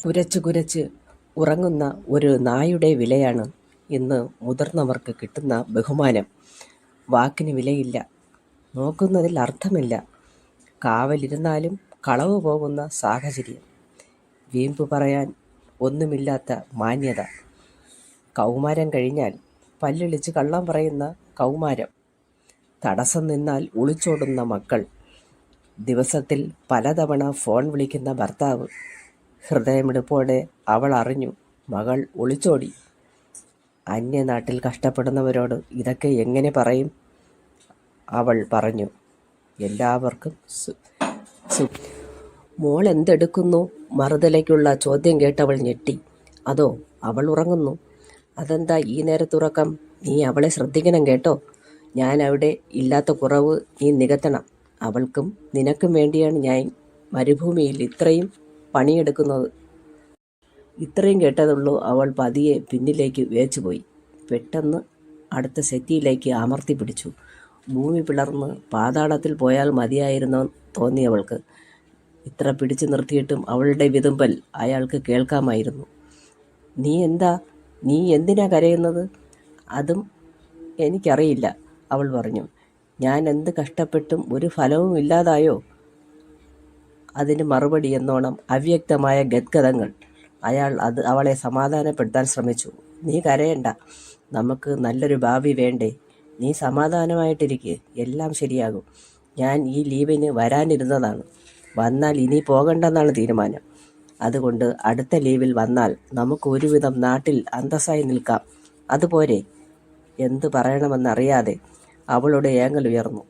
കുരച്ച് കുരച്ച് ഉറങ്ങുന്ന ഒരു നായുടെ വിലയാണ് ഇന്ന് മുതിർന്നവർക്ക് കിട്ടുന്ന ബഹുമാനം. വാക്കിന് വിലയില്ല, നോക്കുന്നതിൽ അർത്ഥമില്ല, കാവലിരുന്നാലും കളവ് പോകുന്ന സാഹചര്യം, വീമ്പ് പറയാൻ ഒന്നുമില്ലാത്ത മാന്യത, കൗമാരം കഴിഞ്ഞാൽ പല്ലിളിച്ച് കള്ളം പറയുന്ന കൗമാരം, തടസ്സം നിന്നാൽ ഒളിച്ചോടുന്ന മക്കൾ, ദിവസത്തിൽ പലതവണ ഫോൺ വിളിക്കുന്ന ഭർത്താവ്. ഹൃദയമിടിപ്പോടെ അവൾ അറിഞ്ഞു, മകൾ ഒളിച്ചോടി. അന്യനാട്ടിൽ കഷ്ടപ്പെടുന്നവരോട് ഇതൊക്കെ എങ്ങനെ പറയും? അവൾ പറഞ്ഞു, എല്ലാവർക്കും മോൾ എന്തെടുക്കുന്നു? മറുതലയ്ക്കുള്ള ചോദ്യം കേട്ടവൾ ഞെട്ടി. അതോ, അവൾ ഉറങ്ങുന്നു. അതെന്താ ഈ നേരത്തുറക്കം? നീ അവളെ ശ്രദ്ധിക്കണം കേട്ടോ. ഞാൻ അവിടെ ഇല്ലാത്ത കുറവ് നീ നികത്തണം. അവൾക്കും നിനക്കും വേണ്ടിയാണ് ഞാൻ മരുഭൂമിയിൽ ഇത്രയും പണിയെടുക്കുന്നത്. ഇത്രയും കേട്ടതുള്ളൂ. അവൾ പതിയെ പിന്നിലേക്ക് വേച്ചുപോയി. പെട്ടെന്ന് അടുത്ത സെറ്റിയിലേക്ക് അമർത്തി പിടിച്ചു. ഭൂമി പിളർന്ന് പാതാളത്തിൽ പോയാൽ മതിയായിരുന്നു തോന്നിയവൾക്ക്. ഇത്ര പിടിച്ചു നിർത്തിയിട്ടും അവളുടെ വിതുമ്പൽ അയാൾക്ക് കേൾക്കാമായിരുന്നു. നീ എന്തിനാ കരയുന്നത്? അതും എനിക്കറിയില്ല, അവൾ പറഞ്ഞു. ഞാൻ എന്ത് കഷ്ടപ്പെട്ടും ഒരു ഫലവും ഇല്ലാതായോ? അതിന് മറുപടി എന്നോണം അവ്യക്തമായ ഗദ്ഗതങ്ങൾ. അയാൾ അവളെ സമാധാനപ്പെടുത്താൻ ശ്രമിച്ചു. നീ കരയണ്ട, നമുക്ക് നല്ലൊരു ഭാവി വേണ്ടേ? നീ സമാധാനമായിട്ടിരിക്കെ, എല്ലാം ശരിയാകും. ഞാൻ ഈ ലീവിന് വരാനിരുന്നതാണ്. വന്നാൽ ഇനി പോകണ്ടെന്നാണ് തീരുമാനം. അതുകൊണ്ട് അടുത്ത ലീവിൽ വന്നാൽ നമുക്ക് ഒരുവിധം നാട്ടിൽ അന്തസ്സായി നിൽക്കാം. അതുപോരെ? എന്തു പറയണമെന്നറിയാതെ അവളുടെ ഏങ്ങൽ ഉയർന്നു.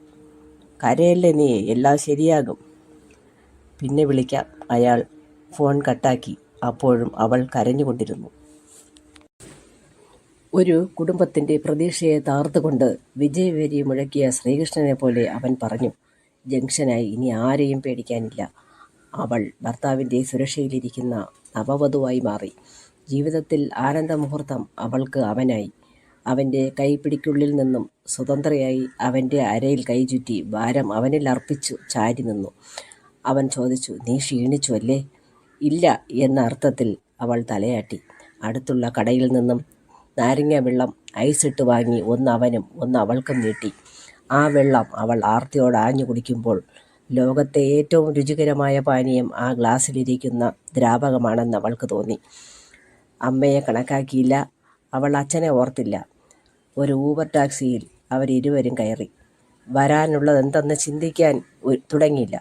കരയല്ലേ നീ, എല്ലാം ശരിയാകും. പിന്നെ വിളിക്കാം. അയാൾ ഫോൺ കട്ടാക്കി. അപ്പോഴും അവൾ കരഞ്ഞുകൊണ്ടിരുന്നു. ഒരു കുടുംബത്തിൻ്റെ പ്രതീക്ഷയെ താർത്തുകൊണ്ട് വിജയവേരി മുഴക്കിയ ശ്രീകൃഷ്ണനെ പോലെ അവൻ പറഞ്ഞു. ജംഗ്ഷനായി ഇനി ആരെയും പേടിക്കാനില്ല. അവൾ ഭർത്താവിൻ്റെ സുരക്ഷയിലിരിക്കുന്ന നവവധുവായി മാറി. ജീവിതത്തിൽ ആനന്ദമുഹൂർത്തം അവൾക്ക് അവനായി. അവൻ്റെ കൈപ്പിടിക്കുള്ളിൽ നിന്നും സ്വതന്ത്രയായി അവൻ്റെ അരയിൽ കൈചുറ്റി ഭാരം അവനിൽ അർപ്പിച്ചു ചാരി നിന്നു. അവൻ ചോദിച്ചു, നീ ക്ഷീണിച്ചു അല്ലേ? ഇല്ല എന്ന അർത്ഥത്തിൽ അവൾ തലയാട്ടി. അടുത്തുള്ള കടയിൽ നിന്നും നാരങ്ങ വെള്ളം ഐസിട്ട് വാങ്ങി ഒന്ന് അവനും ഒന്ന് അവൾക്കും നീട്ടി. ആ വെള്ളം അവൾ ആർത്തിയോട് ആഞ്ഞു കുടിക്കുമ്പോൾ ലോകത്തെ ഏറ്റവും രുചികരമായ പാനീയം ആ ഗ്ലാസ്സിലിരിക്കുന്ന ദ്രാവകമാണെന്ന് അവൾക്ക് തോന്നി. അമ്മയെ കണക്കാക്കിയില്ല, അവൾ അച്ഛനെ ഓർത്തില്ല. ഒരു ഊബർ ടാക്സിയിൽ അവരിരുവരും കയറി. വരാനുള്ളതെന്തെന്ന് ചിന്തിക്കാൻ തുടങ്ങിയില്ല.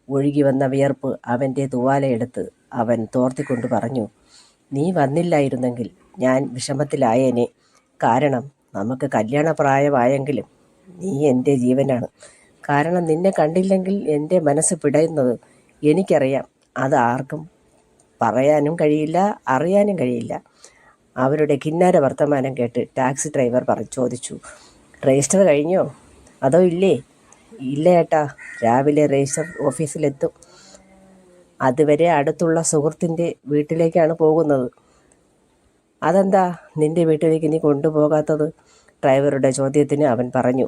ഒഴുകി വന്ന വിയർപ്പ് അവൻ്റെ തുവാലയെടുത്ത് അവൻ തോർത്തിക്കൊണ്ട് പറഞ്ഞു, നീ വന്നില്ലായിരുന്നെങ്കിൽ ഞാൻ വിഷമത്തിലായേനെ. കാരണം നമുക്ക് കല്യാണപ്രായമായെങ്കിലും നീ എൻ്റെ ജീവനാണ്. കാരണം നിന്നെ കണ്ടില്ലെങ്കിൽ എൻ്റെ മനസ്സ് പിടയുന്നത് എനിക്കറിയാം. അത് ആർക്കും പറയാനും കഴിയില്ല, അറിയാനും കഴിയില്ല. അവരുടെ കിന്നാര വർത്തമാനം കേട്ട് ടാക്സി ഡ്രൈവർ ചോദിച്ചു, രജിസ്റ്റർ കഴിഞ്ഞോ? അതോ ഇല്ലേ? ഇല്ല ഏട്ടാ, രാവിലെ രജിസ്റ്റർ ഓഫീസിലെത്തും. അതുവരെ അടുത്തുള്ള സുഹൃത്തിൻ്റെ വീട്ടിലേക്കാണ് പോകുന്നത്. അതെന്താ നിൻ്റെ വീട്ടിലേക്ക് നീ കൊണ്ടുപോകാത്തത്? ഡ്രൈവറുടെ ചോദ്യത്തിന് അവൻ പറഞ്ഞു,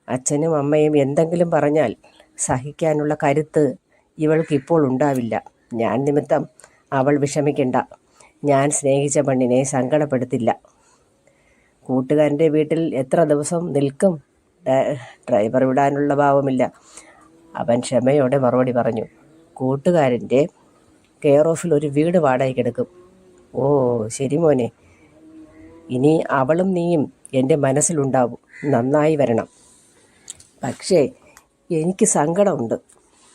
അച്ഛനും അമ്മയും എന്തെങ്കിലും പറഞ്ഞാൽ സഹിക്കാനുള്ള കരുത്ത് ഇവൾക്കിപ്പോൾ ഉണ്ടാവില്ല. ഞാൻ നിമിത്തം അവൾ വിഷമിക്കണ്ട. ഞാൻ സ്നേഹിച്ച പെണ്ണിനെ സങ്കടപ്പെടുത്തില്ല. കൂട്ടുകാരൻ്റെ വീട്ടിൽ എത്ര ദിവസം നിൽക്കും? ഡ്രൈവർ വിടാനുള്ള ഭാവമില്ല. അവൻ ക്ഷമയോടെ മറുപടി പറഞ്ഞു, കൂട്ടുകാരൻ്റെ കെയർ ഓഫിൽ ഒരു വീട് വാടകയ്ക്കെടുക്കും. ഓ ശരി മോനെ, ഇനി അവളും നീയും എൻ്റെ മനസ്സിലുണ്ടാവും. നന്നായി വരണം. പക്ഷേ എനിക്ക് സങ്കടമുണ്ട്.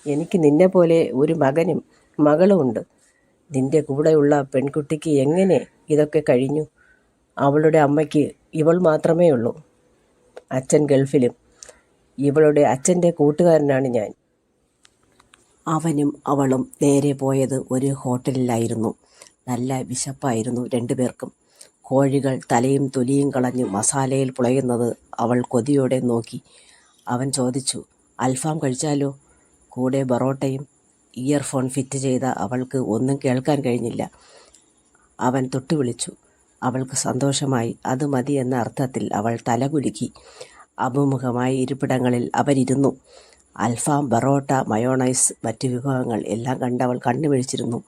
എനിക്ക് നിന്നെപ്പോലെ ഒരു മകനും മകളുമുണ്ട്. നിൻ്റെ കൂടെയുള്ള പെൺകുട്ടിക്ക് എങ്ങനെ ഇതൊക്കെ കഴിഞ്ഞു? അവളുടെ അമ്മയ്ക്ക് ഇവൾ മാത്രമേ ഉള്ളൂ. അച്ഛൻ ഗൾഫിലും. ഇവളുടെ അച്ഛൻ്റെ കൂട്ടുകാരനാണ് ഞാൻ. അവനും അവളും നേരെ പോയത് ഒരു ഹോട്ടലിലായിരുന്നു. നല്ല വിശപ്പായിരുന്നു രണ്ടുപേർക്കും. കോഴികൾ തലയും തൊലിയും കളഞ്ഞ് മസാലയിൽ പുളയുന്നത് അവൾ കൊതിയോടെ നോക്കി. അവൻ ചോദിച്ചു, അൽഫാം കഴിച്ചാലോ? കൂടെ ബറോട്ടയും. ഇയർഫോൺ ഫിറ്റ് ചെയ്ത അവൾക്ക് ഒന്നും കേൾക്കാൻ കഴിഞ്ഞില്ല. അവൻ തൊട്ടു വിളിച്ചു. അവൾക്ക് സന്തോഷമായി. അത് മതി എന്ന അർത്ഥത്തിൽ അവൾ തലകുലുക്കി. അഭിമുഖമായി ഇരിപ്പിടങ്ങളിൽ അവരിരുന്നു. അൽഫാം, ബറോട്ട, മയോണൈസ്, മറ്റു വിഭവങ്ങൾ എല്ലാം കണ്ടവൾ കണ്ണുമിഴിച്ചിരുന്നു.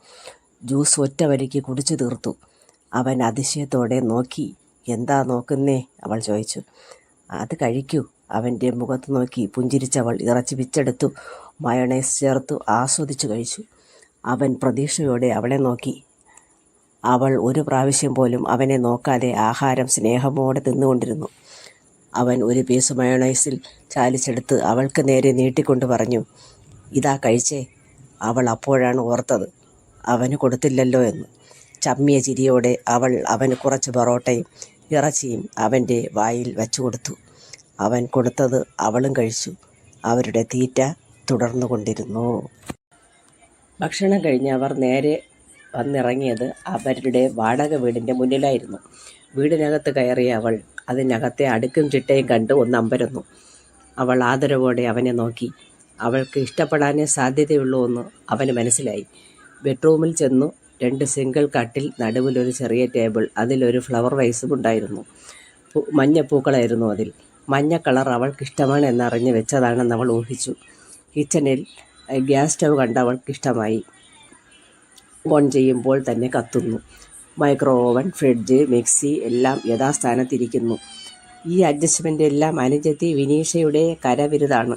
ജ്യൂസ് ഒറ്റ വലിക്ക് കുടിച്ചു തീർത്തു. അവൻ അതിശയത്തോടെ നോക്കി. എന്താ നോക്കുന്നേ? അവൾ ചോദിച്ചു. അത് കഴിക്കൂ. അവൻ്റെ മുഖത്ത് നോക്കി പുഞ്ചിരിച്ചവൾ ഇറച്ചി പിച്ചെടുത്തു മയോണൈസ് ചേർത്തു ആസ്വദിച്ചു കഴിച്ചു. അവൻ പ്രതീക്ഷയോടെ അവളെ നോക്കി. അവൾ ഒരു പ്രാവശ്യം പോലും അവനെ നോക്കാതെ ആഹാരം സ്നേഹമോടെ തിന്നുകൊണ്ടിരുന്നു. അവൻ ഒരു പീസ് മയോണൈസിൽ ചാലിച്ചെടുത്ത് അവൾക്ക് നേരെ നീട്ടിക്കൊണ്ട് പറഞ്ഞു, ഇതാ കഴിച്ചേ. അവൾ അപ്പോഴാണ് ഓർത്തത് അവന് കൊടുത്തില്ലല്ലോ എന്ന്. ചമ്മിയ ചിരിയോടെ അവൾ അവന് കുറച്ച് പൊറോട്ടയും ഇറച്ചിയും അവൻ്റെ വായിൽ വച്ചു കൊടുത്തു. അവൻ കൊടുത്തത് അവളും കഴിച്ചു. അവരുടെ തീറ്റ തുടർന്നു കൊണ്ടിരുന്നു. ഭക്ഷണം കഴിഞ്ഞ് അവർ നേരെ വന്നിറങ്ങിയത് അവരുടെ വാടക വീടിൻ്റെ മുന്നിലായിരുന്നു. വീടിനകത്ത് കയറിയ അവൾ അതിനകത്തെ അടുക്കും ചിട്ടയും കണ്ട് ഒന്ന് അമ്പരന്നു. അവൾ ആദരവോടെ അവനെ നോക്കി. അവൾക്ക് ഇഷ്ടപ്പെടാനേ സാധ്യതയുള്ളൂ എന്ന് അവന് മനസ്സിലായി. ബെഡ്റൂമിൽ ചെന്നു. 2 സിംഗിൾ കട്ടിൽ, നടുവിലൊരു ചെറിയ ടേബിൾ, അതിലൊരു ഫ്ലവർ വൈസും ഉണ്ടായിരുന്നു. മഞ്ഞപ്പൂക്കളായിരുന്നു അതിൽ. മഞ്ഞ കളർ അവൾക്കിഷ്ടമാണ് എന്നറിഞ്ഞ് വെച്ചതാണെന്ന് അവൾ ഊഹിച്ചു. കിച്ചണിൽ ഗ്യാസ് സ്റ്റവ് കണ്ട് അവൾക്കിഷ്ടമായി. ഓൺ ചെയ്യുമ്പോൾ തന്നെ കത്തുന്നു. മൈക്രോ ഓവൻ, ഫ്രിഡ്ജ്, മിക്സി എല്ലാം യഥാസ്ഥാനത്തിരിക്കുന്നു. ഈ അഡ്ജസ്റ്റ്മെൻ്റ് എല്ലാം അനുജത്തി വിനീഷയുടെ കരവിരുതാണ്.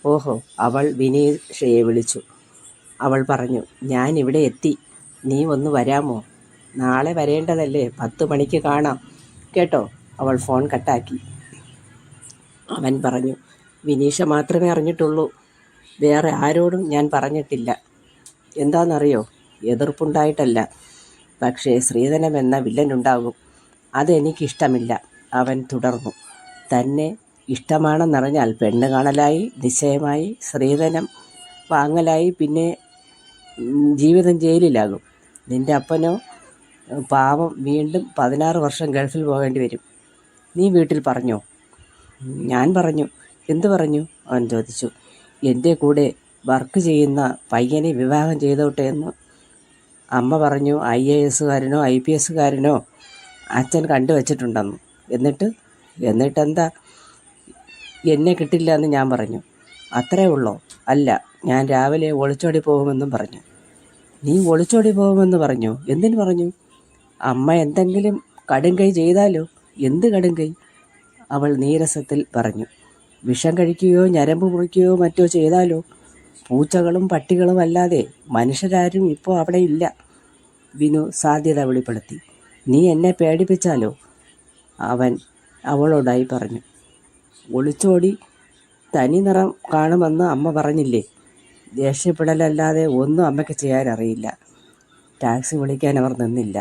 ഓഹോ, അവൾ വിനീഷയെ വിളിച്ചു. അവൾ പറഞ്ഞു, ഞാൻ ഇവിടെ എത്തി. നീ ഒന്ന് വരാമോ? നാളെ വരേണ്ടതല്ലേ? 10 മണിക്ക് കാണാം കേട്ടോ. അവൾ ഫോൺ കട്ടാക്കി. അവൻ പറഞ്ഞു, വിനീഷ മാത്രമേ അറിഞ്ഞിട്ടുള്ളൂ. വേറെ ആരോടും ഞാൻ പറഞ്ഞിട്ടില്ല. എന്താണെന്നറിയോ? എതിർപ്പുണ്ടായിട്ടല്ല, പക്ഷേ ശ്രീധനം എന്ന വില്ലനുണ്ടാകും. അതെനിക്കിഷ്ടമില്ല. അവൻ തുടർന്നു. തന്നെ ഇഷ്ടമാണെന്നറിഞ്ഞാൽ പെണ്ണ് കാണലായി, നിശ്ചയമായി, ശ്രീധനം വാങ്ങലായി, പിന്നെ ജീവിതം ജയിലിലാകും. നിൻ്റെ അപ്പനോ പാവം വീണ്ടും 16 വർഷം ഗൾഫിൽ പോകേണ്ടി വരും. നീ വീട്ടിൽ പറഞ്ഞോ? ഞാൻ പറഞ്ഞു. എന്തു പറഞ്ഞു? അവൻ ചോദിച്ചു. എൻ്റെ കൂടെ വർക്ക് ചെയ്യുന്ന പയ്യനെ വിവാഹം ചെയ്തോട്ടെ എന്ന്. അമ്മ പറഞ്ഞു IAS-കാരനോ IPS-കാരനോ അച്ഛൻ കണ്ടുവച്ചിട്ടുണ്ടെന്ന്. എന്നിട്ടെന്താ? എന്നെ കിട്ടില്ല എന്ന് ഞാൻ പറഞ്ഞു. അത്രേ ഉള്ളോ? അല്ല, ഞാൻ രാവിലെ ഒളിച്ചോടി പോകുമെന്നും പറഞ്ഞു. നീ ഒളിച്ചോടി പോകുമെന്ന് പറഞ്ഞു? എന്തിനു പറഞ്ഞു? അമ്മ എന്തെങ്കിലും കടുംകൈ ചെയ്താലോ? എന്ത് കടുംകൈ? അവൾ നീരസത്തിൽ പറഞ്ഞു. വിഷം കഴിക്കുകയോ ഞരമ്പ് മുറിക്കുകയോ മറ്റോ ചെയ്താലോ? പൂച്ചകളും പട്ടികളും അല്ലാതെ മനുഷ്യരാരും ഇപ്പോൾ അവിടെ ഇല്ല. വിനു സാധ്യത വെളിപ്പെടുത്തി. നീ എന്നെ പേടിപ്പിച്ചാലോ? അവൻ അവളോടായി പറഞ്ഞു. ഒളിച്ചോടി തനി നിറം കാണുമെന്ന് അമ്മ പറഞ്ഞില്ലേ? ദേഷ്യപ്പെടലല്ലാതെ ഒന്നും അമ്മയ്ക്ക് ചെയ്യാനറിയില്ല. ടാക്സി വിളിക്കാൻ അവർ നിന്നില്ല.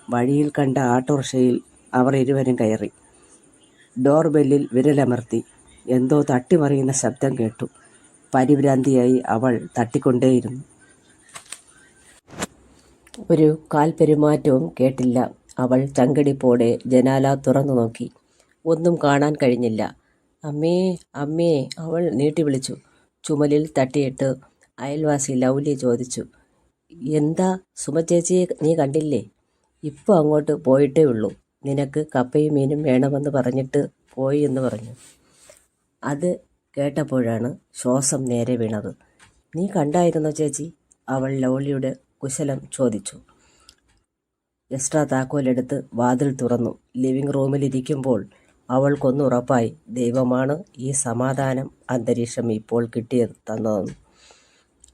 വഴിയിൽ കണ്ട ആട്ടോറിക്ഷയിൽ അവർ ഇരുവരും കയറി. ഡോർ ബെല്ലിൽ വിരലമർത്തി. എന്തോ തട്ടിമറിയുന്ന ശബ്ദം കേട്ടു. പരിഭ്രാന്തിയായി അവൾ തട്ടിക്കൊണ്ടേയിരുന്നു. ഒരു കാൽപ്പെരുമാറ്റവും കേട്ടില്ല. അവൾ ചങ്കടിപ്പോടെ ജനാല തുറന്നു നോക്കി. ഒന്നും കാണാൻ കഴിഞ്ഞില്ല. അമ്മേ, അമ്മേ, അവൾ നീട്ടി വിളിച്ചു. ചുമലിൽ തട്ടിയിട്ട് അയൽവാസി ലൗലി ചോദിച്ചു, എന്താ സുമചേച്ചിയെ നീ കണ്ടില്ലേ? ഇപ്പോൾ അങ്ങോട്ട് പോയിട്ടേ ഉള്ളൂ. നിനക്ക് കപ്പയും മീനും വേണമെന്ന് പറഞ്ഞിട്ട് പോയി എന്ന് പറഞ്ഞു. അത് കേട്ടപ്പോഴാണ് ശ്വാസം നേരെ വീണത്. നീ കണ്ടായിരുന്നോ ചേച്ചി? അവൾ ലൗലിയുടെ കുശലം ചോദിച്ചു. എക്സ്ട്രാ താക്കോലെടുത്ത് വാതിൽ തുറന്നു. ലിവിംഗ് റൂമിലിരിക്കുമ്പോൾ അവൾക്കൊന്നുറപ്പായി. ദൈവമാണ് ഈ സമാധാനം അന്തരീക്ഷം ഇപ്പോൾ തന്നതെന്ന്.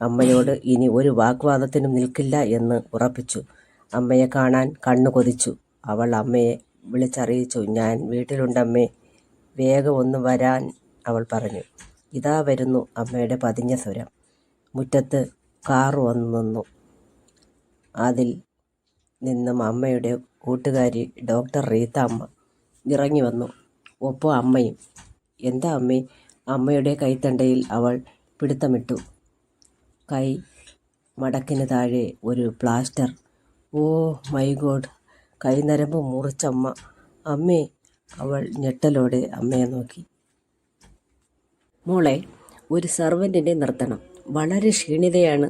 അമ്മയോട് ഇനി ഒരു വാഗ്വാദത്തിനും നിൽക്കില്ല എന്ന് ഉറപ്പിച്ചു. അമ്മയെ കാണാൻ കണ്ണു കൊതിച്ചു. അവൾ അമ്മയെ വിളിച്ചറിയിച്ചു. ഞാൻ വീട്ടിലുണ്ടമ്മേ, വേഗം ഒന്ന് വരാൻ അവൾ പറഞ്ഞു. ഇതാ വരുന്നു, അമ്മയുടെ പതിഞ്ഞ സ്വരം. മുറ്റത്ത് കാർ വന്നു നിന്നു. അതിൽ നിന്നും അമ്മയുടെ കൂട്ടുകാരി ഡോക്ടർ റീത്ത അമ്മ ഇറങ്ങി വന്നു. ഒപ്പം അമ്മയും. എന്താ അമ്മേ? അമ്മയുടെ കൈത്തണ്ടയിൽ അവൾ പിടുത്തമിട്ടു. കൈ മടക്കിന് താഴെ ഒരു പ്ലാസ്റ്റർ. Oh my god! കൈനരമ്പ് മുറിച്ചമ്മ. അമ്മേ! അവൾ ഞെട്ടലോടെ അമ്മയെ നോക്കി. മോളെ, ഒരു സെർവൻറ്റിനെ നിർത്തണം. വളരെ ക്ഷീണിതയാണ്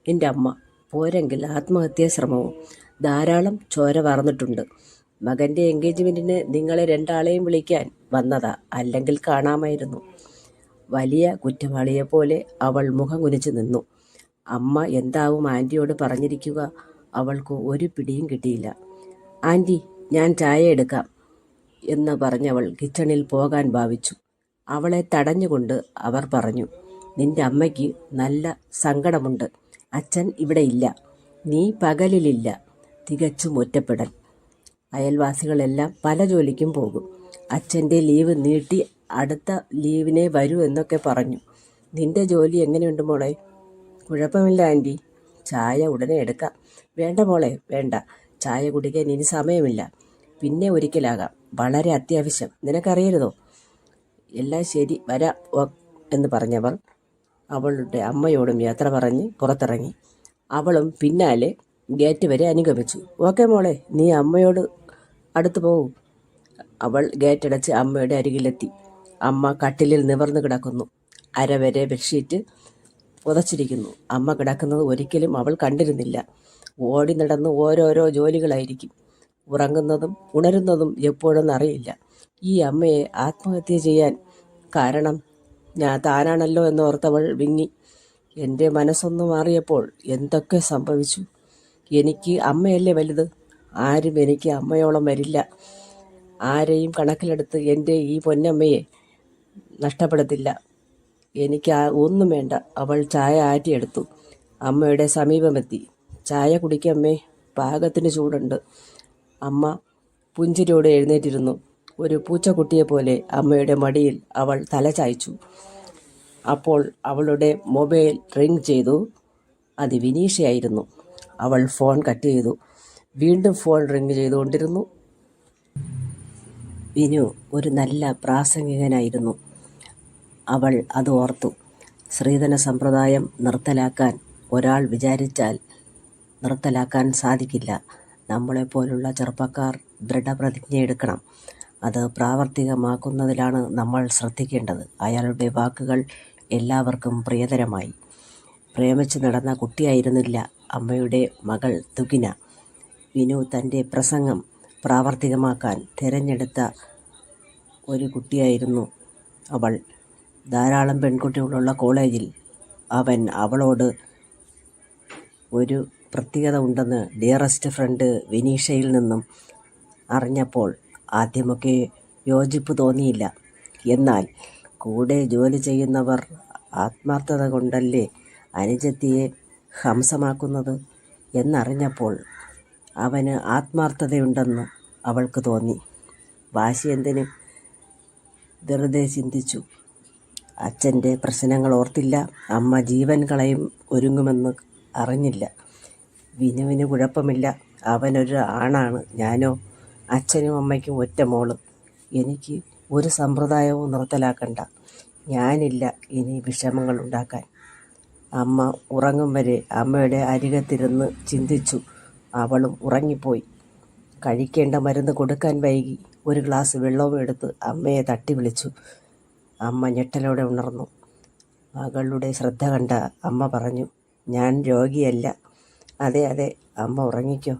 നിൻ്റെ അമ്മ. പോരെങ്കിൽ ആത്മഹത്യാ ശ്രമവും. ധാരാളം ചോര വാർന്നിട്ടുണ്ട്. മകൻ്റെ എൻഗേജ്മെൻറ്റിന് നിങ്ങളെ 2 വിളിക്കാൻ വന്നതാ, അല്ലെങ്കിൽ കാണാമായിരുന്നു. വലിയ കുറ്റവാളിയെപ്പോലെ അവൾ മുഖം കുനിച്ചു നിന്നു. അമ്മ എന്താവും ആൻറ്റിയോട് പറഞ്ഞിരിക്കുക? അവൾക്ക് ഒരു പിടിയും കിട്ടിയില്ല. ആൻറ്റി, ഞാൻ ചായ എടുക്കാം എന്ന് പറഞ്ഞവൾ കിച്ചണിൽ പോകാൻ ഭാവിച്ചു. അവളെ തടഞ്ഞുകൊണ്ട് അവർ പറഞ്ഞു, നിന്റെ അമ്മയ്ക്ക് നല്ല സങ്കടമുണ്ട്. അച്ഛൻ ഇവിടെ ഇല്ല. നീ പകലിലില്ല. തികച്ചും ഒറ്റപ്പെടൽ. അയൽവാസികളെല്ലാം പല ജോലിക്കും പോകും. അച്ഛൻ്റെ ലീവ് നീട്ടി അടുത്ത ലീവിനെ വരൂ എന്നൊക്കെ പറഞ്ഞു. നിന്റെ ജോലി എങ്ങനെയുണ്ട് മോളെ? കുഴപ്പമില്ല ആൻറ്റി. ചായ ഉടനെ എടുക്കാം. വേണ്ട മോളെ, വേണ്ട. ചായ കുടിക്കാൻ ഇനി സമയമില്ല. പിന്നെ ഒരിക്കലാകാം. വളരെ അത്യാവശ്യം. നിനക്കറിയരുതോ? എല്ലാം ശരി, വരാം എന്ന് പറഞ്ഞവൾ അവളുടെ അമ്മയോടും യാത്ര പറഞ്ഞ് പുറത്തിറങ്ങി. അവളും പിന്നാലെ ഗേറ്റ് വരെ അനുഗമിച്ചു. ഓക്കെ മോളെ, നീ അമ്മയോട് അടുത്ത് പോകൂ. അവൾ ഗേറ്റടച്ച് അമ്മയുടെ അരികിലെത്തി. അമ്മ കട്ടിലിൽ നിവർന്നു കിടക്കുന്നു. അരവരെ ബെഡ്ഷീറ്റ് പുതച്ചിരിക്കുന്നു. അമ്മ കിടക്കുന്നത് ഒരിക്കലും അവൾ കണ്ടിരുന്നില്ല. ഓടി നടന്ന് ഓരോരോ ജോലികളായിരിക്കും. ഉറങ്ങുന്നതും ഉണരുന്നതും എപ്പോഴെന്ന് അറിയില്ല. ഈ അമ്മയെ ആത്മഹത്യ ചെയ്യാൻ കാരണം താനാണല്ലോ എന്നോർത്തവൾ വിങ്ങി. എൻ്റെ മനസ്സൊന്നു മാറിയപ്പോൾ എന്തൊക്കെ സംഭവിച്ചു. എനിക്ക് അമ്മയല്ലേ വലുത്. ആരും എനിക്ക് അമ്മയോളം വരില്ല. ആരെയും കണക്കിലെടുത്ത് എൻ്റെ ഈ പൊന്നമ്മയെ നഷ്ടപ്പെടുത്തില്ല. എനിക്ക് ഒന്നും വേണ്ട. അവൾ ചായ ആറ്റിയെടുത്തു. അമ്മയുടെ സമീപമെത്തി. ചായ കുടിക്കമ്മേ, പാകത്തിന് ചൂടുണ്ട്. അമ്മ പുഞ്ചിരിയോടെ എഴുന്നേറ്റിരുന്നു. ഒരു പൂച്ചക്കുട്ടിയെപ്പോലെ അമ്മയുടെ മടിയിൽ അവൾ തല ചായ്ച്ചു. അപ്പോൾ അവളുടെ മൊബൈൽ റിംഗ് ചെയ്തു. അത് വിനീഷയായിരുന്നു. അവൾ ഫോൺ കട്ട് ചെയ്തു. വീണ്ടും ഫോൺ റിംഗ് ചെയ്തുകൊണ്ടിരുന്നു. വിനു ഒരു നല്ല പ്രാസംഗികനായിരുന്നു. അവൾ അത് ഓർത്തു. സ്ത്രീധന സമ്പ്രദായം നിർത്തലാക്കാൻ ഒരാൾ വിചാരിച്ചാൽ നിർത്തലാക്കാൻ സാധിക്കില്ല. നമ്മളെപ്പോലുള്ള ചെറുപ്പക്കാർ ദൃഢപ്രതിജ്ഞയെടുക്കണം. അത് പ്രാവർത്തികമാക്കുന്നതിലാണ് നമ്മൾ ശ്രദ്ധിക്കേണ്ടത്. അയാളുടെ വാക്കുകൾ എല്ലാവർക്കും പ്രിയതരമായി. പ്രേമിച്ച് നടന്ന കുട്ടിയായിരുന്നില്ല അമ്മയുടെ മകൾ തുകിന. വിനു തൻ്റെ പ്രസംഗം പ്രാവർത്തികമാക്കാൻ തിരഞ്ഞെടുത്ത ഒരു കുട്ടിയായിരുന്നു അവൾ. ധാരാളം പെൺകുട്ടികളുള്ള കോളേജിൽ അവളോട് ഒരു പ്രത്യേകത ഉണ്ടെന്ന് ഡിയറസ്റ്റ് ഫ്രണ്ട് വിനീഷയിൽ നിന്നും അറിഞ്ഞപ്പോൾ ആദ്യമൊക്കെ യോജിപ്പ് തോന്നിയില്ല. എന്നാൽ കൂടെ ജോലി ചെയ്യുന്നവർ ആത്മാർത്ഥത കൊണ്ടല്ലേ അനുജത്തിയെ ഹംസമാക്കുന്നത് എന്നറിഞ്ഞപ്പോൾ അവന് ആത്മാർത്ഥതയുണ്ടെന്ന് അവൾക്ക് തോന്നി. വാശി എന്തിന്? വെറുതെ ചിന്തിച്ചു. അച്ഛൻ്റെ പ്രശ്നങ്ങൾ ഓർത്തില്ല. അമ്മ ജീവൻ കളയും ഒരുങ്ങുമെന്ന് അറിഞ്ഞില്ല. വിനുവിന് കുഴപ്പമില്ല. അവനൊരു ആണാണ്. ഞാനോ അച്ഛനും അമ്മയ്ക്കും ഒറ്റ മോള്. എനിക്ക് ഒരു സമ്പ്രദായവും നിർത്തലാക്കണ്ട. ഞാനില്ല ഇനി വിഷമങ്ങൾ ഉണ്ടാക്കാൻ. അമ്മ ഉറങ്ങും വരെ അമ്മയുടെ അരികത്തിരുന്ന് ചിന്തിച്ചു. അവളും ഉറങ്ങിപ്പോയി. കഴിക്കേണ്ട മരുന്ന് കൊടുക്കാൻ വൈകി. ഒരു ഗ്ലാസ് വെള്ളവും എടുത്ത് അമ്മയെ തട്ടി വിളിച്ചു. അമ്മ ഞെട്ടലോടെ ഉണർന്നു. മകളുടെ ശ്രദ്ധ കണ്ട അമ്മ പറഞ്ഞു, ഞാൻ രോഗിയല്ല. അതെ അതെ, അമ്മ ഉറങ്ങിക്കോ.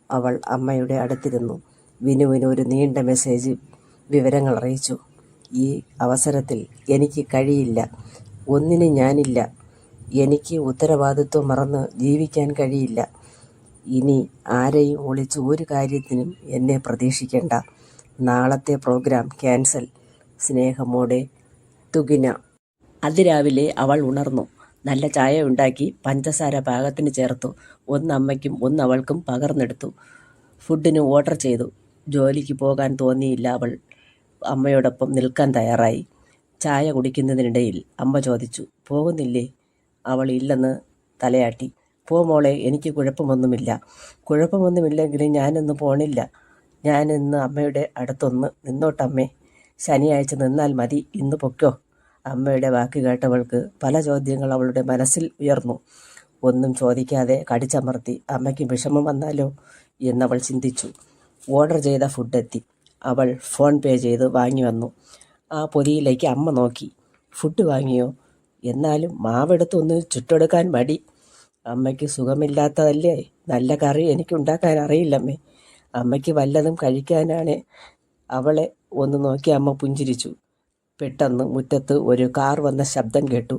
അവൾ അമ്മയുടെ അടുത്തിരുന്നു. വിനുവിന് ഒരു നീണ്ട മെസ്സേജ് വിവരങ്ങൾ അറിയിച്ചു. ഈ അവസരത്തിൽ എനിക്ക് കഴിയില്ല. ഒന്നിനും ഞാനില്ല. എനിക്ക് ഉത്തരവാദിത്വം മറന്ന് ജീവിക്കാൻ കഴിയില്ല. ഇനി ആരെയും ഒളിച്ച് ഒരു കാര്യത്തിനും എന്നെ പ്രതീക്ഷിക്കേണ്ട. നാളത്തെ പ്രോഗ്രാം ക്യാൻസൽ. സ്നേഹമോടെ തുകിന. അതിരാവിലെ അവൾ ഉണർന്നു. നല്ല ചായ ഉണ്ടാക്കി പഞ്ചസാര പാകത്തിന് ചേർത്തു. ഒന്ന് അമ്മയ്ക്കും ഒന്ന് അവൾക്കും പകർന്നെടുത്തു. ഫുഡിന് ഓർഡർ ചെയ്തു. ജോലിക്ക് പോകാൻ തോന്നിയില്ല അവൾ. അമ്മയോടൊപ്പം നിൽക്കാൻ തയ്യാറായി. ചായ കുടിക്കുന്നതിനിടയിൽ അമ്മ ചോദിച്ചു, പോകുന്നില്ലേ? അവൾ ഇല്ലെന്ന് തലയാട്ടി. പോ മോളെ, എനിക്ക് കുഴപ്പമൊന്നുമില്ല. കുഴപ്പമൊന്നുമില്ലെങ്കിലും ഞാനിന്ന് പോണില്ല. ഞാനിന്ന് അമ്മയുടെ അടുത്തൊന്ന് നിന്നോട്ടമ്മേ. ശനിയാഴ്ച നിന്നാൽ മതി. ഇന്ന് പൊക്കോ. അമ്മയുടെ വാക്ക് കേട്ടവൾക്ക് പല ചോദ്യങ്ങൾ അവളുടെ മനസ്സിൽ ഉയർന്നു. ഒന്നും ചോദിക്കാതെ കടിച്ചമർത്തി അമ്മയ്ക്ക് വിഷമം വന്നാലോ എന്നവൾ ചിന്തിച്ചു. ഓർഡർ ചെയ്ത ഫുഡ് എത്തി. അവൾ ഫോൺ പേ ചെയ്ത് വാങ്ങി വന്നു. ആ പൊതിയിലേക്ക് അമ്മ നോക്കി. ഫുഡ് വാങ്ങിയോ? എന്നാലും മാവെടുത്തൊന്ന് ചുട്ടെടുക്കാൻ മടി. അമ്മയ്ക്ക് സുഖമില്ലാത്തതല്ലേ? നല്ല കറി എനിക്കുണ്ടാക്കാൻ അറിയില്ലമ്മേ. അമ്മയ്ക്ക് വല്ലതും കഴിക്കാനാണ്. അവളെ ഒന്ന് നോക്കി അമ്മ പുഞ്ചിരിച്ചു. പെട്ടെന്ന് മുറ്റത്ത് ഒരു കാർ വന്ന ശബ്ദം കേട്ടു.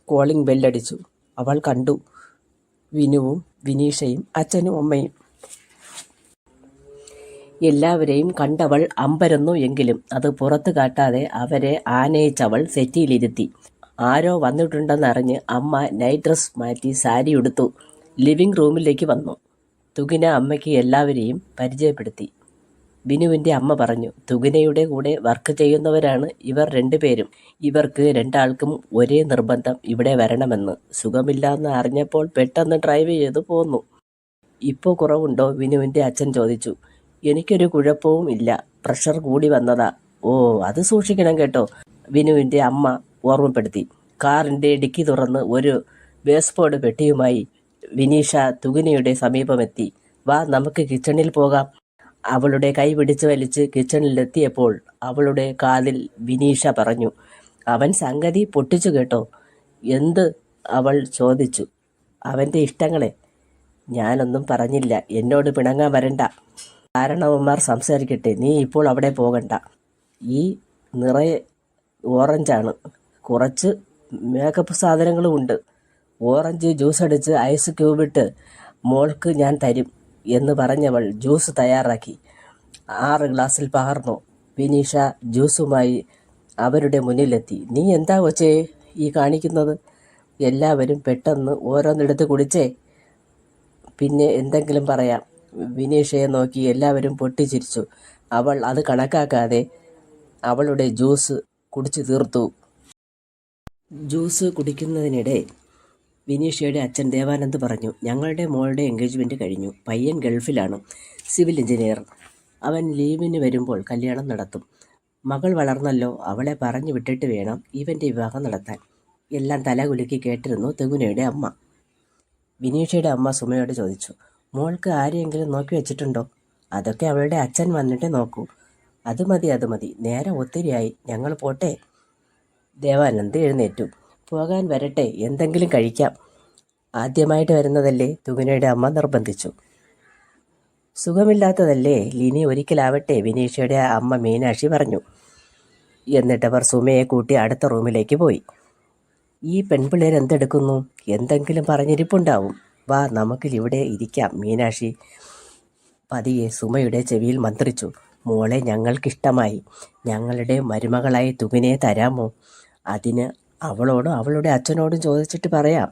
കോളിംഗ് ബെല്ലടിച്ചു. അവൾ കണ്ടു. വിനുവും വിനീഷയും അച്ഛനും അമ്മയും. എല്ലാവരെയും കണ്ടവൾ അമ്പരന്നു. എങ്കിലും അത് പുറത്തു കാട്ടാതെ അവരെ ആനയിച്ചവൾ സെറ്റിയിലിരുത്തി. ആരോ വന്നിട്ടുണ്ടെന്നറിഞ്ഞ് അമ്മ നൈറ്റ് ഡ്രസ് മാറ്റി സാരിയുടുത്തു ലിവിംഗ് റൂമിലേക്ക് വന്നു. തുകിന അമ്മയ്ക്ക് എല്ലാവരെയും പരിചയപ്പെടുത്തി. ബിനുവിൻ്റെ അമ്മ പറഞ്ഞു, തുകിനയുടെ കൂടെ വർക്ക് ചെയ്യുന്നവരാണ് ഇവർ രണ്ടുപേരും. ഇവർക്ക് രണ്ടാൾക്കും ഒരേ നിർബന്ധം ഇവിടെ വരണമെന്ന്. സുഖമില്ലാന്ന് അറിഞ്ഞപ്പോൾ പെട്ടെന്ന് ഡ്രൈവ് ചെയ്തു പോന്നു. ഇപ്പോൾ കുറവുണ്ടോ? ബിനുവിൻ്റെ അച്ഛൻ ചോദിച്ചു. എനിക്കൊരു കുഴപ്പവും ഇല്ല, പ്രഷർ കൂടി വന്നതാ. ഓ, അത് സൂക്ഷിക്കണം കേട്ടോ, ബിനുവിൻ്റെ അമ്മ ഓർമ്മപ്പെടുത്തി. കാറിൻ്റെ ഡിക്കി തുറന്ന് ഒരു ബേസ്ബോർഡ് പെട്ടിയുമായി വിനീഷ തുകിനയുടെ സമീപമെത്തി. വാ, നമുക്ക് കിച്ചണിൽ പോകാം. അവളുടെ കൈ പിടിച്ച് വലിച്ച് കിച്ചണിലെത്തിയപ്പോൾ അവളുടെ കാതിൽ വിനീഷ പറഞ്ഞു, അവൻ സംഗതി പൊട്ടിച്ചു കേട്ടോ. എന്ത്? അവൾ ചോദിച്ചു. അവൻ്റെ ഇഷ്ടങ്ങളെ. ഞാനൊന്നും പറഞ്ഞില്ല. എന്നോട് പിണങ്ങാൻ വരണ്ട. കാരണവന്മാർ സംസാരിക്കട്ടെ. നീ ഇപ്പോൾ അവിടെ പോകണ്ട. ഈ നിറയെ ഓറഞ്ചാണ്. കുറച്ച് മേക്കപ്പ് സാധനങ്ങളും ഉണ്ട്. ഓറഞ്ച് ജ്യൂസ് അടിച്ച് ഐസ് ക്യൂബിട്ട് മോൾക്ക് ഞാൻ തരും എന്ന് പറഞ്ഞവൾ ജ്യൂസ് തയ്യാറാക്കി 6 ഗ്ലാസ്സിൽ പകർന്നു. വിനീഷ ജ്യൂസുമായി അവരുടെ മുന്നിലെത്തി. നീ എന്താ കൊച്ചേ ഈ കാണിക്കുന്നത്? എല്ലാവരും പെട്ടെന്ന് ഓരോന്നെടുത്ത് കുടിച്ചേ, പിന്നെ എന്തെങ്കിലും പറയാം. വിനീഷയെ നോക്കി എല്ലാവരും പൊട്ടിച്ചിരിച്ചു. അവൾ അത് കണക്കാക്കാതെ അവളുടെ ജ്യൂസ് കുടിച്ചു തീർത്തു. ജ്യൂസ് കുടിക്കുന്നതിനിടെ വിനീഷയുടെ അച്ഛൻ ദേവാനന്ദ് പറഞ്ഞു, ഞങ്ങളുടെ മോളുടെ എൻഗേജ്മെൻറ്റ് കഴിഞ്ഞു. പയ്യൻ ഗൾഫിലാണ്, സിവിൽ എഞ്ചിനീയർ. അവൻ ലീവിന് വരുമ്പോൾ കല്യാണം നടത്തും. മകൾ വളർന്നല്ലോ, അവളെ പറഞ്ഞു വിട്ടിട്ട് വേണം ഇവൻ്റെ വിവാഹം നടത്താൻ. എല്ലാം തലകുലുക്കി കേട്ടിരുന്നു തെഗുനയുടെ അമ്മ. വിനീഷയുടെ അമ്മ സുമയോട് ചോദിച്ചു, മോൾക്ക് ആരെയെങ്കിലും നോക്കി വെച്ചിട്ടുണ്ടോ? അതൊക്കെ അവളുടെ അച്ഛൻ വന്നിട്ട് നോക്കൂ. അത് മതി, നേരം ഒത്തിരിയായി, ഞങ്ങൾ പോട്ടെ. ദേവാനന്ദ് എഴുന്നേറ്റു. പോകാൻ വരട്ടെ, എന്തെങ്കിലും കഴിക്കാം. ആദ്യമായിട്ട് വരുന്നതല്ലേ, തുകിനയുടെ അമ്മ നിർബന്ധിച്ചു. സുഖമില്ലാത്തതല്ലേ, ലിനി ഒരിക്കലാവട്ടെ, വിനീഷയുടെ അമ്മ മീനാക്ഷി പറഞ്ഞു. എന്നിട്ടവർ സുമയെ കൂട്ടി അടുത്ത റൂമിലേക്ക് പോയി. ഈ പെൺപിള്ളേർ എന്തെടുക്കുന്നു? എന്തെങ്കിലും പറഞ്ഞിരിപ്പുണ്ടാവും. വാ, നമുക്കിവിടെ ഇരിക്കാം. മീനാക്ഷി പതിയെ സുമയുടെ ചെവിയിൽ മന്ത്രിച്ചു. മോളെ ഞങ്ങൾക്കിഷ്ടമായി. ഞങ്ങളുടെ മരുമകളായി തുകിനെ തരാമോ? അതിന് അവളോടും അവളുടെ അച്ഛനോടും ചോദിച്ചിട്ട് പറയാം.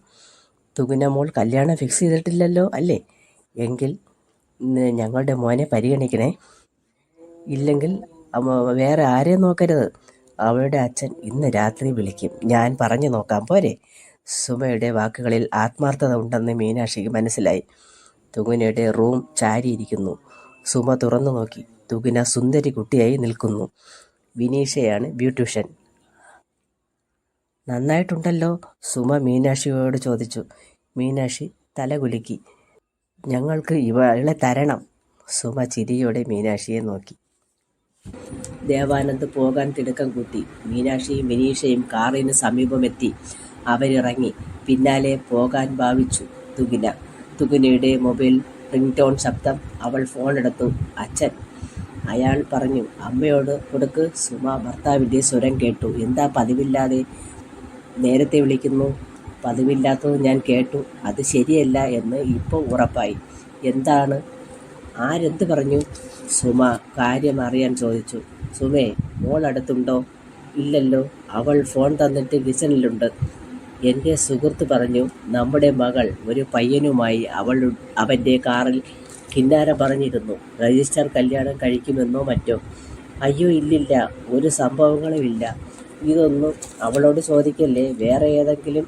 തുകിന മോൾ കല്യാണം ഫിക്സ് ചെയ്തിട്ടില്ലല്ലോ അല്ലേ? എങ്കിൽ ഞങ്ങളുടെ മോനെ പരിഗണിക്കണേ. ഇല്ലെങ്കിൽ വേറെ ആരെയും നോക്കരുത്. അവളുടെ അച്ഛൻ ഇന്ന് രാത്രി വിളിക്കും. ഞാൻ പറഞ്ഞു നോക്കാം, പോരെ? സുമയുടെ വാക്കുകളിൽ ആത്മാർത്ഥത ഉണ്ടെന്ന് മീനാക്ഷിക്ക് മനസ്സിലായി. തുകിനയുടെ റൂം ചാരിയിരിക്കുന്നു. സുമ തുറന്നു നോക്കി. തുകിന സുന്ദരി കുട്ടിയായി നിൽക്കുന്നു. വിനീഷയാണ് ബ്യൂട്ടീഷ്യൻ. നന്നായിട്ടുണ്ടല്ലോ, സുമ മീനാക്ഷിയോട് ചോദിച്ചു. മീനാക്ഷി തലകുലുക്കി. ഞങ്ങൾക്ക് ഇവളെ തരണം. സുമ ചിരിയോടെ മീനാക്ഷിയെ നോക്കി. ദേവാനന്ദ് പോകാൻ തിടുക്കം കൂട്ടി. മീനാക്ഷിയും വിനീഷയും കാറിന് സമീപമെത്തി. അവരിറങ്ങി. പിന്നാലെ പോകാൻ ഭാവിച്ചു തുകിന. തുകിനയുടെ മൊബൈൽ റിംഗ് ടോൺ ശബ്ദം. അവൾ ഫോണെടുത്തു. അച്ഛൻ. അയാൾ പറഞ്ഞു, അമ്മയോട് കൊടുക്ക്. സുമ ഭർത്താവിൻ്റെ സ്വരം കേട്ടു. എന്താ പതിവില്ലാതെ നേരത്തെ വിളിക്കുന്നു? പതിവില്ലാത്തത് ഞാൻ കേട്ടു. അത് ശരിയല്ല എന്ന് ഇപ്പോൾ ഉറപ്പായി. എന്താണ്? ആരെന്ത് പറഞ്ഞു? സുമ കാര്യം അറിയാൻ ചോദിച്ചു. സുമേ, മോൾ അടുത്തുണ്ടോ? ഇല്ലല്ലോ, അവൾ ഫോൺ തന്നിട്ട് കിച്ചണിലുണ്ട്. എൻ്റെ സുഹൃത്ത് പറഞ്ഞു നമ്മുടെ മകൾ ഒരു പയ്യനുമായി അവൻ്റെ കാറിൽ കിന്നാരം പറഞ്ഞിരുന്നു. രജിസ്റ്റർ കല്യാണം കഴിക്കുമെന്നോ മറ്റോ. അയ്യോ, ഇല്ലില്ല, ഒരു സംഭവങ്ങളും ഇല്ല. ഇതൊന്നും അവളോട് ചോദിക്കല്ലേ. വേറെ ഏതെങ്കിലും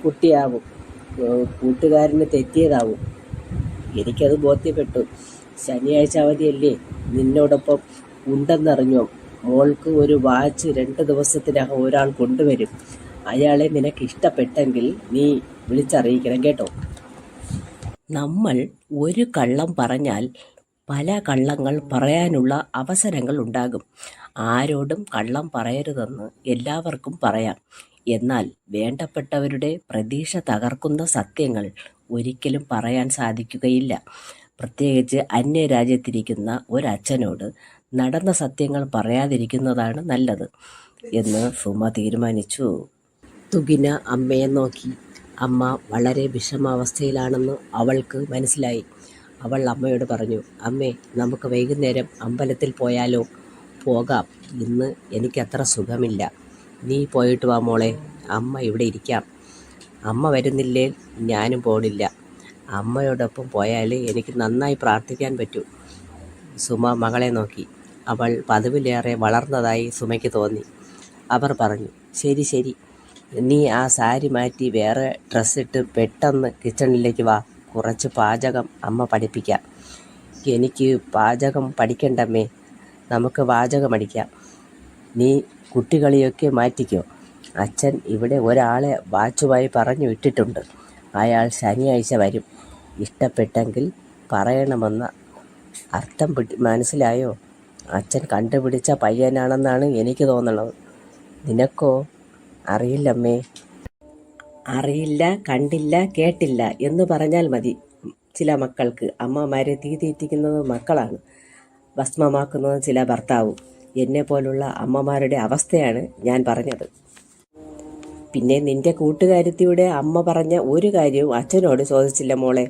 കുട്ടിയാവും, കൂട്ടുകാരന് തെറ്റിയതാവും. എനിക്കത് ബോധ്യപ്പെട്ടു. ശനിയാഴ്ച അവധിയല്ലേ, നിന്നോടൊപ്പം ഉണ്ടെന്നറിഞ്ഞോ? മോൾക്ക് ഒരു വാച്ച് 2 ദിവസത്തിനകം ഒരാൾ കൊണ്ടുവരും. അയാളെ നിനക്ക് ഇഷ്ടപ്പെട്ടെങ്കിൽ നീ വിളിച്ചറിയിക്കണം കേട്ടോ. നമ്മൾ ഒരു കള്ളം പറഞ്ഞാൽ പല കള്ളങ്ങൾ പറയാനുള്ള അവസരങ്ങൾ ഉണ്ടാകും. ആരോടും കള്ളം പറയരുതെന്ന് എല്ലാവർക്കും പറയാം. എന്നാൽ വേണ്ടപ്പെട്ടവരുടെ പ്രതീക്ഷ തകർക്കുന്ന സത്യങ്ങൾ ഒരിക്കലും പറയാൻ സാധിക്കുകയില്ല. പ്രത്യേകിച്ച് അന്യരാജ്യത്തിരിക്കുന്ന ഒരച്ഛനോട് നടന്ന സത്യങ്ങൾ പറയാതിരിക്കുന്നതാണ് നല്ലത് എന്ന് സുമ തീരുമാനിച്ചു. തുകിന അമ്മയെ നോക്കി. അമ്മ വളരെ വിഷമാവസ്ഥയിലാണെന്ന് അവൾക്ക് മനസ്സിലായി. അവൾ അമ്മയോട് പറഞ്ഞു, അമ്മേ, നമുക്ക് വൈകുന്നേരം അമ്പലത്തിൽ പോയാലോ? പോകാം, ഇന്ന് എനിക്കത്ര സുഖമില്ല. നീ പോയിട്ട് വാ മോളെ, അമ്മ ഇവിടെ ഇരിക്കാം. അമ്മ വരുന്നില്ലേ ഞാനും പോണില്ല. അമ്മയോടൊപ്പം പോയാൽ എനിക്ക് നന്നായി പ്രാർത്ഥിക്കാൻ പറ്റൂ. സുമ മകളെ നോക്കി. അവൾ പതിവിലേറെ വളർന്നതായി സുമയ്ക്ക് തോന്നി. അവർ പറഞ്ഞു, ശരി ശരി, നീ ആ സാരി മാറ്റി വേറെ ഡ്രസ്സിട്ട് പെട്ടെന്ന് കിച്ചണിലേക്ക് വാ. കുറച്ച് പാചകം അമ്മ പഠിപ്പിക്കാം. എനിക്ക് പാചകം പഠിക്കണ്ടമ്മേ, നമുക്ക് പാചകം പഠിക്കാം. നീ കുട്ടികളിയൊക്കെ മാറ്റിക്കോ. അച്ഛൻ ഇവിടെ ഒരാളെ വാച്ചുമായി പറഞ്ഞു വിട്ടിട്ടുണ്ട്. അയാൾ ശനിയാഴ്ച വരും. ഇഷ്ടപ്പെട്ടെങ്കിൽ പറയണമെന്ന അർത്ഥം മനസ്സിലായോ? അച്ഛൻ കണ്ടുപിടിച്ച പയ്യനാണെന്നാണ് എനിക്ക് തോന്നുന്നത്. നിനക്കോ? അറിയില്ലമ്മേ. അറിയില്ല, കണ്ടില്ല, കേട്ടില്ല എന്ന് പറഞ്ഞാൽ മതി. ചില മക്കൾക്ക് അമ്മമാരെ തീ തീറ്റിക്കുന്നത് മക്കളാണ്, ഭസ്മമാക്കുന്നത് ചില ഭർത്താവും. എന്നെപ്പോലുള്ള അമ്മമാരുടെ അവസ്ഥയാണ് ഞാൻ പറഞ്ഞത്. പിന്നെ നിന്റെ കൂട്ടുകാരത്തിയുടെ അമ്മ പറഞ്ഞ ഒരു കാര്യവും അച്ഛനോട് ചോദിച്ചില്ല മോളെ.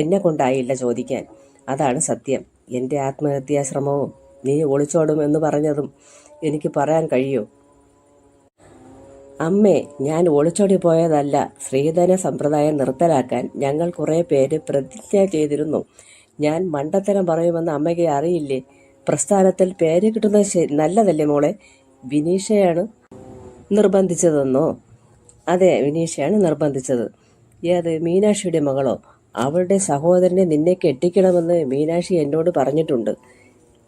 എന്നെ കൊണ്ടായില്ല ചോദിക്കാൻ. അതാണ് സത്യം. എൻ്റെ ആത്മഹത്യാശ്രമവും നീ ഒളിച്ചോടും എന്ന് പറഞ്ഞതും എനിക്ക് പറയാൻ കഴിയോ? അമ്മേ, ഞാൻ ഒളിച്ചോടി പോയതല്ല. സ്ത്രീധന സമ്പ്രദായം നിർത്തലാക്കാൻ ഞങ്ങൾ കുറേ പേര് പ്രതിജ്ഞ ചെയ്തിരുന്നു. ഞാൻ മണ്ടത്തരം പറയുമെന്ന് അമ്മയ്ക്ക് അറിയില്ലേ? പ്രസ്ഥാനത്തിൽ പേര് കിട്ടുന്നത് നല്ലതല്ലേ മോളെ? വിനീഷയാണ് നിർബന്ധിച്ചതെന്നോ? അതെ, വിനീഷയാണ് നിർബന്ധിച്ചത്. ഏത്, മീനാക്ഷിയുടെ മകളോ? അവളുടെ സഹോദരനെ നിന്നെ കെട്ടിക്കണമെന്ന് മീനാക്ഷി എന്നോട് പറഞ്ഞിട്ടുണ്ട്.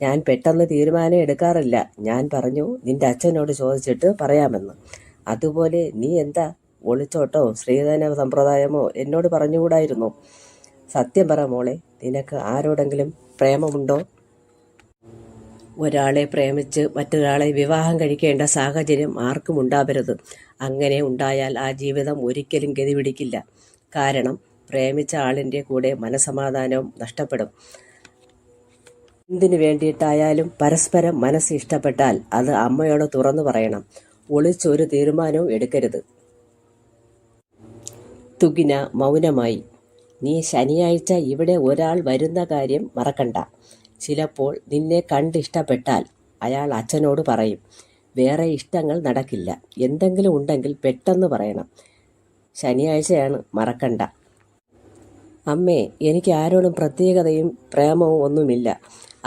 ഞാൻ പെട്ടെന്ന് തീരുമാനം എടുക്കാറില്ല. ഞാൻ പറഞ്ഞു നിന്റെ അച്ഛനോട് ചോദിച്ചിട്ട് പറയാമെന്ന്. അതുപോലെ നീ എന്താ ഒളിച്ചോട്ടോ സ്ത്രീധന സമ്പ്രദായമോ എന്നോട് പറഞ്ഞുകൂടായിരുന്നോ? സത്യം പറ മോളെ, നിനക്ക് ആരോടെങ്കിലും പ്രേമമുണ്ടോ? ഒരാളെ പ്രേമിച്ച് മറ്റൊരാളെ വിവാഹം കഴിക്കേണ്ട സാഹചര്യം ആർക്കും ഉണ്ടാവരുത്. അങ്ങനെ ഉണ്ടായാൽ ആ ജീവിതം ഒരിക്കലും ഗതി പിടിക്കില്ല. കാരണം പ്രേമിച്ച ആളിൻ്റെ കൂടെ മനസമാധാനവും നഷ്ടപ്പെടും. എന്തിനു വേണ്ടിയിട്ടായാലും പരസ്പരം മനസ്സ് ഇഷ്ടപ്പെട്ടാൽ അത് അമ്മയോട് തുറന്നു പറയണം. ഒളിച്ചൊരു തീരുമാനവും എടുക്കരുത്. തുകിന മൗനമായി. നീ ശനിയാഴ്ച ഇവിടെ ഒരാൾ വരുന്ന കാര്യം മറക്കണ്ട. ചിലപ്പോൾ നിന്നെ കണ്ടിഷ്ടപ്പെട്ടാൽ അയാൾ അച്ഛനോട് പറയും. വേറെ ഇഷ്ടങ്ങൾ നടക്കില്ല. എന്തെങ്കിലും ഉണ്ടെങ്കിൽ പെട്ടെന്ന് പറയണം. ശനിയാഴ്ചയാണ്, മറക്കണ്ട. അമ്മേ, എനിക്ക് ആരോടും പ്രത്യേകതയും പ്രേമവും ഒന്നുമില്ല.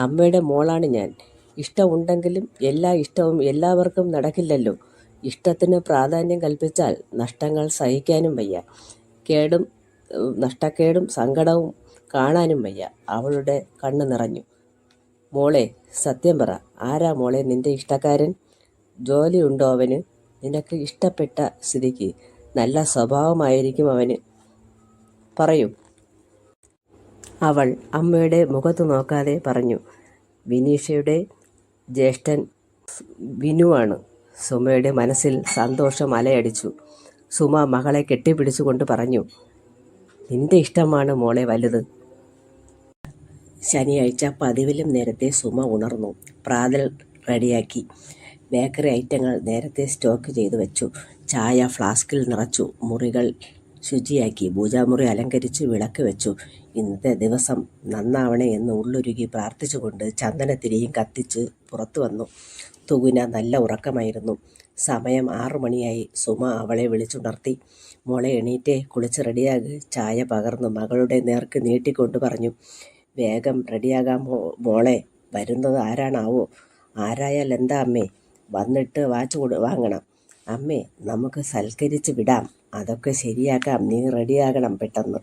അമ്മയുടെ മോളാണ് ഞാൻ. ഇഷ്ടമുണ്ടെങ്കിലും എല്ലാ ഇഷ്ടവും എല്ലാവർക്കും നടക്കില്ലല്ലോ. ഇഷ്ടത്തിന് പ്രാധാന്യം കൽപ്പിച്ചാൽ നഷ്ടങ്ങൾ സഹിക്കാനും വയ്യ. നഷ്ടക്കേടും സങ്കടവും കാണാനും വയ്യ. അവളുടെ കണ്ണ് നിറഞ്ഞു. മോളെ, സത്യം പറ, ആരാ മോളെ നിന്റെ ഇഷ്ടക്കാരൻ? ജോലിയുണ്ടോ അവന്? നിനക്ക് ഇഷ്ടപ്പെട്ട സ്ഥിതിക്ക് നല്ല സ്വഭാവമായിരിക്കും അവന്. പറയൂ. അവൾ അമ്മയുടെ മുഖത്ത് നോക്കാതെ പറഞ്ഞു, വിനീഷയുടെ ജ്യേഷ്ഠൻ വിനുവാണ്. സുമയുടെ മനസ്സിൽ സന്തോഷം അലയടിച്ചു. സുമ മകളെ കെട്ടിപ്പിടിച്ചുകൊണ്ട് പറഞ്ഞു, നിന്റെ ഇഷ്ടമാണ് മോളെ വലുത്. ശനിയാഴ്ച പതിവിലും നേരത്തെ സുമ ഉണർന്നു. പ്രാതൽ റെഡിയാക്കി. ബേക്കറി ഐറ്റങ്ങൾ നേരത്തെ സ്റ്റോക്ക് ചെയ്തു വെച്ചു. ചായ ഫ്ലാസ്കിൽ നിറച്ചു. മുറികൾ ശുചിയാക്കി. പൂജാമുറി അലങ്കരിച്ചു. വിളക്ക് വെച്ചു. ഇന്നത്തെ ദിവസം നന്നാവണേ എന്ന് ഉള്ളുരുകി പ്രാർത്ഥിച്ചുകൊണ്ട് ചന്ദനത്തിരിയും കത്തിച്ച് പുറത്തു വന്നു. തുകുന നല്ല ഉറക്കമായിരുന്നു. സമയം 6 മണിയായി. സുമ അവളെ വിളിച്ചുണർത്തി. മോളെ, എണീറ്റേ, കുളിച്ച് റെഡിയാക്. ചായ പകർന്ന് മകളുടെ നേർക്ക് നീട്ടിക്കൊണ്ട് പറഞ്ഞു, വേഗം റെഡിയാകാം മോളെ. വരുന്നത് ആരാണാവോ? ആരായാൽ എന്താ അമ്മേ? വന്നിട്ട് വാച്ച് വാങ്ങണം. അമ്മേ, നമുക്ക് സൽക്കരിച്ച് വിടാം. അതൊക്കെ ശരിയാക്കാം. നീ റെഡിയാകണം പെട്ടെന്ന്.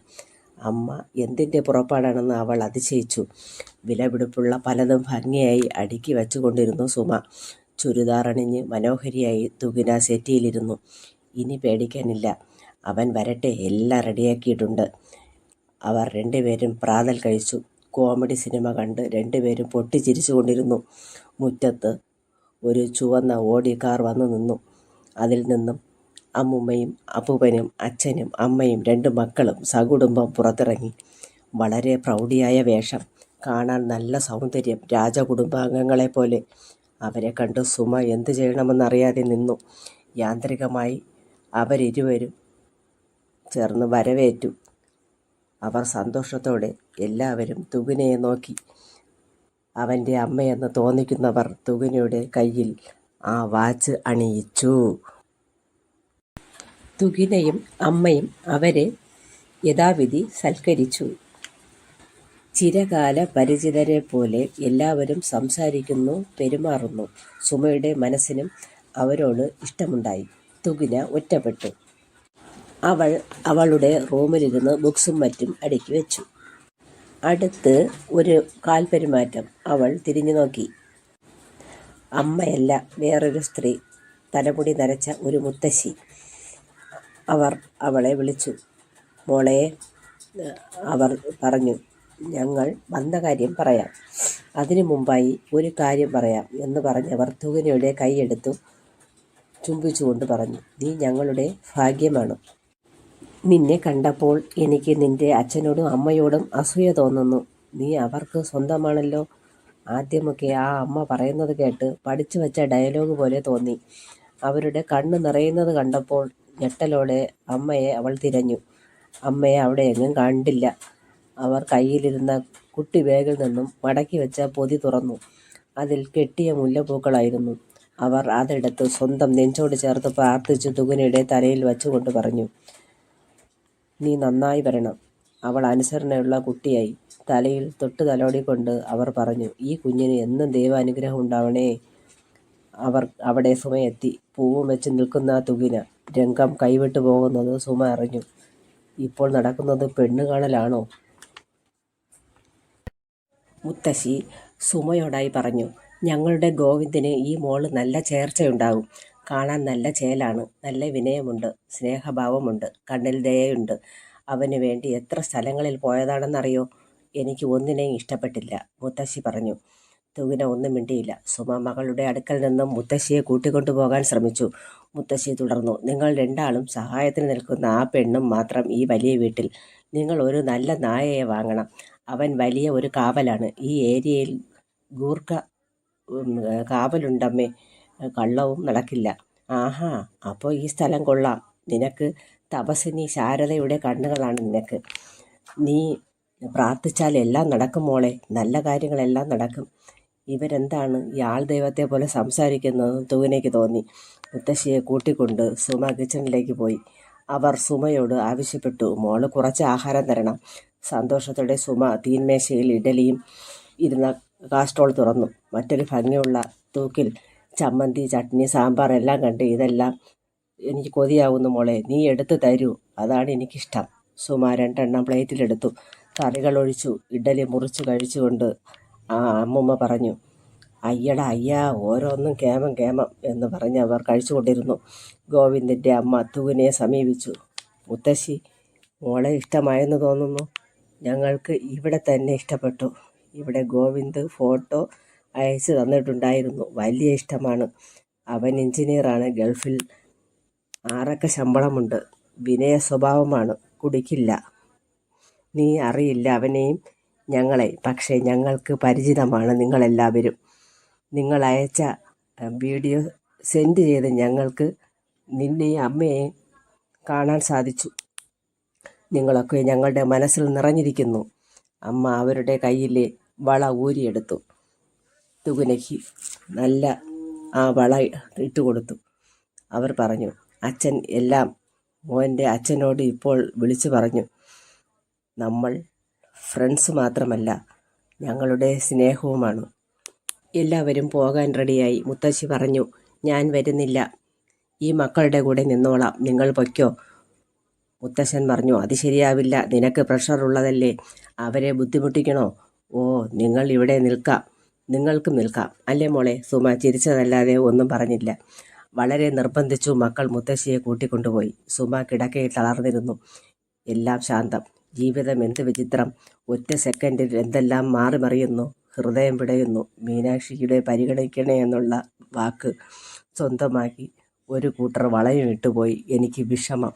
അമ്മ എന്തിൻ്റെ പുറപ്പാടാണെന്ന് അവൾ അതിശയിച്ചു. വിലപിടിപ്പുള്ള പലതും ഭംഗിയായി അടുക്കി വച്ചുകൊണ്ടിരുന്നു സുമ. ചുരിദാറണിഞ്ഞ് മനോഹരിയായി തുകിന സെറ്റിയിലിരുന്നു. ഇനി പേടിക്കാനില്ല. അവൻ വരട്ടെ, എല്ലാം റെഡിയാക്കിയിട്ടുണ്ട്. അവർ രണ്ടുപേരും പ്രാതൽ കഴിച്ചു. കോമഡി സിനിമ കണ്ട് രണ്ടുപേരും പൊട്ടിച്ചിരിച്ചു കൊണ്ടിരുന്നു. മുറ്റത്ത് ഒരു ചുവന്ന ഓടി കാർ വന്നു നിന്നു. അതിൽ നിന്നും അമ്മുമ്മയും അപ്പൂപ്പനും അച്ഛനും അമ്മയും 2 മക്കളും സകുടുംബം പുറത്തിറങ്ങി. വളരെ പ്രൗഢിയായ വേഷം. കാണാൻ നല്ല സൗന്ദര്യം. രാജകുടുംബാംഗങ്ങളെപ്പോലെ. അവരെ കണ്ട് സുമ എന്തു ചെയ്യണമെന്നറിയാതെ നിന്നു. യാന്ത്രികമായി അവരിരുവരും ചേർന്ന് വരവേറ്റു. അവർ സന്തോഷത്തോടെ എല്ലാവരും തുകിനയെ നോക്കി. അവൻ്റെ അമ്മയെന്ന് തോന്നിക്കുന്നവർ തുകിനയുടെ കയ്യിൽ ആ വാച്ച് അണിയിച്ചു. തുകിനയും അമ്മയും അവരെ യഥാവിധി സൽക്കരിച്ചു. ചിരകാല പരിചിതരെ പോലെ എല്ലാവരും സംസാരിക്കുന്നു, പെരുമാറുന്നു. സുമയുടെ മനസ്സിനും അവരോട് ഇഷ്ടമുണ്ടായി. തുകിന ഒറ്റപ്പെട്ടു. അവൾ അവളുടെ റൂമിലിരുന്ന് ബുക്സും മറ്റും അടുക്കി വെച്ചു. അടുത്ത് ഒരു കാൽപെരുമാറ്റം. അവൾ തിരിഞ്ഞു നോക്കി. അമ്മയല്ല, വേറൊരു സ്ത്രീ, തലമുടി നരച്ച ഒരു മുത്തശ്ശി. അവർ അവളെ വിളിച്ചു. മോളെ, അവർ പറഞ്ഞു, ഞങ്ങൾ വന്ന കാര്യം പറയാം. അതിനു മുമ്പായി ഒരു കാര്യം പറയാം എന്ന് പറഞ്ഞവർ തുകിനയുടെ കൈയെടുത്തു ചുംബിച്ചുകൊണ്ട് പറഞ്ഞു, നീ ഞങ്ങളുടെ ഭാഗ്യമാണ്. നിന്നെ കണ്ടപ്പോൾ എനിക്ക് നിന്റെ അച്ഛനോടും അമ്മയോടും അസൂയ തോന്നുന്നു. നീ അവർക്ക് സ്വന്തമാണല്ലോ. ആദ്യമൊക്കെ ആ അമ്മ പറയുന്നത് കേട്ട് പഠിച്ചു വച്ച ഡയലോഗ് പോലെ തോന്നി. അവരുടെ കണ്ണ് നിറയുന്നത് കണ്ടപ്പോൾ ഞെട്ടലോടെ അമ്മയെ അവൾ തിരഞ്ഞു. അമ്മയെ അവിടെ എങ്ങും കണ്ടില്ല. അവർ കയ്യിലിരുന്ന കുട്ടി ബാഗിൽ നിന്നും മടക്കി വെച്ച പൊതി തുറന്നു. അതിൽ കെട്ടിയ മുല്ലപ്പൂക്കളായിരുന്നു. അവർ അതെടുത്ത് സ്വന്തം നെഞ്ചോട് ചേർത്ത് പ്രാർത്ഥിച്ചു തുകിനയുടെ തലയിൽ വച്ചുകൊണ്ട് പറഞ്ഞു, നീ നന്നായി വരണം. അവൾ അനുസരണയുള്ള കുട്ടിയായി. തലയിൽ തൊട്ട് തലോടിക്കൊണ്ട് അവർ പറഞ്ഞു, ഈ കുഞ്ഞിന് എന്നും ദൈവാനുഗ്രഹം ഉണ്ടാവണേ. അവിടെ സുമയെത്തി. പൂവും വെച്ച് നിൽക്കുന്ന തുകിന. രംഗം കൈവിട്ടു പോകുന്നത് സുമ അറിഞ്ഞു. ഇപ്പോൾ നടക്കുന്നത് പെണ്ണുകാണലാണോ? മുത്തശ്ശി സുമയോടായി പറഞ്ഞു, ഞങ്ങളുടെ ഗോവിന്ദന് ഈ മോള് നല്ല ചേർച്ചയുണ്ടാകും. കാണാൻ നല്ല ചേലാണ്, നല്ല വിനയമുണ്ട്, സ്നേഹഭാവമുണ്ട്, കണ്ണിൽ ദയയുണ്ട്. അവന് വേണ്ടി എത്ര സ്ഥലങ്ങളിൽ പോയതാണെന്നറിയോ? എനിക്ക് ഒന്നിനെയും ഇഷ്ടപ്പെട്ടില്ല, മുത്തശ്ശി പറഞ്ഞു. തുകിന ഒന്നും മിണ്ടിയില്ല. സുമ മകളുടെ അടുക്കൽ നിന്നും മുത്തശ്ശിയെ കൂട്ടിക്കൊണ്ടുപോകാൻ ശ്രമിച്ചു. മുത്തശ്ശി തുടർന്നു, നിങ്ങൾ രണ്ടാളും സഹായത്തിന് നിൽക്കുന്ന ആ പെണ്ണും മാത്രം ഈ വലിയ വീട്ടിൽ. നിങ്ങൾ ഒരു നല്ല നായയെ വാങ്ങണം. അവൻ വലിയ ഒരു കാവലാണ്. ഈ ഏരിയയിൽ ഗൂർഖ കാവലുണ്ടമ്മേ. കള്ളവും നടക്കില്ല. ആഹാ, അപ്പോൾ ഈ സ്ഥലം കൊള്ളാം. നിനക്ക് തപസ്വിനി ശാരദയുടെ കണ്ണുകളാണ് നിനക്ക്. നീ പ്രാർത്ഥിച്ചാൽ എല്ലാം നടക്കും മോളെ. നല്ല കാര്യങ്ങളെല്ലാം നടക്കും. ഇവരെന്താണ് ഈ ആൾ ദൈവത്തെ പോലെ സംസാരിക്കുന്നതെന്ന് തുകിനയ്ക്ക് തോന്നി. മുത്തശ്ശിയെ കൂട്ടിക്കൊണ്ട് സുമ കിച്ചണിലേക്ക് പോയി. അവർ സുമയോട് ആവശ്യപ്പെട്ടു, മോള് കുറച്ച് ആഹാരം തരണം. സന്തോഷത്തോടെ സുമ തീന്മേശയിൽ ഇഡലിയും ഇരുന്ന കാസ്ട്രോൾ തുറന്നു. മറ്റൊരു ഭംഗിയുള്ള തൂക്കിൽ ചമ്മന്തി, ചട്നി, സാമ്പാർ എല്ലാം കണ്ട്, ഇതെല്ലാം എനിക്ക് കൊതിയാവുന്നു മോളെ, നീ എടുത്തു തരൂ, അതാണ് എനിക്കിഷ്ടം. സുമ 2 എണ്ണം പ്ലേറ്റിലെടുത്തു. കറികൾ ഒഴിച്ചു. ഇഡലി മുറിച്ച് കഴിച്ചുകൊണ്ട് അമ്മുമ്മ പറഞ്ഞു, അയ്യടാ അയ്യാ, ഓരോന്നും കേമം കേമം എന്ന് പറഞ്ഞ് അവർ കഴിച്ചുകൊണ്ടിരുന്നു. ഗോവിന്ദൻ്റെ അമ്മ തുകിനയെ സമീപിച്ചു. മുത്തശ്ശി, മോളെ ഇഷ്ടമായെന്ന് തോന്നുന്നു. ഞങ്ങൾക്ക് ഇവിടെ തന്നെ ഇഷ്ടപ്പെട്ടു. ഇവിടെ ഗോവിന്ദ് ഫോട്ടോ അയച്ചു തന്നിട്ടുണ്ടായിരുന്നു. വലിയ ഇഷ്ടമാണ്. അവൻ എഞ്ചിനീയറാണ്. ഗൾഫിൽ 6 ശമ്പളമുണ്ട്. വിനയ സ്വഭാവമാണ്. കുടിക്കില്ല. നീ അറിയില്ല അവനെയും ഞങ്ങളെയും. പക്ഷേ ഞങ്ങൾക്ക് പരിചിതമാണ് നിങ്ങളെല്ലാവരും. നിങ്ങൾ അയച്ച വീഡിയോ സെൻഡ് ചെയ്ത് ഞങ്ങൾക്ക് നിന്നെയും അമ്മയെയും കാണാൻ സാധിച്ചു. നിങ്ങളൊക്കെ ഞങ്ങളുടെ മനസ്സിൽ നിറഞ്ഞിരിക്കുന്നു. അമ്മ അവരുടെ കയ്യിലെ വള ഊരിയെടുത്തു. തുകിനയ്ക്ക് നല്ല ആ വള ഇട്ടുകൊടുത്തു. അവർ പറഞ്ഞു, അച്ഛൻ എല്ലാം മോൻ്റെ അച്ഛനോട് ഇപ്പോൾ വിളിച്ചു പറഞ്ഞു. നമ്മൾ ഫ്രണ്ട്സ് മാത്രമല്ല, ഞങ്ങളുടെ സ്നേഹവുമാണ്. എല്ലാവരും പോകാൻ റെഡിയായി. മുത്തശ്ശി പറഞ്ഞു, ഞാൻ വരുന്നില്ല, ഈ മക്കളുടെ കൂടെ നിന്നോളാം, നിങ്ങൾ പൊയ്ക്കോ. മുത്തശ്ശൻ പറഞ്ഞു, അത് ശരിയാവില്ല, നിനക്ക് പ്രഷർ ഉള്ളതല്ലേ, അവരെ ബുദ്ധിമുട്ടിക്കണോ? ഓ, നിങ്ങൾ ഇവിടെ നിൽക്കാം, നിങ്ങൾക്കും നിൽക്കാം അല്ലേ മോളെ. സുമ ചിരിച്ചതല്ലാതെ ഒന്നും പറഞ്ഞില്ല. വളരെ നിർബന്ധിച്ചു മക്കൾ മുത്തശ്ശിയെ കൂട്ടിക്കൊണ്ടുപോയി. സുമ കിടക്കയിൽ തളർന്നിരുന്നു. എല്ലാം ശാന്തം. ജീവിതം എന്ത് വിചിത്രം. ഒറ്റ സെക്കൻഡിൽ എന്തെല്ലാം മാറി മറിയുന്നു. ഹൃദയം പിടയുന്നു. മീനാക്ഷിയുടെ പരിഗണിക്കണേ എന്നുള്ള വാക്ക് സ്വന്തമാക്കി ഒരു കൂട്ടർ വളയും ഇട്ടുപോയി. എനിക്ക് വിഷമം.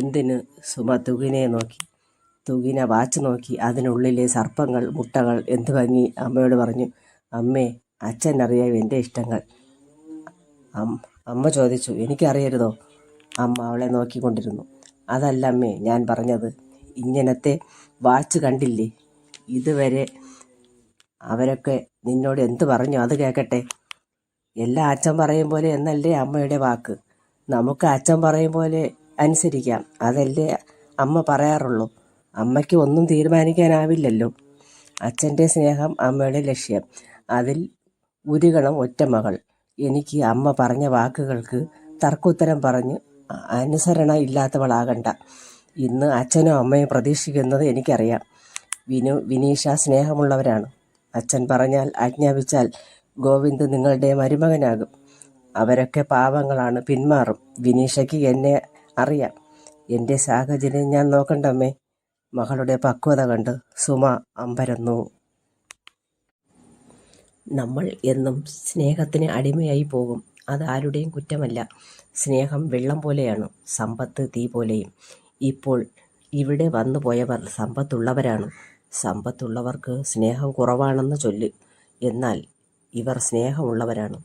എന്തിന്? സുമ തുകിനയെ നോക്കി. തുകിന വാച്ച് നോക്കി. അതിനുള്ളിലെ സർപ്പങ്ങൾ, മുട്ടകൾ. എന്ത് ഭംഗി. അമ്മയോട് പറഞ്ഞു, അമ്മേ, അച്ഛൻ അറിയാം എൻ്റെ ഇഷ്ടങ്ങൾ. അമ്മ ചോദിച്ചു, എനിക്കറിയരുതോ? അമ്മ അവളെ നോക്കിക്കൊണ്ടിരുന്നു. അതല്ല അമ്മേ ഞാൻ പറഞ്ഞത്. ഇങ്ങനത്തെ വാച്ച് കണ്ടില്ലേ? ഇതുവരെ അവരൊക്കെ നിന്നോട് എന്ത് പറഞ്ഞു അത് കേൾക്കട്ടെ. എല്ലാം അച്ഛൻ പറയും പോലെ എന്നല്ലേ അമ്മയുടെ വാക്ക്. നമുക്ക് അച്ഛൻ പറയും പോലെ അനുസരിക്കാം, അതല്ലേ അമ്മ പറയാറുള്ളൂ. അമ്മയ്ക്ക് ഒന്നും തീരുമാനിക്കാനാവില്ലല്ലോ. അച്ഛൻ്റെ സ്നേഹം അമ്മയുടെ ലക്ഷ്യം. അതിൽ ഉരുകണം ഒറ്റ മകൾ. എനിക്ക് അമ്മ പറഞ്ഞ വാക്കുകൾക്ക് തർക്കുത്തരം പറഞ്ഞ് അനുസരണ ഇല്ലാത്തവളാകണ്ട. ഇന്ന് അച്ഛനും അമ്മയും പ്രതീക്ഷിക്കുന്നത് എനിക്കറിയാം. വിനീഷ സ്നേഹമുള്ളവരാണ്. അച്ഛൻ പറഞ്ഞാൽ ആജ്ഞാപിച്ചാൽ ഗോവിന്ദ് നിങ്ങളുടെ മരുമകനാകും. അവരൊക്കെ പാവങ്ങളാണ്, പിന്മാറും. വിനീഷയ്ക്ക് എന്നെ അറിയാം. എൻ്റെ സാഹചര്യം ഞാൻ നോക്കണ്ടമ്മേ. മകളുടെ പക്വത കണ്ട് സുമ അമ്പരന്നു. നമ്മൾ എന്നും സ്നേഹത്തിന് അടിമയായി പോകും. അതാരുടെയും കുറ്റമല്ല. സ്നേഹം വെള്ളം പോലെയാണ്, സമ്പത്ത് തീ പോലെയും. ഇപ്പോൾ ഇവിടെ വന്നു പോയവർ സമ്പത്തുള്ളവരാണ്. സമ്പത്തുള്ളവർക്ക് സ്നേഹം കുറവാണെന്ന് ചൊല്ല്. എന്നാൽ ഇവർ സ്നേഹമുള്ളവരാണ്.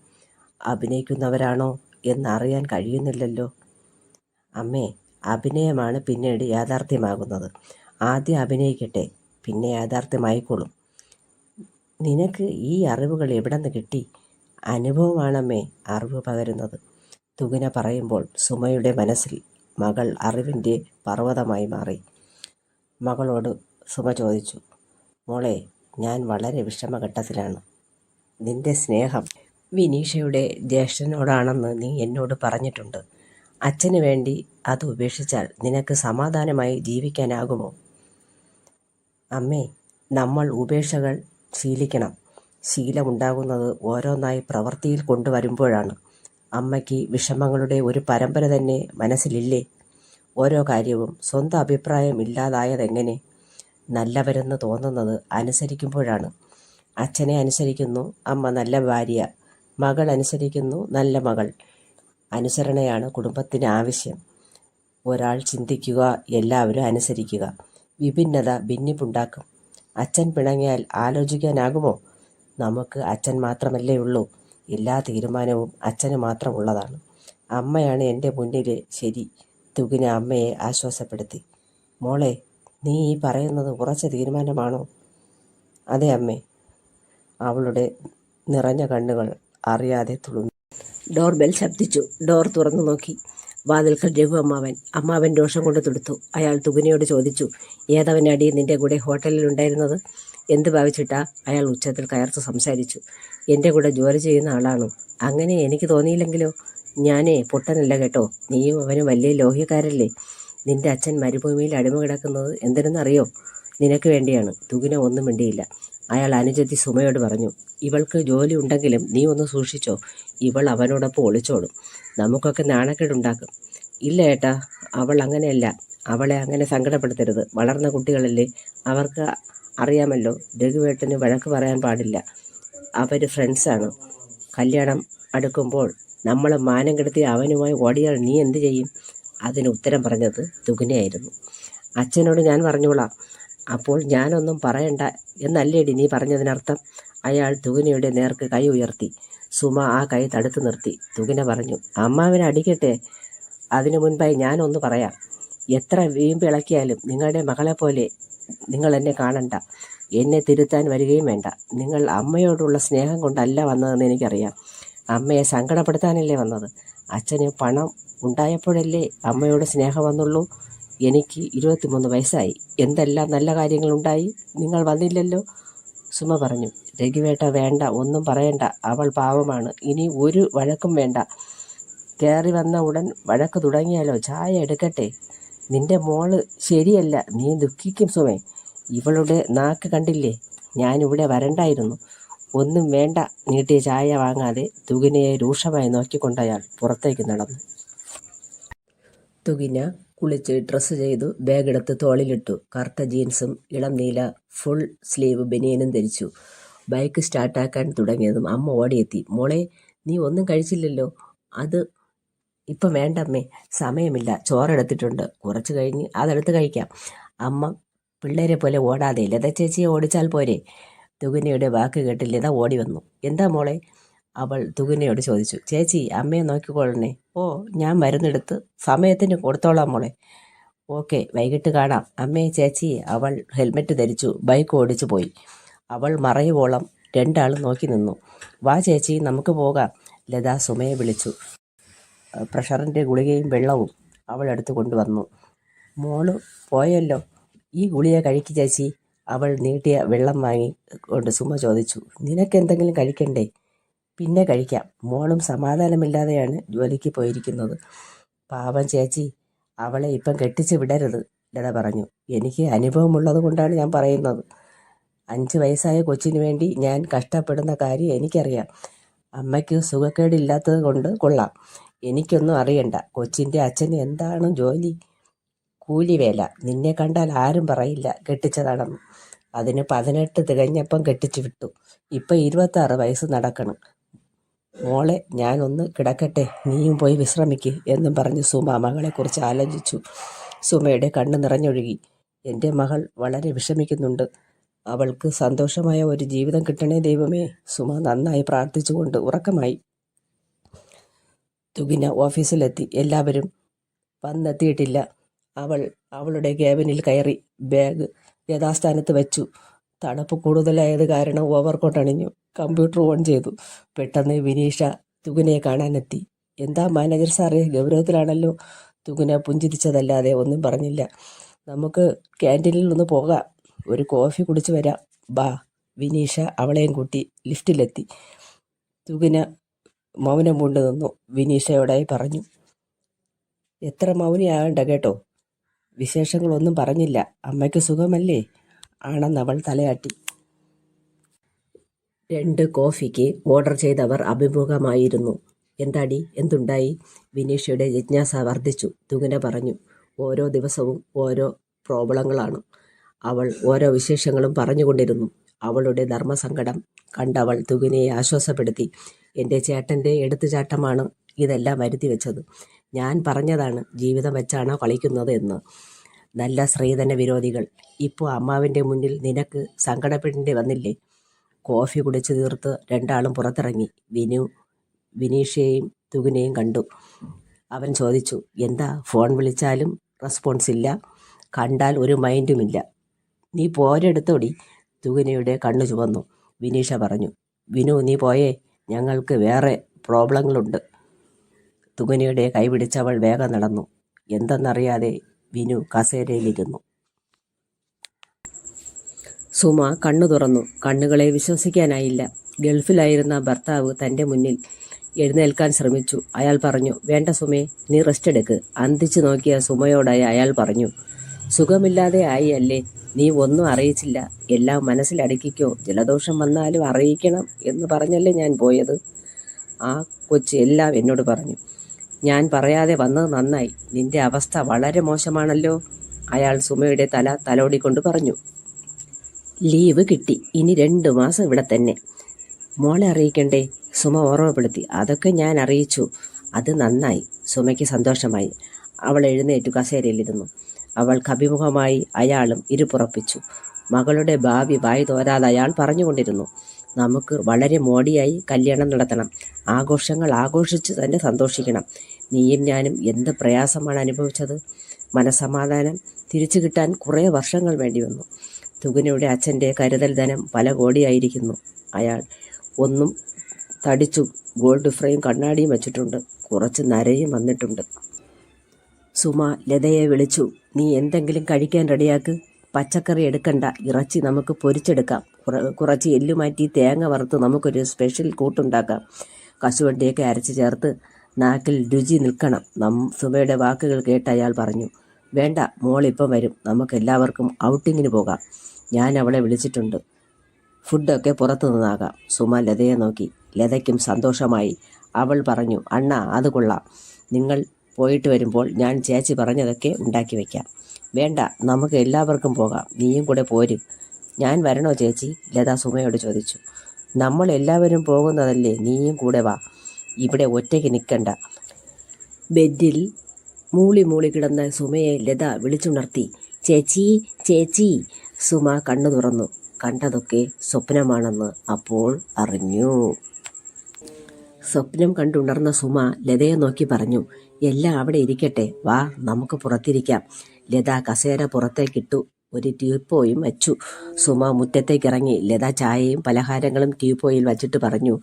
അഭിനയിക്കുന്നവരാണോ എന്നറിയാൻ കഴിയുന്നില്ലല്ലോ. അമ്മേ, അഭിനയമാണ് പിന്നീട് യാഥാർത്ഥ്യമാകുന്നത്. ആദ്യം അഭിനയിക്കട്ടെ, പിന്നെ യാഥാർത്ഥ്യമായിക്കോളും. നിനക്ക് ഈ അറിവുകൾ എവിടെ നിന്ന് കിട്ടി? അനുഭവമാണമ്മേ അറിവ് പകരുന്നത്. തുകിന പറയുമ്പോൾ സുമയുടെ മനസ്സിൽ മകൾ അറിവിൻ്റെ പർവ്വതമായി മാറി. മകളോട് സുമ ചോദിച്ചു, മോളെ, ഞാൻ വളരെ വിഷമഘട്ടത്തിലാണ്. നിന്റെ സ്നേഹം വിനീഷയുടെ ജ്യേഷ്ഠനോടാണെന്ന് നീ എന്നോട് പറഞ്ഞിട്ടുണ്ട്. അച്ഛന് വേണ്ടി അത് ഉപേക്ഷിച്ചാൽ നിനക്ക് സമാധാനമായി ജീവിക്കാനാകുമോ? അമ്മേ, നമ്മൾ ഉപേക്ഷകൾ ശീലിക്കണം. ശീലമുണ്ടാകുന്നത് ഓരോന്നായി പ്രവൃത്തിയിൽ കൊണ്ടുവരുമ്പോഴാണ്. അമ്മയ്ക്ക് വിഷമങ്ങളുടെ ഒരു പരമ്പര തന്നെ മനസ്സിലില്ലേ? ഓരോ കാര്യവും സ്വന്തം അഭിപ്രായം ഇല്ലാതായതെങ്ങനെ? നല്ലവരെന്ന് തോന്നുന്നത് അനുസരിക്കുമ്പോഴാണ്. അച്ഛനെ അനുസരിക്കുന്നു അമ്മ, നല്ല ഭാര്യ. മകൾ അനുസരിക്കുന്നു, നല്ല മകൾ. അനുസരണയാണ് കുടുംബത്തിന് ആവശ്യം. ഒരാൾ ചിന്തിക്കുക, എല്ലാവരും അനുസരിക്കുക. വിഭിന്നത ഭിന്നിപ്പുണ്ടാക്കും. അച്ഛൻ പിണങ്ങിയാൽ ആലോചിക്കാനാകുമോ? നമുക്ക് അച്ഛൻ മാത്രമല്ലേ ഉള്ളൂ. എല്ലാ തീരുമാനവും അച്ഛന് മാത്രമുള്ളതാണ്. അമ്മയാണ് എൻ്റെ മുന്നിലെ ശരി. തുകിന അമ്മയെ ആശ്വാസപ്പെടുത്തി. മോളെ, നീ ഈ പറയുന്നത് ഉറച്ച തീരുമാനമാണോ? അതെ അമ്മേ. അവളുടെ നിറഞ്ഞ കണ്ണുകൾ അറിയാതെ തുളുമ്പി. Door bell ശബ്ദിച്ചു. ഡോർ തുറന്നു നോക്കി. വാതിൽക്കൽ രഘു അമ്മാവൻ. അമ്മാവൻ രോഷം കൊണ്ട് തുടുത്തു. അയാൾ തുകിനയോട് ചോദിച്ചു, ഏതവനടി നിന്റെ കൂടെ ഹോട്ടലിൽ ഉണ്ടായിരുന്നത്? എന്ത് ഭാവിച്ചിട്ടാ? അയാൾ ഉച്ചത്തിൽ കയർത്ത് സംസാരിച്ചു. എൻ്റെ കൂടെ ജോലി ചെയ്യുന്ന ആളാണ്. അങ്ങനെ എനിക്ക് തോന്നിയില്ലെങ്കിലോ? ഞാനേ പൊട്ടനല്ല കേട്ടോ. നീയും അവനും വലിയ ലോഹ്യക്കാരല്ലേ. നിന്റെ അച്ഛൻ മരുഭൂമിയിൽ അടിമ കിടക്കുന്നത് എന്തിനെന്നറിയോ? നിനക്ക് വേണ്ടിയാണ്. തുകിന ഒന്നും മിണ്ടിയില്ല. അയാൾ അനുജത്തി സുമയോട് പറഞ്ഞു, ഇവൾക്ക് ജോലി ഉണ്ടെങ്കിലും നീ ഒന്ന് സൂക്ഷിച്ചോ. ഇവൾ അവനോടൊപ്പം ഒളിച്ചോടും. നമുക്കൊക്കെ നാണക്കേടുണ്ടാക്കും. ഇല്ല ഏട്ടാ, അവൾ അങ്ങനെയല്ല. അവളെ അങ്ങനെ സങ്കടപ്പെടുത്തരുത്. വളർന്ന കുട്ടികളല്ലേ, അവർക്ക് അറിയാമല്ലോ. രഘുവേട്ടന് വഴക്ക് പറയാൻ പാടില്ല. അവർ ഫ്രണ്ട്സാണ്. കല്യാണം അടുക്കുമ്പോൾ നമ്മൾ മാനം കെടുത്തി അവനുമായി ഓടിയാൽ നീ എന്ത് ചെയ്യും? അതിന് ഉത്തരം പറഞ്ഞത് തുകിനയായിരുന്നു. അച്ഛനോട് ഞാൻ പറഞ്ഞോളാം. അപ്പോൾ ഞാനൊന്നും പറയണ്ട എന്നല്ലേടി നീ പറഞ്ഞതിനർത്ഥം? അയാൾ തുകിനയുടെ നേർക്ക് കൈ ഉയർത്തി. സുമ ആ കൈ തടുത്തു നിർത്തി. തുകിന പറഞ്ഞു, അമ്മാവനെ അടിക്കട്ടെ. അതിനു മുൻപായി ഞാനൊന്ന് പറയാം. എത്ര വീമ്പിളക്കിയാലും നിങ്ങളുടെ മകളെപ്പോലെ നിങ്ങൾ എന്നെ കാണണ്ട. എന്നെ തിരുത്താൻ വരികയും വേണ്ട. നിങ്ങൾ അമ്മയോടുള്ള സ്നേഹം കൊണ്ടല്ല വന്നതെന്ന് എനിക്കറിയാം. അമ്മയെ സങ്കടപ്പെടുത്താനല്ലേ വന്നത്. അച്ഛന് പണം ഉണ്ടായപ്പോഴല്ലേ അമ്മയോട് സ്നേഹം വന്നുള്ളൂ. എനിക്ക് 23 വയസ്സായി. എന്തെല്ലാം നല്ല കാര്യങ്ങളുണ്ടായി. നിങ്ങൾ വന്നില്ലല്ലോ. സുമ പറഞ്ഞു. രഘുവേട്ട, വേണ്ട, ഒന്നും പറയണ്ട. അവൾ പാവമാണ്. ഇനി ഒരു വഴക്കും വേണ്ട. കയറി വന്ന ഉടൻ വഴക്ക് തുടങ്ങിയാലോ? ചായ എടുക്കട്ടെ? നിന്റെ മോള് ശരിയല്ല. നീ ദുഃഖിക്കും സുമേ. ഇവളുടെ നാക്ക് കണ്ടില്ലേ? ഞാനിവിടെ വരണ്ടായിരുന്നു. ഒന്നും വേണ്ട. നീട്ടിയ ചായ വാങ്ങാതെ തുകിനയെ രൂക്ഷമായി നോക്കിക്കൊണ്ടയാൾ പുറത്തേക്ക് നടന്നു. തുകിന കുളിച്ച് ഡ്രസ്സ് ചെയ്തു. ബാഗെടുത്ത് തോളിലിട്ടു. കറുത്ത ജീൻസും ഇളം നീല ഫുൾ സ്ലീവ് ബനിയനും ധരിച്ചു. ബൈക്ക് സ്റ്റാർട്ടാക്കാൻ തുടങ്ങിയതും അമ്മ ഓടിയെത്തി. മോളെ, നീ ഒന്നും കഴിച്ചില്ലല്ലോ. അത് ഇപ്പം വേണ്ടമ്മേ, സമയമില്ല. ചോറെടുത്തിട്ടുണ്ട്. കുറച്ച് കഴിഞ്ഞ് അതെടുത്ത് കഴിക്കാം. അമ്മ പിള്ളേരെ പോലെ ഓടാതെ ലത ചേച്ചിയെ ഓടിച്ചാൽ പോരെ? തുകിനയുടെ വാക്ക് കേട്ട് ലത ഓടി വന്നു. എന്താ മോളെ? അവൾ തുകിനയോട് ചോദിച്ചു. ചേച്ചി, അമ്മയെ നോക്കിക്കൊള്ളണേ. ഓ, ഞാൻ മരുന്നെടുത്ത് സമയത്തിന് കൊടുത്തോളാം മോളെ. ഓക്കെ, വൈകിട്ട് കാണാം. അമ്മേ ചേച്ചി. അവൾ ഹെൽമെറ്റ് ധരിച്ചു ബൈക്ക് ഓടിച്ചു പോയി. അവൾ മറയുവോളം രണ്ടാളും നോക്കി നിന്നു. വാ ചേച്ചി, നമുക്ക് പോകാം. ലത സുമയെ വിളിച്ചു. പ്രഷറിൻ്റെ ഗുളികയും വെള്ളവും അവൾ എടുത്തു കൊണ്ടുവന്നു. മോള് പോയല്ലോ, ഈ ഗുളിക കഴിക്ക് ചേച്ചി. അവൾ നീട്ടിയ വെള്ളം വാങ്ങി കൊണ്ട് സുമ ചോദിച്ചു. നിനക്ക് എന്തെങ്കിലും കഴിക്കണ്ടേ? പിന്നെ കഴിക്കാം. മോളും സമാധാനമില്ലാതെയാണ് ജോലിക്ക് പോയിരിക്കുന്നത്. പാവം ചേച്ചി, അവളെ ഇപ്പം കെട്ടിച്ച് വിടരുത്, ലത പറഞ്ഞു. എനിക്ക് അനുഭവമുള്ളത് കൊണ്ടാണ് ഞാൻ പറയുന്നത്. 5 വയസ്സായ കൊച്ചിന് വേണ്ടി ഞാൻ കഷ്ടപ്പെടുന്ന കാര്യം എനിക്കറിയാം. അമ്മയ്ക്ക് സുഖക്കേടില്ലാത്തത് കൊണ്ട് കൊള്ളാം. എനിക്കൊന്നും അറിയണ്ട. കൊച്ചിൻ്റെ അച്ഛന് എന്താണ് ജോലി? കൂലിവേല. നിന്നെ കണ്ടാൽ ആരും പറയില്ല കെട്ടിച്ചതാണെന്ന്. അതിന് 18 തികഞ്ഞപ്പം കെട്ടിച്ചു വിട്ടു. ഇപ്പം 26 വയസ്സ് നടക്കണം. മോളെ, ഞാനൊന്ന് കിടക്കട്ടെ, നീയും പോയി വിശ്രമിക്ക് എന്നും പറഞ്ഞ് സുമ മകളെക്കുറിച്ച് ആലോചിച്ചു. സുമയുടെ കണ്ണ് നിറഞ്ഞൊഴുകി. എൻ്റെ മകൾ വളരെ വിഷമിക്കുന്നുണ്ട്. അവൾക്ക് സന്തോഷമായ ഒരു ജീവിതം കിട്ടണേ ദൈവമേ. സുമ നന്നായി പ്രാർത്ഥിച്ചുകൊണ്ട് ഉറക്കമായി. തുകിന ഓഫീസിലെത്തി. എല്ലാവരും വന്നെത്തിയിട്ടില്ല. അവൾ അവളുടെ ക്യാബിനിൽ കയറി ബാഗ് യഥാസ്ഥാനത്ത് വെച്ചു. തണുപ്പ് കൂടുതലായത് കാരണം ഓവർകോട്ട് അണിഞ്ഞു. കമ്പ്യൂട്ടർ ഓൺ ചെയ്തു. പെട്ടെന്ന് വിനീഷ തുകിനയെ കാണാനെത്തി. എന്താ മാനേജർ സാറേ, ഗൗരവത്തിലാണല്ലോ. തുകിന പുഞ്ചിരിച്ചതല്ലാതെ ഒന്നും പറഞ്ഞില്ല. നമുക്ക് ക്യാൻറ്റീനിൽ ഒന്ന് പോകാം, ഒരു കോഫി കുടിച്ചു വരാം. ബാ. വിനീഷ അവളെയും കൂട്ടി ലിഫ്റ്റിലെത്തി. തുകിന മൗനം പൂണ്ട് നിന്നു. വിനീഷയോടായി പറഞ്ഞു. എത്ര മൗനിയാകണ്ട കേട്ടോ. വിശേഷങ്ങളൊന്നും പറഞ്ഞില്ല. അമ്മയ്ക്ക് സുഖമല്ലേ? ആണെന്നവൾ തലയാട്ടി. 2 കോഫിക്ക് ഓർഡർ ചെയ്തവർ അഭിമുഖമായിരുന്നു. എന്താടി, എന്തുണ്ടായി? വിനീഷയുടെ ജിജ്ഞാസ വർദ്ധിച്ചു. തുകിന പറഞ്ഞു. ഓരോ ദിവസവും ഓരോ പ്രോബ്ലങ്ങളാണ്. അവൾ ഓരോ വിശേഷങ്ങളും പറഞ്ഞുകൊണ്ടിരുന്നു. അവളുടെ ധർമ്മസങ്കടം കണ്ടവൾ തുകിനയെ ആശ്വാസപ്പെടുത്തി. എൻ്റെ ചേട്ടൻ്റെ എടുത്തുചാട്ടമാണ് ഇതെല്ലാം വരുത്തി വെച്ചത്. ഞാൻ പറഞ്ഞതാണ് ജീവിതം വെച്ചാണോ കളിക്കുന്നത് എന്ന്. നല്ല സ്ത്രീധന വിരോധികൾ. ഇപ്പോൾ അമ്മാവിൻ്റെ മുന്നിൽ നിനക്ക് സങ്കടപ്പെടേണ്ടി വന്നില്ലേ? കോഫി കുടിച്ചു തീർത്ത് രണ്ടാളും പുറത്തിറങ്ങി. വിനീഷയെയും തുകിനയും കണ്ടു. അവൻ ചോദിച്ചു. എന്താ, ഫോൺ വിളിച്ചാലും റെസ്പോൺസ് ഇല്ല, കണ്ടാൽ ഒരു മൈൻഡുമില്ല. നീ പോരെടുത്തോടി. തുകിനയുടെ കണ്ണു ചുവന്നു. വിനീഷ പറഞ്ഞു. വിനു, നീ പോയേ, ഞങ്ങൾക്ക് വേറെ പ്രോബ്ലങ്ങളുണ്ട്. തുകിനയുടെ കൈപിടിച്ചവൾ വേഗം നടന്നു. എന്തെന്നറിയാതെ വിനു കസേരയിലിരുന്നു. സുമ കണ്ണു തുറന്നു. കണ്ണുകളെ വിശ്വസിക്കാനായില്ല. ഗൾഫിലായിരുന്ന ഭർത്താവ് തൻ്റെ മുന്നിൽ എഴുന്നേൽക്കാൻ ശ്രമിച്ചു. അയാൾ പറഞ്ഞു. വേണ്ട സുമേ, നീ റെസ്റ്റ് എടുക്ക്. അന്തിച്ചു നോക്കിയ സുമയോടായി അയാൾ പറഞ്ഞു. സുഖമില്ലാതെ ആയി അല്ലേ? നീ ഒന്നും അറിയിച്ചില്ല. എല്ലാം മനസ്സിലടക്കിക്കോ. ജലദോഷം വന്നാലും അറിയിക്കണം എന്ന് പറഞ്ഞല്ലേ ഞാൻ പോയത്. ആ കൊച്ച് എല്ലാം എന്നോട് പറഞ്ഞു. ഞാൻ പറയാതെ വന്നത് നന്നായി. നിന്റെ അവസ്ഥ വളരെ മോശമാണല്ലോ. അയാൾ സുമയുടെ തല തലോടിക്കൊണ്ട് പറഞ്ഞു. ലീവ് കിട്ടി. ഇനി 2 മാസം ഇവിടെ തന്നെ. മോളെ അറിയിക്കണ്ടേ? സുമ ഓർമ്മപ്പെടുത്തി. അതൊക്കെ ഞാൻ അറിയിച്ചു. അത് നന്നായി. സുമയ്ക്ക് സന്തോഷമായി. അവൾ എഴുന്നേറ്റു കസേരയിലിരുന്നു. അവൾക്ക് അഭിമുഖമായി അയാളും ഇരുപ്പുറപ്പിച്ചു. മകളുടെ ഭാവി വായി തോരാതെ അയാൾ പറഞ്ഞുകൊണ്ടിരുന്നു. നമുക്ക് വളരെ മോടിയായി കല്യാണം നടത്തണം. ആഘോഷങ്ങൾ ആഘോഷിച്ച് തന്നെ സന്തോഷിക്കണം. നീയും ഞാനും എന്ത് പ്രയാസമാണ് അനുഭവിച്ചത്. മനസ്സമാധാനം തിരിച്ചു കിട്ടാൻ കുറേ വർഷങ്ങൾ വേണ്ടി വന്നു. തുകിനയുടെ അച്ഛൻ്റെ കരുതൽ ധനം പല കോടിയായിരിക്കുന്നു. അയാൾ ഒന്നും തടിച്ചു ഗോൾഡ് ഫ്രെയിം കണ്ണാടിയും വച്ചിട്ടുണ്ട്. കുറച്ച് നരയും വന്നിട്ടുണ്ട്. സുമ ലതയെ വിളിച്ചു. നീ എന്തെങ്കിലും കഴിക്കാൻ റെഡിയാക്ക്. പച്ചക്കറി എടുക്കണ്ട, ഇറച്ചി നമുക്ക് പൊരിച്ചെടുക്കാം. കുറച്ച് എല്ലുമാറ്റി തേങ്ങ വറുത്ത് നമുക്കൊരു സ്പെഷ്യൽ കൂട്ടുണ്ടാക്കാം. കശുവണ്ടിയൊക്കെ അരച്ച് ചേർത്ത് നാക്കിൽ രുചി നിൽക്കണം. സുമയുടെ വാക്കുകൾ കേട്ട് അയാൾ പറഞ്ഞു. വേണ്ട, മോളിപ്പം വരും. നമുക്കെല്ലാവർക്കും ഔട്ടിങ്ങിന് പോകാം. ഞാൻ അവളെ വിളിച്ചിട്ടുണ്ട്. ഫുഡൊക്കെ പുറത്തു നിന്നാകാം. സുമ ലതയെ നോക്കി. ലതയ്ക്കും സന്തോഷമായി. അവൾ പറഞ്ഞു. അണ്ണാ, അത് കൊള്ളാം. നിങ്ങൾ പോയിട്ട് വരുമ്പോൾ ഞാൻ ചേച്ചി പറഞ്ഞതൊക്കെ ഉണ്ടാക്കി വയ്ക്കാം. വേണ്ട, നമുക്ക് എല്ലാവർക്കും പോകാം. നീയും കൂടെ പോര്. ഞാൻ വരണോ ചേച്ചി? ലത സുമയോട് ചോദിച്ചു. നമ്മൾ എല്ലാവരും പോകുന്നതല്ലേ, നീയും കൂടെ വാ. ഇവിടെ ഒറ്റയ്ക്ക് നിൽക്കണ്ട. ബെഡിൽ മൂളി മൂളി കിടന്ന സുമയെ ലത വിളിച്ചുണർത്തി. ചേച്ചി, ചേച്ചി. സുമ കണ്ണു തുറന്നു. കണ്ടതൊക്കെ സ്വപ്നമാണെന്ന് അപ്പോൾ അറിഞ്ഞു. സ്വപ്നം കണ്ടുണർന്ന സുമ ലതയെ നോക്കി പറഞ്ഞു, എല്ലാം അവിടെ ഇരിക്കട്ടെ, വാ നമുക്ക് പുറത്തിരിക്കാം. ലത കസേര പുറത്തേക്കിട്ടു. ഒരു ടീപ്പോയും വച്ചു. സുമ മുറ്റത്തേക്കിറങ്ങി. ലത ചായയും പലഹാരങ്ങളും ടീപ്പോയിൽ വച്ചിട്ട് പറഞ്ഞു,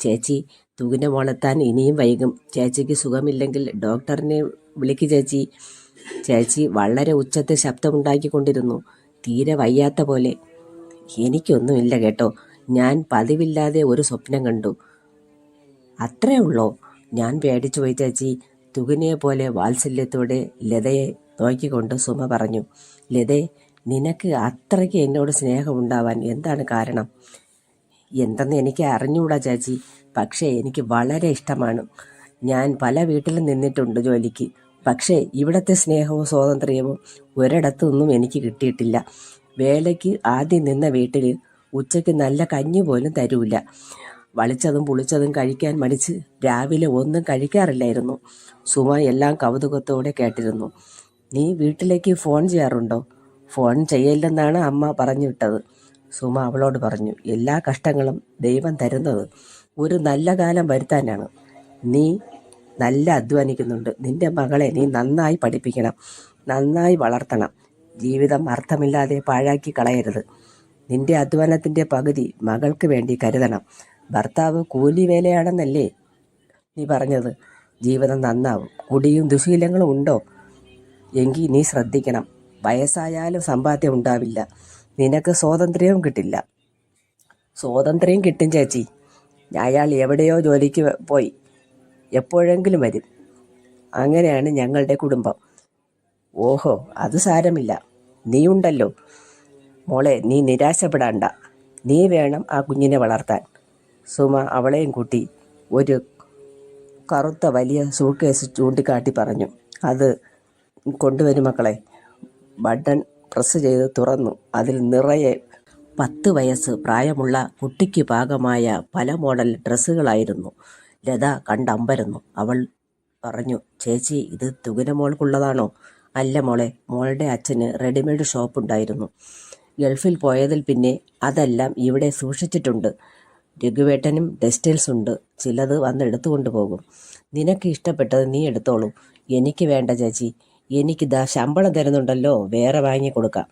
ചേച്ചി, തുകിന്റെ മോളെത്താൻ ഇനിയും വൈകും. ചേച്ചിക്ക് സുഖമില്ലെങ്കിൽ ഡോക്ടറിനെ വിളിക്ക് ചേച്ചി. ചേച്ചി വളരെ ഉച്ചത്തിൽ ശബ്ദമുണ്ടാക്കിക്കൊണ്ടിരുന്നു. തീരെ വയ്യാത്ത പോലെ. എനിക്കൊന്നുമില്ല കേട്ടോ, ഞാൻ പതിവില്ലാതെ ഒരു സ്വപ്നം കണ്ടു. അത്രേ ഉള്ളോ? ഞാൻ പേടിച്ചുപോയി ചേച്ചി. തുകിനെ പോലെ വാത്സല്യത്തോടെ ലതയെ നോക്കിക്കൊണ്ട് സുമ പറഞ്ഞു, ലതേ, നിനക്ക് അത്രയ്ക്ക് എന്നോട് സ്നേഹമുണ്ടാവാൻ എന്താണ് കാരണം? എന്തെന്ന് എനിക്ക് അറിഞ്ഞുകൂടാ ചേച്ചി, പക്ഷേ എനിക്ക് വളരെ ഇഷ്ടമാണ്. ഞാൻ പല വീട്ടിലും നിന്നിട്ടുണ്ട് ജോലിക്ക്, പക്ഷേ ഇവിടത്തെ സ്നേഹവും സ്വാതന്ത്ര്യവും ഒരിടത്തൊന്നും എനിക്ക് കിട്ടിയിട്ടില്ല. വേലയ്ക്ക് ആദ്യം നിന്ന വീട്ടിൽ ഉച്ചയ്ക്ക് നല്ല കഞ്ഞി പോലും തരൂല. വളിച്ചതും പുളിച്ചതും കഴിക്കാൻ മടിച്ച് രാവിലെ ഒന്നും കഴിക്കാറില്ലായിരുന്നു. സുമ എല്ലാം കൗതുകത്തോടെ കേട്ടിരുന്നു. നീ വീട്ടിലേക്ക് ഫോൺ ചെയ്യാറുണ്ടോ? ഫോൺ ചെയ്യില്ലെന്നാണ് അമ്മ പറഞ്ഞു വിട്ടത്. സുമ അവളോട് പറഞ്ഞു, എല്ലാ കഷ്ടങ്ങളും ദൈവം തരുന്നത് ഒരു നല്ല കാലം വരുത്താനാണ്. നീ നല്ല അധ്വാനിക്കുന്നുണ്ട്. നിന്റെ മകളെ നീ നന്നായി പഠിപ്പിക്കണം, നന്നായി വളർത്തണം. ജീവിതം അർത്ഥമില്ലാതെ പാഴാക്കി കളയരുത്. നിന്റെ അധ്വാനത്തിൻ്റെ പകുതി മകൾക്ക് വേണ്ടി കരുതണം. ഭർത്താവ് കൂലി വേലയാണെന്നല്ലേ നീ പറഞ്ഞത്? ജീവിതം നന്നാവും. കുടിയും ദുശീലങ്ങളും ഉണ്ടോ? എങ്കിൽ നീ ശ്രദ്ധിക്കണം. വയസ്സായാലും സമ്പാദ്യം ഉണ്ടാവില്ല. നിനക്ക് സ്വാതന്ത്ര്യവും കിട്ടില്ല. സ്വാതന്ത്ര്യം കിട്ടും ചേച്ചി. അയാൾ എവിടെയോ ജോലിക്ക് പോയി എപ്പോഴെങ്കിലും വരും. അങ്ങനെയാണ് ഞങ്ങളുടെ കുടുംബം. ഓഹോ, അത് സാരമില്ല. നീ ഉണ്ടല്ലോ മോളെ, നീ നിരാശപ്പെടാണ്ട. നീ വേണം ആ കുഞ്ഞിനെ വളർത്താൻ. സുമ അവളെയും കൂട്ടി ഒരു കറുത്ത വലിയ സൂട്ട്കേസ് ചൂണ്ടിക്കാട്ടി പറഞ്ഞു, അത് കൊണ്ടുവരും മക്കളെ. ബട്ടൺ പ്രസ് ചെയ്ത് തുറന്നു. അതിൽ നിറയെ 10 വയസ്സ് പ്രായമുള്ള കുട്ടിക്ക് പാകമായ പല മോഡൽ ഡ്രസ്സുകളായിരുന്നു. ലത കണ്ടമ്പരന്നു. അവൾ പറഞ്ഞു, ചേച്ചി, ഇത് തുകിന മോൾക്കുള്ളതാണോ? അല്ല മോളെ, മോളുടെ അച്ഛന് റെഡിമെയ്ഡ് ഷോപ്പുണ്ടായിരുന്നു. ഗൾഫിൽ പോയതിൽ പിന്നെ അതെല്ലാം ഇവിടെ സൂക്ഷിച്ചിട്ടുണ്ട്. രഘുവേട്ടനും ടെക്സ്റ്റൈൽസ് ഉണ്ട്. ചിലത് വന്ന് എടുത്തുകൊണ്ട് പോകും. നിനക്ക് ഇഷ്ടപ്പെട്ടത് നീ എടുത്തോളൂ. എനിക്ക് വേണ്ട ചേച്ചി. എനിക്കിതാ ശമ്പളം തരുന്നുണ്ടല്ലോ, വേറെ വാങ്ങിക്കൊടുക്കാം.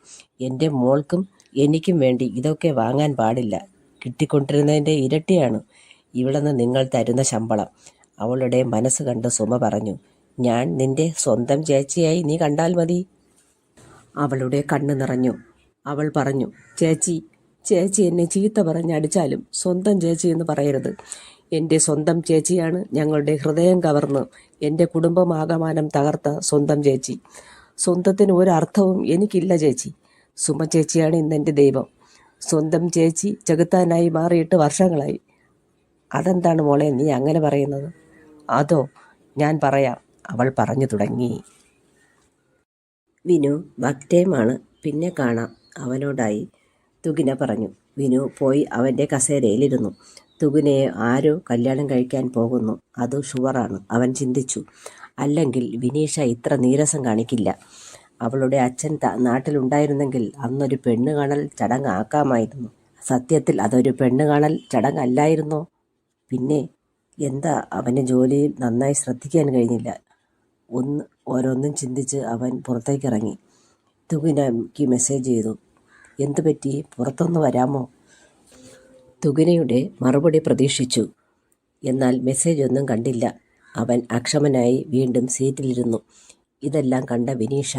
എൻ്റെ മോൾക്കും എനിക്കും വേണ്ടി ഇതൊക്കെ വാങ്ങാൻ പാടില്ല. കിട്ടിക്കൊണ്ടിരുന്നതിൻ്റെ ഇരട്ടിയാണ് ഇവിടെ നിന്ന് നിങ്ങൾ തരുന്ന ശമ്പളം. അവളുടെ മനസ്സ് കണ്ട് സുമ പറഞ്ഞു, ഞാൻ നിന്റെ സ്വന്തം ചേച്ചിയായി നീ കണ്ടാൽ മതി. അവളുടെ കണ്ണ് നിറഞ്ഞു. അവൾ പറഞ്ഞു, ചേച്ചി, ചേച്ചി എന്നെ ചീത്ത പറഞ്ഞടിച്ചാലും സ്വന്തം ചേച്ചി എന്ന് പറയരുത്. എൻ്റെ സ്വന്തം ചേച്ചിയാണ്. ഞങ്ങളുടെ ഹൃദയം കവർന്ന് എൻ്റെ കുടുംബമാകമാനം തകർത്ത സ്വന്തം ചേച്ചി. സ്വന്തത്തിന് ഒരർത്ഥവും എനിക്കില്ല ചേച്ചി. സുമ ചേച്ചിയാണ് ഇന്നെൻ്റെ ദൈവം. സ്വന്തം ചേച്ചി ചെകുത്താനായി മാറിയിട്ട് വർഷങ്ങളായി. അതെന്താണ് മോളെ നീ അങ്ങനെ പറയുന്നത്? അതോ, ഞാൻ പറയാം. അവൾ പറഞ്ഞു തുടങ്ങി. വിനു വർക്ക് ടൈമാണ്, പിന്നെ കാണാം അവനോടായി തുകിന പറഞ്ഞു. വിനു പോയി അവൻ്റെ കസേരയിലിരുന്നു. തുകിനയെ ആരോ കല്യാണം കഴിക്കാൻ പോകുന്നു, അത് ഷുവറാണ്, അവൻ ചിന്തിച്ചു. അല്ലെങ്കിൽ വിനീഷ ഇത്ര നീരസം കാണിക്കില്ല. അവളുടെ അച്ഛൻ നാട്ടിലുണ്ടായിരുന്നെങ്കിൽ അന്നൊരു പെണ്ണ് കാണൽ ചടങ്ങാക്കാമായിരുന്നു. സത്യത്തിൽ അതൊരു പെണ്ണ് കാണൽ ചടങ്ങല്ലായിരുന്നോ? പിന്നെ എന്താ അവന് ജോലിയിൽ നന്നായി ശ്രദ്ധിക്കാൻ കഴിഞ്ഞില്ല? ഓരോന്നും ചിന്തിച്ച് അവൻ പുറത്തേക്കിറങ്ങി. തുകിനയ്ക്ക് മെസ്സേജ് ചെയ്തു. എന്തു പറ്റി, പുറത്തൊന്ന് വരാമോ? തുകിനയുടെ മറുപടി പ്രതീക്ഷിച്ചു. എന്നാൽ മെസ്സേജ് ഒന്നും കണ്ടില്ല. അവൻ അക്ഷമനായി വീണ്ടും സീറ്റിലിരുന്നു. ഇതെല്ലാം കണ്ട വിനീഷ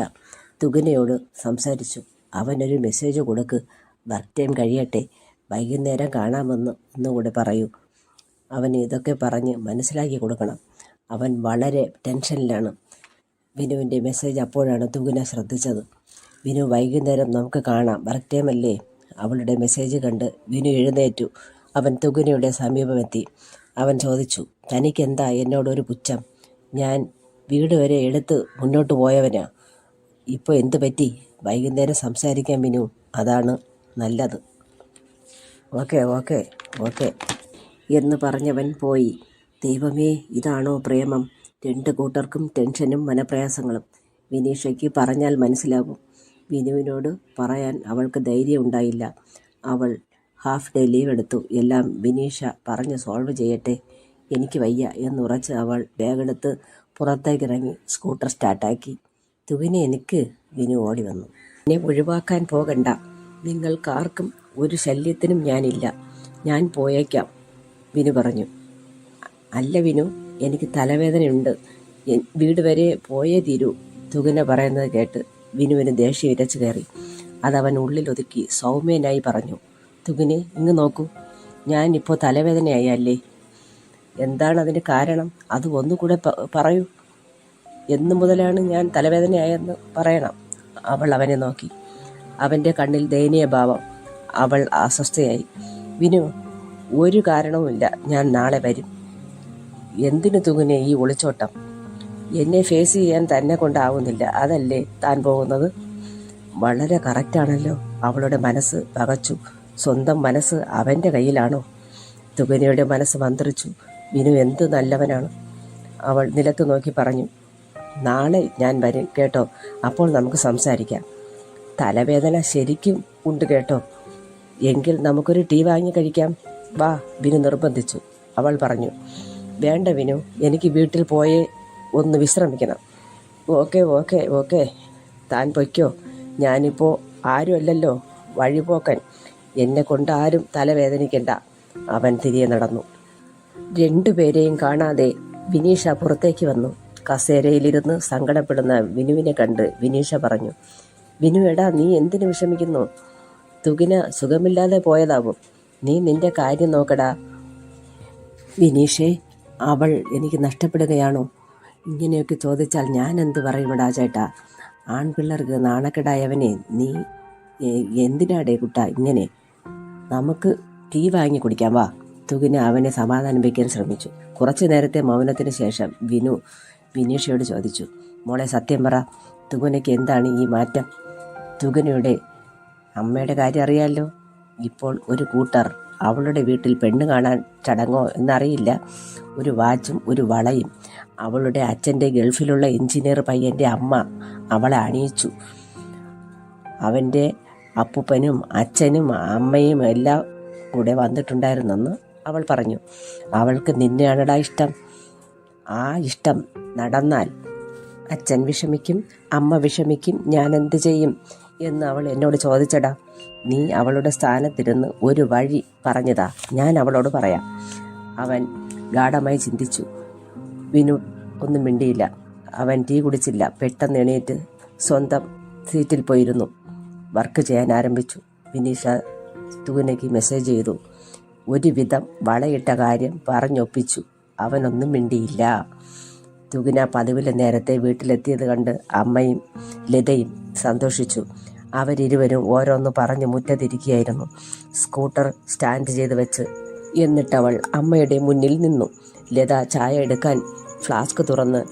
തുകിനയോട് സംസാരിച്ചു. അവനൊരു മെസ്സേജ് കൊടുക്ക്. വർക്ക് ടൈം കഴിയട്ടെ, വൈകുന്നേരം കാണാമെന്ന് ഒന്നുകൂടെ പറയൂ. അവന് ഇതൊക്കെ പറഞ്ഞ് മനസ്സിലാക്കി കൊടുക്കണം. അവൻ വളരെ ടെൻഷനിലാണ്. വിനുവിൻ്റെ മെസ്സേജ് അപ്പോഴാണ് തുകിന ശ്രദ്ധിച്ചത്. വിനു, വൈകുന്നേരം നമുക്ക് കാണാം, വർക്ക് ടൈം അല്ലേ? അവളുടെ മെസ്സേജ് കണ്ട് വിനു എഴുന്നേറ്റു. അവൻ തുകിനയുടെ സമീപമെത്തി. അവൻ ചോദിച്ചു, തനിക്കെന്താ എന്നോടൊരു പുച്ഛം? ഞാൻ വീട് വരെ എടുത്ത് മുന്നോട്ട് പോയവനാ. ഇപ്പോൾ എന്തു പറ്റി? വൈകുന്നേരം സംസാരിക്കാം വിനു, അതാണ് നല്ലത്. ഓക്കെ ഓക്കെ ഓക്കെ എന്ന് പറഞ്ഞവൻ പോയി. ദൈവമേ, ഇതാണോ പ്രേമം? 2 കൂട്ടർക്കും ടെൻഷനും മനപ്രയാസങ്ങളും. വിനീഷയ്ക്ക് പറഞ്ഞാൽ മനസ്സിലാകും. വിനുവിനോട് പറയാൻ അവൾക്ക് ധൈര്യം ഉണ്ടായില്ല. അവൾ ഹാഫ് ഡേ ലീവ് എടുത്തു. എല്ലാം വിനീഷ പറഞ്ഞ് സോൾവ് ചെയ്യട്ടെ എനിക്ക് വയ്യ എന്നുറച്ച് അവൾ ബാഗെടുത്ത് പുറത്തേക്കിറങ്ങി സ്കൂട്ടർ സ്റ്റാർട്ടാക്കി. തുകിനെ എനിക്ക് വിനു ഓടി വന്നു. എന്നെ ഒഴിവാക്കാൻ പോകണ്ട, നിങ്ങൾക്കാർക്കും ഒരു ശല്യത്തിനും ഞാനില്ല, ഞാൻ പോയേക്കാം വിനു പറഞ്ഞു. അല്ല വിനു, എനിക്ക് തലവേദനയുണ്ട്, വീട് വരെ പോയേ തീരൂ. തുകിന പറയുന്നത് കേട്ട് വിനുവിന് ദേഷ്യം ഇരച്ചു കയറി. അതവൻ ഉള്ളിലൊതുക്കി സൗമ്യനായി പറഞ്ഞു, തുകിനെ ഇങ്ങ് നോക്കൂ, ഞാനിപ്പോൾ തലവേദനയായി അല്ലേ? എന്താണ് അതിന് കാരണം? അത് ഒന്നുകൂടെ പറയൂ. എന്നു മുതലാണ് ഞാൻ തലവേദനയായെന്ന് പറയണം. അവൾ അവനെ നോക്കി. അവൻ്റെ കണ്ണിൽ ദയനീയ ഭാവം. അവൾ അസ്വസ്ഥയായി. വിനു, ഒരു കാരണവുമില്ല, ഞാൻ നാളെ വരും. എന്തിനു തുകിനെ ഈ ഒളിച്ചോട്ടം? എന്നെ ഫേസ് ചെയ്യാൻ തന്നെ കൊണ്ടാവുന്നില്ല, അതല്ലേ താൻ പോകുന്നത്? വളരെ കറക്റ്റാണല്ലോ. അവളുടെ മനസ്സ് പകച്ചു. സ്വന്തം മനസ്സ് അവൻ്റെ കയ്യിലാണോ? തുകിനയുടെ മനസ്സ് മന്ത്രിച്ചു. വിനു എന്തു നല്ലവനാണ്. അവൾ നിലത്ത് നോക്കി പറഞ്ഞു, നാളെ ഞാൻ വരും കേട്ടോ, അപ്പോൾ നമുക്ക് സംസാരിക്കാം. തലവേദന ശരിക്കും ഉണ്ട് കേട്ടോ, എങ്കിൽ നമുക്കൊരു ടീ വാങ്ങി കഴിക്കാം, വാ വിനു നിർബന്ധിച്ചു. അവൾ പറഞ്ഞു, വേണ്ട വിനു, എനിക്ക് വീട്ടിൽ പോയേ ഒന്ന് വിശ്രമിക്കണം. ഓക്കെ ഓക്കെ ഓക്കെ, താൻ പൊയ്ക്കോ, ഞാനിപ്പോൾ ആരുമല്ലല്ലോ വഴിപോക്കൻ, എന്നെ കൊണ്ട് ആരും തലവേദനിക്കണ്ട. അവൻ തിരികെ നടന്നു. രണ്ടുപേരെയും കാണാതെ വിനീഷ പുറത്തേക്ക് വന്നു. കസേരയിലിരുന്ന് സങ്കടപ്പെടുന്ന വിനുവിനെ കണ്ട് വിനീഷ പറഞ്ഞു, വിനു എടാ, നീ എന്തിനു വിഷമിക്കുന്നു? തുകിന സുഖമില്ലാതെ പോയതാവും, നീ നിന്റെ കാര്യം നോക്കടാ. വിനീഷേ, അവൾ എനിക്ക് നഷ്ടപ്പെടുകയാണോ? ഇങ്ങനെയൊക്കെ ചോദിച്ചാൽ ഞാൻ എന്ത് പറയുമെടാ ചേട്ടാ? ആൺപിള്ളേർക്ക് നാണക്കെടായവനെ നീ എന്തിനാടേ കുട്ടാ ഇങ്ങനെ? നമുക്ക് ടീ വാങ്ങി കുടിക്കാം, വാ. തുകിന അവനെ സമാധാനിപ്പിക്കാൻ ശ്രമിച്ചു. കുറച്ചു നേരത്തെ മൗനത്തിന് ശേഷം വിനു വിനീഷയോട് ചോദിച്ചു, മോളെ സത്യം പറ, തുകിനയ്ക്ക് എന്താണ് ഈ മാറ്റം? തുകിനയുടെ അമ്മയുടെ കാര്യം അറിയാമല്ലോ. ഇപ്പോൾ ഒരു കൂട്ടർ അവളുടെ വീട്ടിൽ പെണ്ണ് കാണാൻ ചടങ്ങോ എന്നറിയില്ല, ഒരു വാച്ചും ഒരു വളയും. അവളുടെ അച്ഛൻ്റെ ഗൾഫിലുള്ള എഞ്ചിനീയർ പയ്യൻ്റെ അമ്മ അവളെ അണിയിച്ചു. അവൻ്റെ അപ്പൂപ്പനും അച്ഛനും അമ്മയും എല്ലാം കൂടെ വന്നിട്ടുണ്ടായിരുന്നെന്ന് അവൾ പറഞ്ഞു. അവൾക്ക് നിന്നെയാണടാ ഇഷ്ടം. ആ ഇഷ്ടം നടന്നാൽ അച്ഛൻ വിഷമിക്കും, അമ്മ വിഷമിക്കും, ഞാൻ എന്ത് ചെയ്യും എന്ന് അവൾ എന്നോട് ചോദിച്ചടാ. നീ അവളുടെ സ്ഥാനത്തിരുന്ന് ഒരു വഴി പറഞ്ഞതാ, ഞാൻ അവളോട് പറയാം. അവൻ ഗാഢമായി ചിന്തിച്ചു. വിനു ഒന്നും മിണ്ടിയില്ല. അവൻ ടീ കുടിച്ചില്ല. പെട്ടെന്ന് എണീറ്റ് സ്വന്തം സീറ്റിൽ പോയിരുന്നു. വർക്ക് ചെയ്യാൻ ആരംഭിച്ചു. വിനീഷ തുകിനയ്ക്ക് മെസ്സേജ് ചെയ്തു. ഒരുവിധം വളയിട്ട കാര്യം പറഞ്ഞൊപ്പിച്ചു. അവനൊന്നും മിണ്ടിയില്ല. തുകിന പതിവിലെ നേരത്തെ വീട്ടിലെത്തിയത് കണ്ട് അമ്മയും ലതയും സന്തോഷിച്ചു. അവരിരുവരും ഓരോന്ന് പറഞ്ഞ് മുറ്റത്തിരിക്കുകയായിരുന്നു. സ്കൂട്ടർ സ്റ്റാൻഡ് ചെയ്ത് വെച്ച് എന്നിട്ടവൾ അമ്മയുടെ മുന്നിൽ നിന്നു. ലത ചായ എടുക്കാൻ ഫ്ലാസ്ക് തുറന്ന്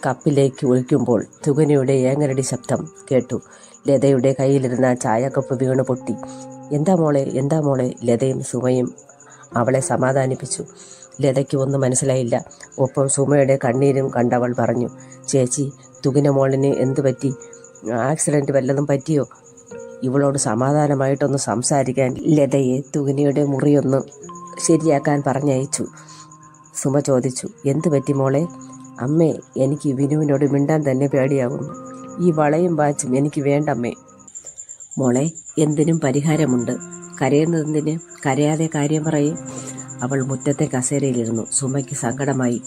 കപ്പിലേക്ക് ഒഴിക്കുമ്പോൾ തുകിനയുടെ ഏങ്ങരടി ശബ്ദം കേട്ടു. ലതയുടെ കയ്യിലിരുന്ന ചായക്കപ്പ് വീണ് പൊട്ടി. എന്താ മോളെ, എന്താ മോളെ? ലതയും സുമയും അവളെ സമാധാനിപ്പിച്ചു. ലതയ്ക്ക് ഒന്നും മനസ്സിലായില്ല. ഒപ്പം സുമയുടെ കണ്ണീരും കണ്ടവൾ പറഞ്ഞു, ചേച്ചി, തുകിന മോളിന് എന്തു പറ്റി? ആക്സിഡൻറ്റ് വല്ലതും പറ്റിയോ? ഇവളോട് സമാധാനമായിട്ടൊന്ന് സംസാരിക്കാൻ ലതയെ തുകിനയുടെ മുറിയൊന്ന് ശരിയാക്കാൻ പറഞ്ഞയച്ചു. സുമ ചോദിച്ചു, എന്തു പറ്റി മോളെ? അമ്മേ, എനിക്ക് വിനുവിനോട് മിണ്ടാൻ തന്നെ പേടിയാകുന്നു. ഈ വളയും വാച്ചും എനിക്ക് വേണ്ടമ്മേ. മോളെ, എന്തിനും പരിഹാരമുണ്ട്. കരയുന്നതെന്തിന്? കരയാതെ കാര്യം പറയും. അവൾ മുറ്റത്തെ കസേരയിലിരുന്നു. സുമയ്ക്ക് സങ്കടമായി.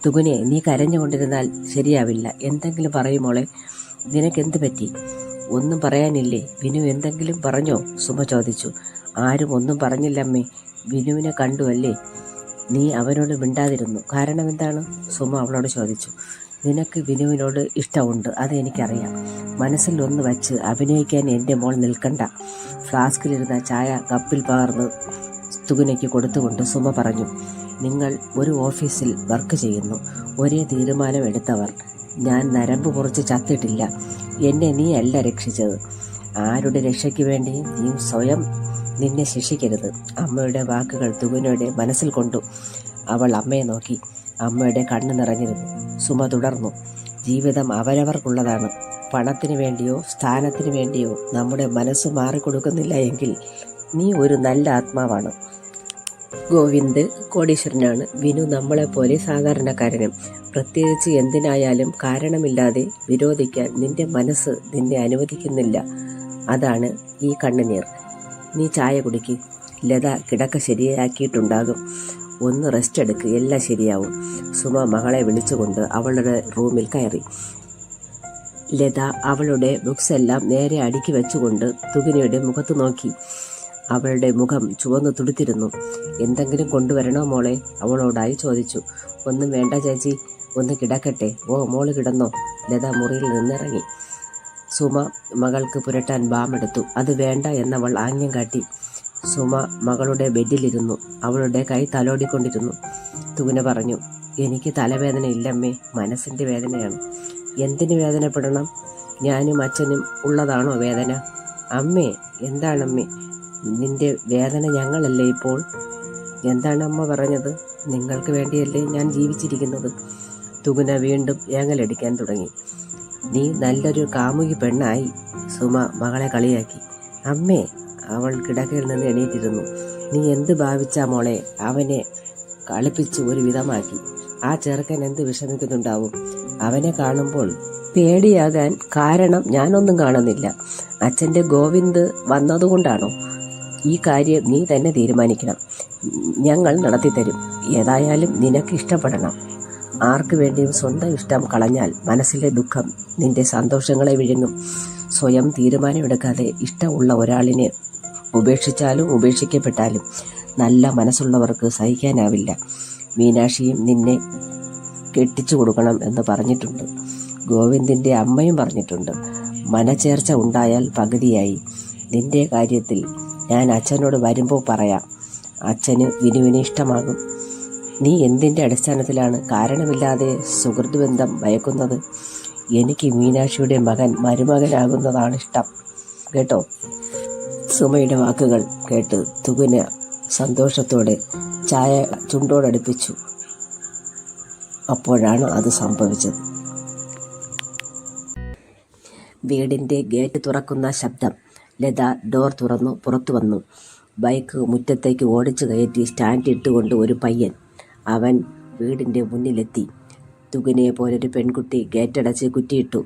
തുകിനെ, നീ കരഞ്ഞുകൊണ്ടിരുന്നാൽ ശരിയാവില്ല. എന്തെങ്കിലും പറയും മോളെ. നിനക്കെന്ത് പറ്റി? ഒന്നും പറയാനില്ലേ? വിനു എന്തെങ്കിലും പറഞ്ഞോ? സുമ ചോദിച്ചു. ആരും ഒന്നും പറഞ്ഞില്ലമ്മേ. വിനുവിനെ കണ്ടു അല്ലേ? നീ അവനോട് മിണ്ടാതിരുന്നു. കാരണം എന്താണ്? സുമ അവളോട് ചോദിച്ചു. നിനക്ക് വിനുവിനോട് ഇഷ്ടമുണ്ട്, അതെനിക്കറിയാം. മനസ്സിൽ ഒന്ന് വച്ച് അഭിനയിക്കാൻ എൻ്റെ മോൾ നിൽക്കണ്ട. ഫ്ലാസ്കിലിരുന്ന ചായ കപ്പിൽ പകർന്ന് തുകിനയ്ക്ക് കൊടുത്തുകൊണ്ട് സുമ പറഞ്ഞു, നിങ്ങൾ ഒരു ഓഫീസിൽ വർക്ക് ചെയ്യുന്നു, ഒരേ തീരുമാനം എടുത്തവർ. ഞാൻ നരമ്പ് മുറിച്ച് ചത്തിട്ടില്ല. എന്നെ നീ അല്ല രക്ഷിച്ചത്. ആരുടെ രക്ഷയ്ക്ക് വേണ്ടിയും നീ സ്വയം നിന്നെ ശിക്ഷിക്കരുത്. അമ്മയുടെ വാക്കുകൾ തുകിനയുടെ മനസ്സിൽ കൊണ്ടു. അവൾ അമ്മയെ നോക്കി. അമ്മയുടെ കണ്ണ് നിറഞ്ഞിരുന്നു. സുമ തുടർന്നു, ജീവിതം അവരവർക്കുള്ളതാണ്. പണത്തിന് വേണ്ടിയോ സ്ഥാനത്തിന് വേണ്ടിയോ നമ്മുടെ മനസ്സ് മാറിക്കൊടുക്കുന്നില്ല എങ്കിൽ നീ ഒരു നല്ല ആത്മാവാണ്. ഗോവിന്ദ് കോടീശ്വരനാണ്, വിനു നമ്മളെപ്പോലെ സാധാരണക്കാരനും. പ്രത്യേകിച്ച് എന്തിനായാലും കാരണമില്ലാതെ വിരോധിക്കാൻ നിന്റെ മനസ്സ് നിന്നെ അനുവദിക്കുന്നില്ല. അതാണ് ഈ കണ്ണുനീർ. നീ ചായ കുടിക്ക്. ലത കിടക്ക ശരിയാക്കിയിട്ടുണ്ടാകും. ഒന്ന് റെസ്റ്റ് എടുക്ക്, എല്ലാം ശരിയാവും. സുമ മകളെ വിളിച്ചുകൊണ്ട് അവളുടെ റൂമിൽ കയറി. ലത അവളുടെ ബുക്സ് എല്ലാം നേരെ അടുക്കി വെച്ചുകൊണ്ട് തുകിനയുടെ മുഖത്ത് നോക്കി. അവളുടെ മുഖം ചുവന്നു തുടുത്തിരുന്നു. എന്തെങ്കിലും കൊണ്ടുവരണോ മോളെ? അവളോടായി ചോദിച്ചു. ഒന്നും വേണ്ട ചേച്ചി, ഒന്ന് കിടക്കട്ടെ. ഓ, മോള് കിടന്നോ? ലത മുറിയിൽ നിന്നിറങ്ങി. സുമ മകൾക്ക് പുരട്ടാൻ ബാമെടുത്തു. അത് വേണ്ട എന്നവൾ ആംഗ്യം കാട്ടി. സുമ മകളുടെ ബെഡിലിരുന്നു. അവളുടെ കൈ തലോടിക്കൊണ്ടിരുന്നു. തുകിന പറഞ്ഞു, എനിക്ക് തലവേദന ഇല്ലമ്മേ, മനസ്സിൻ്റെ വേദനയാണ്. എന്തിന് വേദനപ്പെടണം? ഞാനും അച്ഛനും ഉള്ളതാണോ വേദന? അമ്മേ, എന്താണമ്മേ? നിന്റെ വേദന ഞങ്ങളല്ലേ ഇപ്പോൾ? എന്താണ് അമ്മ പറഞ്ഞത്? നിങ്ങൾക്ക് വേണ്ടിയല്ലേ ഞാൻ ജീവിച്ചിരിക്കുന്നത്. തുകിന വീണ്ടും ഏങ്ങലടിക്കാൻ തുടങ്ങി. നീ നല്ലൊരു കാമുകി പെണ്ണായി. സുമ മകളെ കളിയാക്കി. അമ്മേ, അവൾ കിടക്കയിൽ നിന്ന് എണീറ്റിരുന്നു. നീ എന്ത് ഭാവിച്ചാ മോളെ? അവനെ കളിപ്പിച്ച് ഒരു വിധമാക്കി. ആ ചെറുക്കൻ എന്ത് വിഷമിക്കുന്നുണ്ടാവും? അവനെ കാണുമ്പോൾ പേടിയാകാൻ കാരണം ഞാനൊന്നും കാണുന്നില്ല. അച്ഛൻ്റെ ഗോവിന്ദ് വന്നതുകൊണ്ടാണോ? ഈ കാര്യം നീ തന്നെ തീരുമാനിക്കണം. ഞങ്ങൾ നടത്തിത്തരും. ഏതായാലും നിനക്ക് ഇഷ്ടപ്പെടണം. ആർക്കു വേണ്ടിയും സ്വന്തം ഇഷ്ടം കളഞ്ഞാൽ മനസ്സിലെ ദുഃഖം നിന്റെ സന്തോഷങ്ങളെ വിഴുങ്ങും. സ്വയം തീരുമാനമെടുക്കാതെ ഇഷ്ടമുള്ള ഒരാളിനെ ഉപേക്ഷിച്ചാലും ഉപേക്ഷിക്കപ്പെട്ടാലും നല്ല മനസ്സുള്ളവർക്ക് സഹിക്കാനാവില്ല. മീനാക്ഷിയും നിന്നെ കെട്ടിച്ചു കൊടുക്കണം എന്ന് പറഞ്ഞിട്ടുണ്ട്. ഗോവിന്ദിൻ്റെ അമ്മയും പറഞ്ഞിട്ടുണ്ട്. മനച്ചേർച്ച ഉണ്ടായാൽ പകുതിയായി. നിന്റെ കാര്യത്തിൽ ഞാൻ അച്ഛനോട് വരുമ്പോൾ പറയാം. അച്ഛന് വിനുവിനെ ഇഷ്ടമാകും. നീ എന്തിൻ്റെ അടിസ്ഥാനത്തിലാണ് കാരണമില്ലാതെ സുഹൃത്ത് ബന്ധം ഭയക്കുന്നത്? എനിക്ക് മീനാക്ഷിയുടെ മകൻ മരുമകനാകുന്നതാണ് ഇഷ്ടം, കേട്ടോ? സുമയുടെ വാക്കുകൾ കേട്ട് തുകിന സന്തോഷത്തോടെ ചായ ചുണ്ടോടടുപ്പിച്ചു. അപ്പോഴാണ് അത് സംഭവിച്ചത്. വീടിൻ്റെ ഗേറ്റ് തുറക്കുന്ന ശബ്ദം. ലത ഡോർ തുറന്നു പുറത്തു വന്നു. ബൈക്ക് മുറ്റത്തേക്ക് ഓടിച്ചു കയറ്റി സ്റ്റാൻഡ് ഇട്ടുകൊണ്ട് ഒരു പയ്യൻ. അവൻ വീടിൻ്റെ മുന്നിലെത്തി. തുകിനയെ പോലൊരു പെൺകുട്ടി ഗേറ്റടച്ച് കുറ്റിയിട്ടു.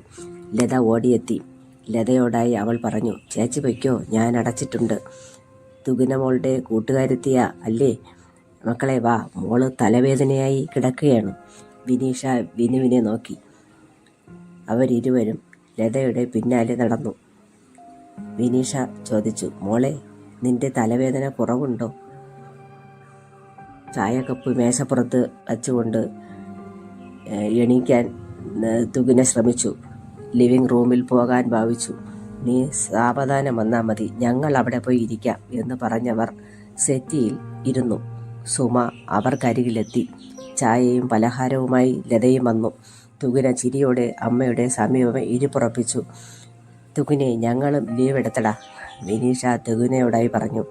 ലത ഓടിയെത്തി. ലതയോടായി അവൾ പറഞ്ഞു, ചേച്ചി പൊയ്ക്കോ, ഞാൻ അടച്ചിട്ടുണ്ട്. തുകിന മോളുടെ കൂട്ടുകാരെത്തിയ അല്ലേ? മക്കളെ വാ, മോള് തലവേദനയായി കിടക്കുകയാണ്. വിനീഷ വിനുവിനെ നോക്കി. അവരിരുവരും ലതയുടെ പിന്നാലെ നടന്നു. വിനീഷ ചോദിച്ചു, മോളെ, നിന്റെ തലവേദന കുറവുണ്ടോ? ചായക്കപ്പ് മേശപ്പുറത്ത് വച്ചുകൊണ്ട് എണീക്കാൻ തുകിന ശ്രമിച്ചു. ലിവിംഗ് റൂമിൽ പോകാൻ ഭാവിച്ചു. നീ സാവധാനം വന്നാൽ മതി, ഞങ്ങൾ അവിടെ പോയി ഇരിക്കാം എന്ന് പറഞ്ഞവർ സെറ്റിയിൽ ഇരുന്നു. സുമ അവർക്കരികിലെത്തി. ചായയും പലഹാരവുമായി ലതയും വന്നു. തുകിന ചിരിയോടെ അമ്മയുടെ സമീപം ഇരിപ്പുറപ്പിച്ചു. തുകിനെ, ഞങ്ങളും ലീവ് എടുത്തടാ, വിനീഷ തുകിനയോടായി പറഞ്ഞു.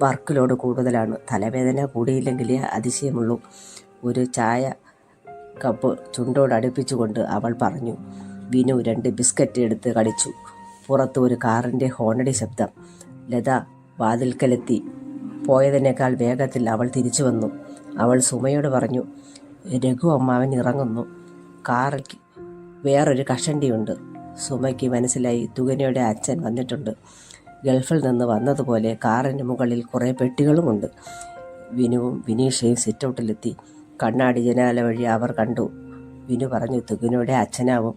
വർക്ക് ലോഡ് കൂടുതലാണ്. തലവേദന കൂടിയില്ലെങ്കിലേ അതിശയമുള്ളൂ. ഒരു ചായ കപ്പ് ചുണ്ടോടടുപ്പിച്ചുകൊണ്ട് അവൾ പറഞ്ഞു. വിനു 2 ബിസ്ക്കറ്റ് എടുത്ത് കടിച്ചു. പുറത്ത് ഒരു കാറിൻ്റെ ഹോണടി ശബ്ദം. ലത വാതിൽക്കലെത്തി. പോയതിനേക്കാൾ വേഗത്തിൽ അവൾ തിരിച്ചു വന്നു. അവൾ സുമയോട് പറഞ്ഞു, രഘു അമ്മാവൻ ഇറങ്ങുന്നു. കാറിൽ വേറൊരു കഷണ്ടിയുണ്ട്. സുമയ്ക്ക് മനസ്സിലായി, തുകിനയുടെ അച്ഛൻ വന്നിട്ടുണ്ട്. ഗൾഫിൽ നിന്ന് വന്നതുപോലെ കാറിന് മുകളിൽ കുറേ പെട്ടികളുമുണ്ട്. വിനുവും വിനീഷയും സിറ്റൗട്ടിലെത്തി. കണ്ണാടി ജനാല വഴി അവർ കണ്ടു. വിനു പറഞ്ഞു, തുകിനയുടെ അച്ഛനാവും.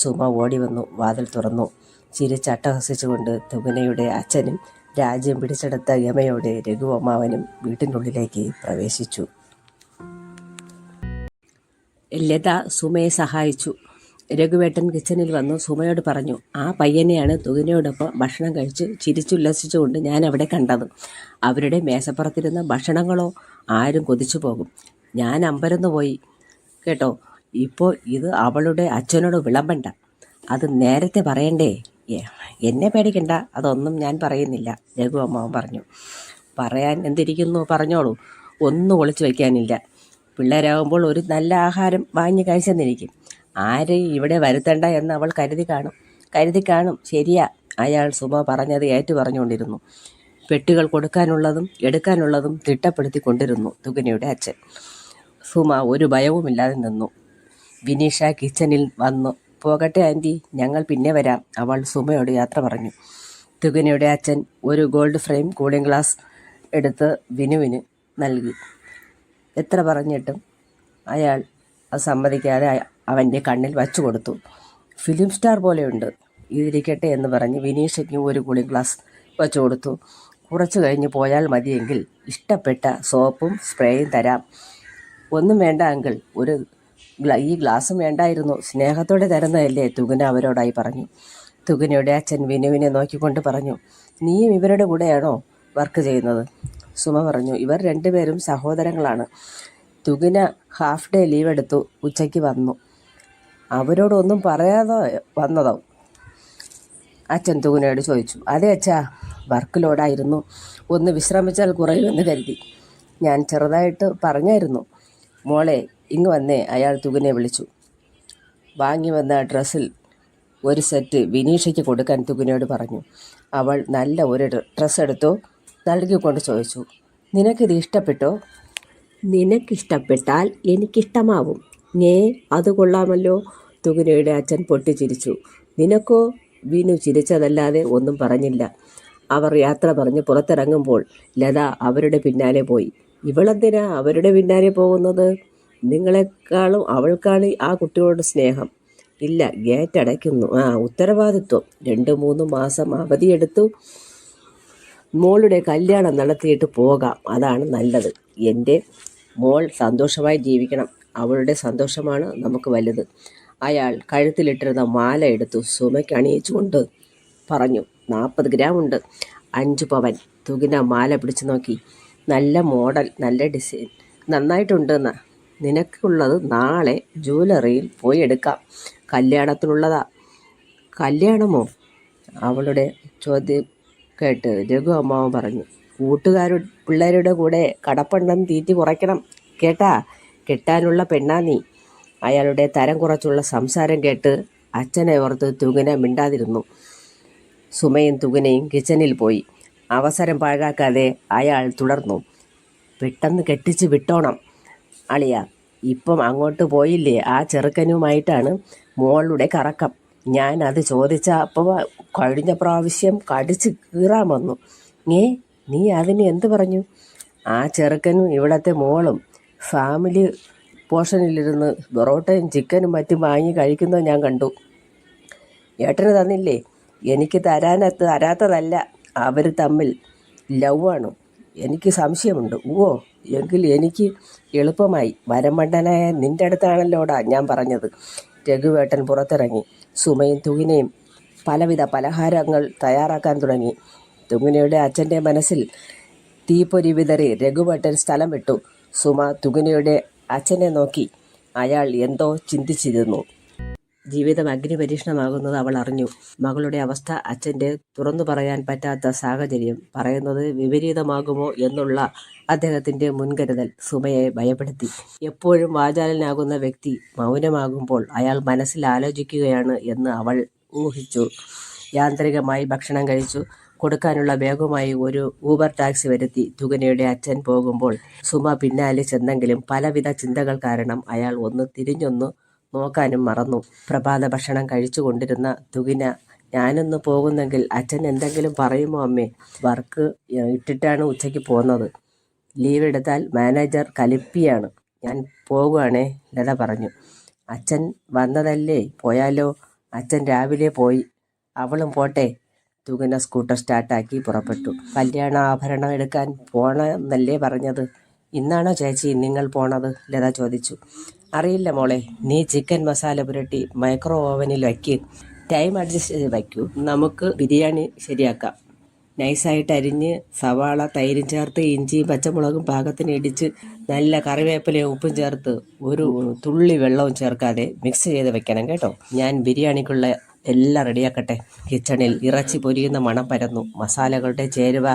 സുമ ഓടി വന്നു വാതിൽ തുറന്നു. ചിരിച്ചട്ടഹസിച്ചുകൊണ്ട് തുകിനയുടെ അച്ഛനും രാജ്യം പിടിച്ചെടുത്ത ഗമയോടെ രഘു അമ്മാവനും വീട്ടിനുള്ളിലേക്ക് പ്രവേശിച്ചു. ലത സുമയെ സഹായിച്ചു. രഘുവേട്ടൻ കിച്ചണിൽ വന്നു സുമയോട് പറഞ്ഞു, ആ പയ്യനെയാണ് തുകിനയോടൊപ്പം ഭക്ഷണം കഴിച്ച് ചിരിച്ചുല്ലസിച്ചുകൊണ്ട് ഞാൻ അവിടെ കണ്ടത്. അവരുടെ മേശപ്പുറത്തിരുന്ന ഭക്ഷണങ്ങളോ ആരും കൊതിച്ചു പോകും. ഞാൻ അമ്പരന്ന് പോയി, കേട്ടോ. ഇപ്പോൾ ഇത് അവളുടെ അച്ഛനോട് വിളമ്പണ്ട. അത് നേരത്തെ പറയണ്ടേ? എന്നെ പേടിക്കണ്ട, അതൊന്നും ഞാൻ പറയുന്നില്ല, രഘു അമ്മാവൻ പറഞ്ഞു. പറയാൻ എന്തിരിക്കുന്നു, പറഞ്ഞോളൂ. ഒന്നും ഒളിച്ചു വയ്ക്കാനില്ല. പിള്ളേരാകുമ്പോൾ ഒരു നല്ല ആഹാരം വാങ്ങി കഴിച്ചെന്നിരിക്കും. ആരെയും ഇവിടെ വരുത്തണ്ട എന്ന് അവൾ കരുതി കാണും. ശരിയാ, അയാൾ സുമ പറഞ്ഞത് ഏറ്റു പറഞ്ഞുകൊണ്ടിരുന്നു. പെട്ടികൾ കൊടുക്കാനുള്ളതും എടുക്കാനുള്ളതും തിട്ടപ്പെടുത്തി കൊണ്ടിരുന്നു തുകനയുടെ അച്ഛൻ. സുമ ഒരു ഭയവുമില്ലാതെ നിന്നു. വിനീഷ കിച്ചണിൽ വന്നു. പോകട്ടെ ആൻറ്റി, ഞങ്ങൾ പിന്നെ വരാം, അവൾ സുമയോട് യാത്ര പറഞ്ഞു. തുകനയുടെ അച്ഛൻ ഒരു ഗോൾഡ് ഫ്രെയിം കൂളിംഗ് ഗ്ലാസ് എടുത്ത് വിനുവിന് നൽകി. എത്ര പറഞ്ഞിട്ടും അയാൾ അത് സമ്മതിക്കാതെ അവൻ്റെ കണ്ണിൽ വച്ചു കൊടുത്തു. ഫിലിം സ്റ്റാർ പോലെയുണ്ട്, ഇതിരിക്കട്ടെ എന്ന് പറഞ്ഞ് വിനീഷയ്ക്കും ഒരു കൂളിംഗ് ഗ്ലാസ് വച്ചു കൊടുത്തു. കുറച്ചു കഴിഞ്ഞ് പോയാൽ മതിയെങ്കിൽ ഇഷ്ടപ്പെട്ട സോപ്പും സ്പ്രേയും തരാം. ഒന്നും വേണ്ട അങ്കിൾ, ഈ ഗ്ലാസും വേണ്ടായിരുന്നു, സ്നേഹത്തോടെ തരുന്നതല്ലേ, തുകന അവരോടായി പറഞ്ഞു. തുകനയുടെ അച്ഛൻ വിനുവിനെ നോക്കിക്കൊണ്ട് പറഞ്ഞു, നീയും ഇവരുടെ കൂടെയാണോ വർക്ക് ചെയ്യുന്നത്? സുമ പറഞ്ഞു, ഇവർ രണ്ടുപേരും സഹോദരങ്ങളാണ്. തുകന ഹാഫ് ഡേ ലീവ് എടുത്തു ഉച്ചയ്ക്ക് വന്നു. അവരോടൊന്നും പറയാതെ വന്നതോ? അച്ഛൻ തുകനയോട് ചോദിച്ചു. അതെ അച്ഛാ, വർക്ക് ലോഡായിരുന്നു, ഒന്ന് വിശ്രമിച്ചാൽ കുറയുമെന്ന് കരുതി. ഞാൻ ചെറുതായിട്ട് പറഞ്ഞായിരുന്നു. മോളെ ഇങ്ങ് വന്നേ, അയാൾ തുകനെ വിളിച്ചു. വാങ്ങി വന്ന ഡ്രസ്സിൽ ഒരു സെറ്റ് വിനീഷയ്ക്ക് കൊടുക്കാൻ തുകനയോട് പറഞ്ഞു. അവൾ നല്ല ഒരു ഡ്രസ്സ് എടുത്തു നൽകിക്കൊണ്ട് ചോദിച്ചു, നിനക്കിത് ഇഷ്ടപ്പെട്ടോ? നിനക്കിഷ്ടപ്പെട്ടാൽ എനിക്കിഷ്ടമാവും. അത് കൊള്ളാമല്ലോ. തുകനയുടെ അച്ഛൻ പൊട്ടിച്ചിരിച്ചു. നിനക്കോ? വിനു ചിരിച്ചതല്ലാതെ ഒന്നും പറഞ്ഞില്ല. അവർ യാത്ര പറഞ്ഞ് പുറത്തിറങ്ങുമ്പോൾ ലത അവരുടെ പിന്നാലെ പോയി. ഇവളെന്തിനാ അവരുടെ പിന്നാലെ പോകുന്നത്? നിങ്ങളെക്കാളും അവൾക്കാണ് ആ കുട്ടിയോട് സ്നേഹം. ഇല്ല, ഗേറ്റ് അടയ്ക്കുന്നു. ഉത്തരവാദിത്വം. 2-3 മാസം അവധിയെടുത്തു മോളുടെ കല്യാണം നടത്തിയിട്ട് പോകാം, അതാണ് നല്ലത്. എൻ്റെ മോൾ സന്തോഷമായി ജീവിക്കണം, അവളുടെ സന്തോഷമാണ് നമുക്ക് വലുത്. അയാൾ കഴുത്തിലിട്ടിരുന്ന മാല എടുത്തു സുമയ്ക്ക് അണിയിച്ചുകൊണ്ട് പറഞ്ഞു. 40 ഗ്രാം ഉണ്ട്, 5 പവൻ. തുകിന മാല പിടിച്ചു നോക്കി. നല്ല മോഡൽ, നല്ല ഡിസൈൻ, നന്നായിട്ടുണ്ടെന്ന്. നിനക്കുള്ളത് നാളെ ജ്വല്ലറിയിൽ പോയി എടുക്കാം, കല്യാണത്തിനുള്ളതാ. കല്യാണമോ? അവളുടെ ചോദ്യം കേട്ട് രഘു അമ്മാവൻ പറഞ്ഞു. പിള്ളേരുടെ കൂടെ കടപ്പണ്ണം തീറ്റി കുറയ്ക്കണം കേട്ടാ, കെട്ടാനുള്ള പെണ്ണാ നീ. അയാളുടെ തരം കുറച്ചുള്ള സംസാരം കേട്ട് അച്ഛനെ ഓർത്ത് തുകന മിണ്ടാതിരുന്നു. സുമയും തുകനയും കിച്ചണിൽ പോയി. അവസരം പാഴാക്കാതെ അയാൾ തുടർന്നു. പെട്ടെന്ന് കെട്ടിച്ച് വിട്ടോണം അളിയ. ഇപ്പം അങ്ങോട്ട് പോയില്ലേ, ആ ചെറുക്കനുമായിട്ടാണ് മോളുടെ കറക്കം. ഞാൻ അത് അപ്പോൾ കഴിഞ്ഞ പ്രാവശ്യം കടിച്ച് കീറാൻ വന്നു. നീ അതിന് എന്ത് പറഞ്ഞു? ആ ചെറുക്കനും ഇവിടത്തെ മോളും ഫാമിലി പോർഷനിലിരുന്ന് പൊറോട്ടയും ചിക്കനും മറ്റും വാങ്ങി കഴിക്കുന്നത് ഞാൻ കണ്ടു. ഏട്ടന് തന്നില്ലേ? എനിക്ക് തരാത്തതല്ല, അവർ തമ്മിൽ ലവാണ്. എനിക്ക് സംശയമുണ്ട്. എങ്കിൽ എനിക്ക് എളുപ്പമായി. വരമണ്ടനായ നിൻ്റെ അടുത്താണല്ലോടാ ഞാൻ പറഞ്ഞത്. രഘുവേട്ടൻ പുറത്തിറങ്ങി. സുമയും തുകിനയും പലവിധ പലഹാരങ്ങൾ തയ്യാറാക്കാൻ തുടങ്ങി. തുകിനയുടെ അച്ഛൻ്റെ മനസ്സിൽ തീപ്പൊരി വിതറി രഘുവേട്ടൻ സ്ഥലം വിട്ടു. സുമ തുകിനയുടെ അച്ഛനെ നോക്കി. അയാൾ എന്തോ ചിന്തിച്ചിരുന്നു. ജീവിതം അഗ്നിപരീക്ഷണമാകുന്നത് അവൾ അറിഞ്ഞു. മകളുടെ അവസ്ഥ അച്ഛൻ്റെ തുറന്നു പറയാൻ പറ്റാത്ത സാഹചര്യം, പറയുന്നത് വിപരീതമാകുമോ എന്നുള്ള അദ്ദേഹത്തിൻ്റെ മുൻകരുതൽ സുമയെ ഭയപ്പെടുത്തി. എപ്പോഴും വാചാലനാകുന്ന വ്യക്തി മൗനമാകുമ്പോൾ അയാൾ മനസ്സിൽ ആലോചിക്കുകയാണ് എന്ന് അവൾ ഊഹിച്ചു. യാന്ത്രികമായി ഭക്ഷണം കഴിച്ചു. കൊടുക്കാനുള്ള ബാഗുമായി ഒരു ഊബർ ടാക്സി വരുത്തി. തുകനയുടെ അച്ഛൻ പോകുമ്പോൾ സുമ പിന്നാലെ ചെന്നെങ്കിലും പലവിധ ചിന്തകൾ കാരണം അയാൾ ഒന്ന് തിരിഞ്ഞൊന്നു നോക്കാനും മറന്നു. പ്രഭാത ഭക്ഷണം കഴിച്ചു കൊണ്ടിരുന്ന തുകിന, ഞാനൊന്ന് പോകുന്നെങ്കിൽ അച്ഛൻ എന്തെങ്കിലും പറയുമോ അമ്മേ? വർക്ക് ഇട്ടിട്ടാണ് ഉച്ചയ്ക്ക് പോകുന്നത്. ലീവ് എടുത്താൽ മാനേജർ കലിപ്പിയാണ്. ഞാൻ പോകുവാണേ, ലത പറഞ്ഞു. അച്ഛൻ വന്നതല്ലേ, പോയാലോ? അച്ഛൻ രാവിലെ പോയി, അവളും പോട്ടെ. തുകിന സ്കൂട്ടർ സ്റ്റാർട്ടാക്കി പുറപ്പെട്ടു. കല്യാണ ആഭരണം എടുക്കാൻ പോണമെന്നല്ലേ പറഞ്ഞത്? ഇന്നാണോ ചേച്ചി നിങ്ങൾ പോണത്? ലത ചോദിച്ചു. അറിയില്ല മോളെ, നീ ചിക്കൻ മസാല പുരട്ടി മൈക്രോ ഓവനിൽ വയ്ക്ക്, ടൈം അഡ്ജസ്റ്റ് ചെയ്ത് വയ്ക്കൂ. നമുക്ക് ബിരിയാണി ശരിയാക്കാം. നൈസായിട്ട് അരിഞ്ഞ് സവാള തൈരും ചേർത്ത് ഇഞ്ചിയും പച്ചമുളകും പാകത്തിന് ഇടിച്ച് നല്ല കറിവേപ്പിലയും ഉപ്പും ചേർത്ത് ഒരു തുള്ളി വെള്ളവും ചേർക്കാതെ മിക്സ് ചെയ്ത് വെക്കണം കേട്ടോ. ഞാൻ ബിരിയാണിക്കുള്ള എല്ലാം റെഡിയാക്കട്ടെ. കിച്ചണിൽ ഇറച്ചി പൊരിയുന്ന മണം പരന്നു. മസാലകളുടെ ചേരുവ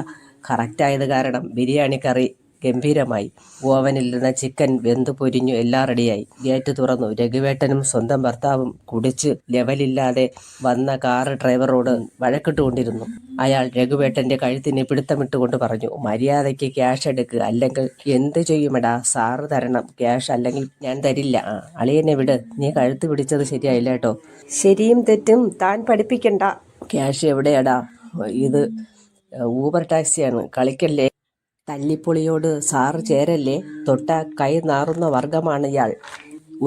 കറക്റ്റായത് കാരണം ബിരിയാണി കറി ഗംഭീരമായി. ഓവനിലിരുന്ന ചിക്കൻ വെന്തു പൊരിഞ്ഞു, എല്ലാം റെഡിയായി. ഗേറ്റ് തുറന്നു. രഘുവേട്ടനും സ്വന്തം ഭർത്താവും കുടിച്ച് ലെവലില്ലാതെ വന്ന കാറ് ഡ്രൈവറോട് വഴക്കിട്ടുകൊണ്ടിരുന്നു. അയാൾ രഘുവേട്ടന്റെ കഴുത്തിന് പിടുത്തമിട്ടുകൊണ്ട് പറഞ്ഞു, മര്യാദയ്ക്ക് ക്യാഷ് എടുക്ക്, അല്ലെങ്കിൽ എന്ത് ചെയ്യുമെടാ? സാറ് തരണം ക്യാഷ്, അല്ലെങ്കിൽ ഞാൻ തരില്ല. അളിയനെ വിട്, നീ കഴുത്ത് പിടിച്ചത് ശരിയായില്ല കേട്ടോ. ശരിയും തെറ്റും താൻ പഠിപ്പിക്കണ്ട. ക്യാഷ് എവിടെയാടാ? ഇത് ഊബർ ടാക്സിയാണ്, കളിക്കല്ലേ. തല്ലിപ്പൊളിയോട് സാറ് ചേരല്ലേ. തൊട്ട കൈ നാറുന്ന വർഗമാണ് ഇയാൾ.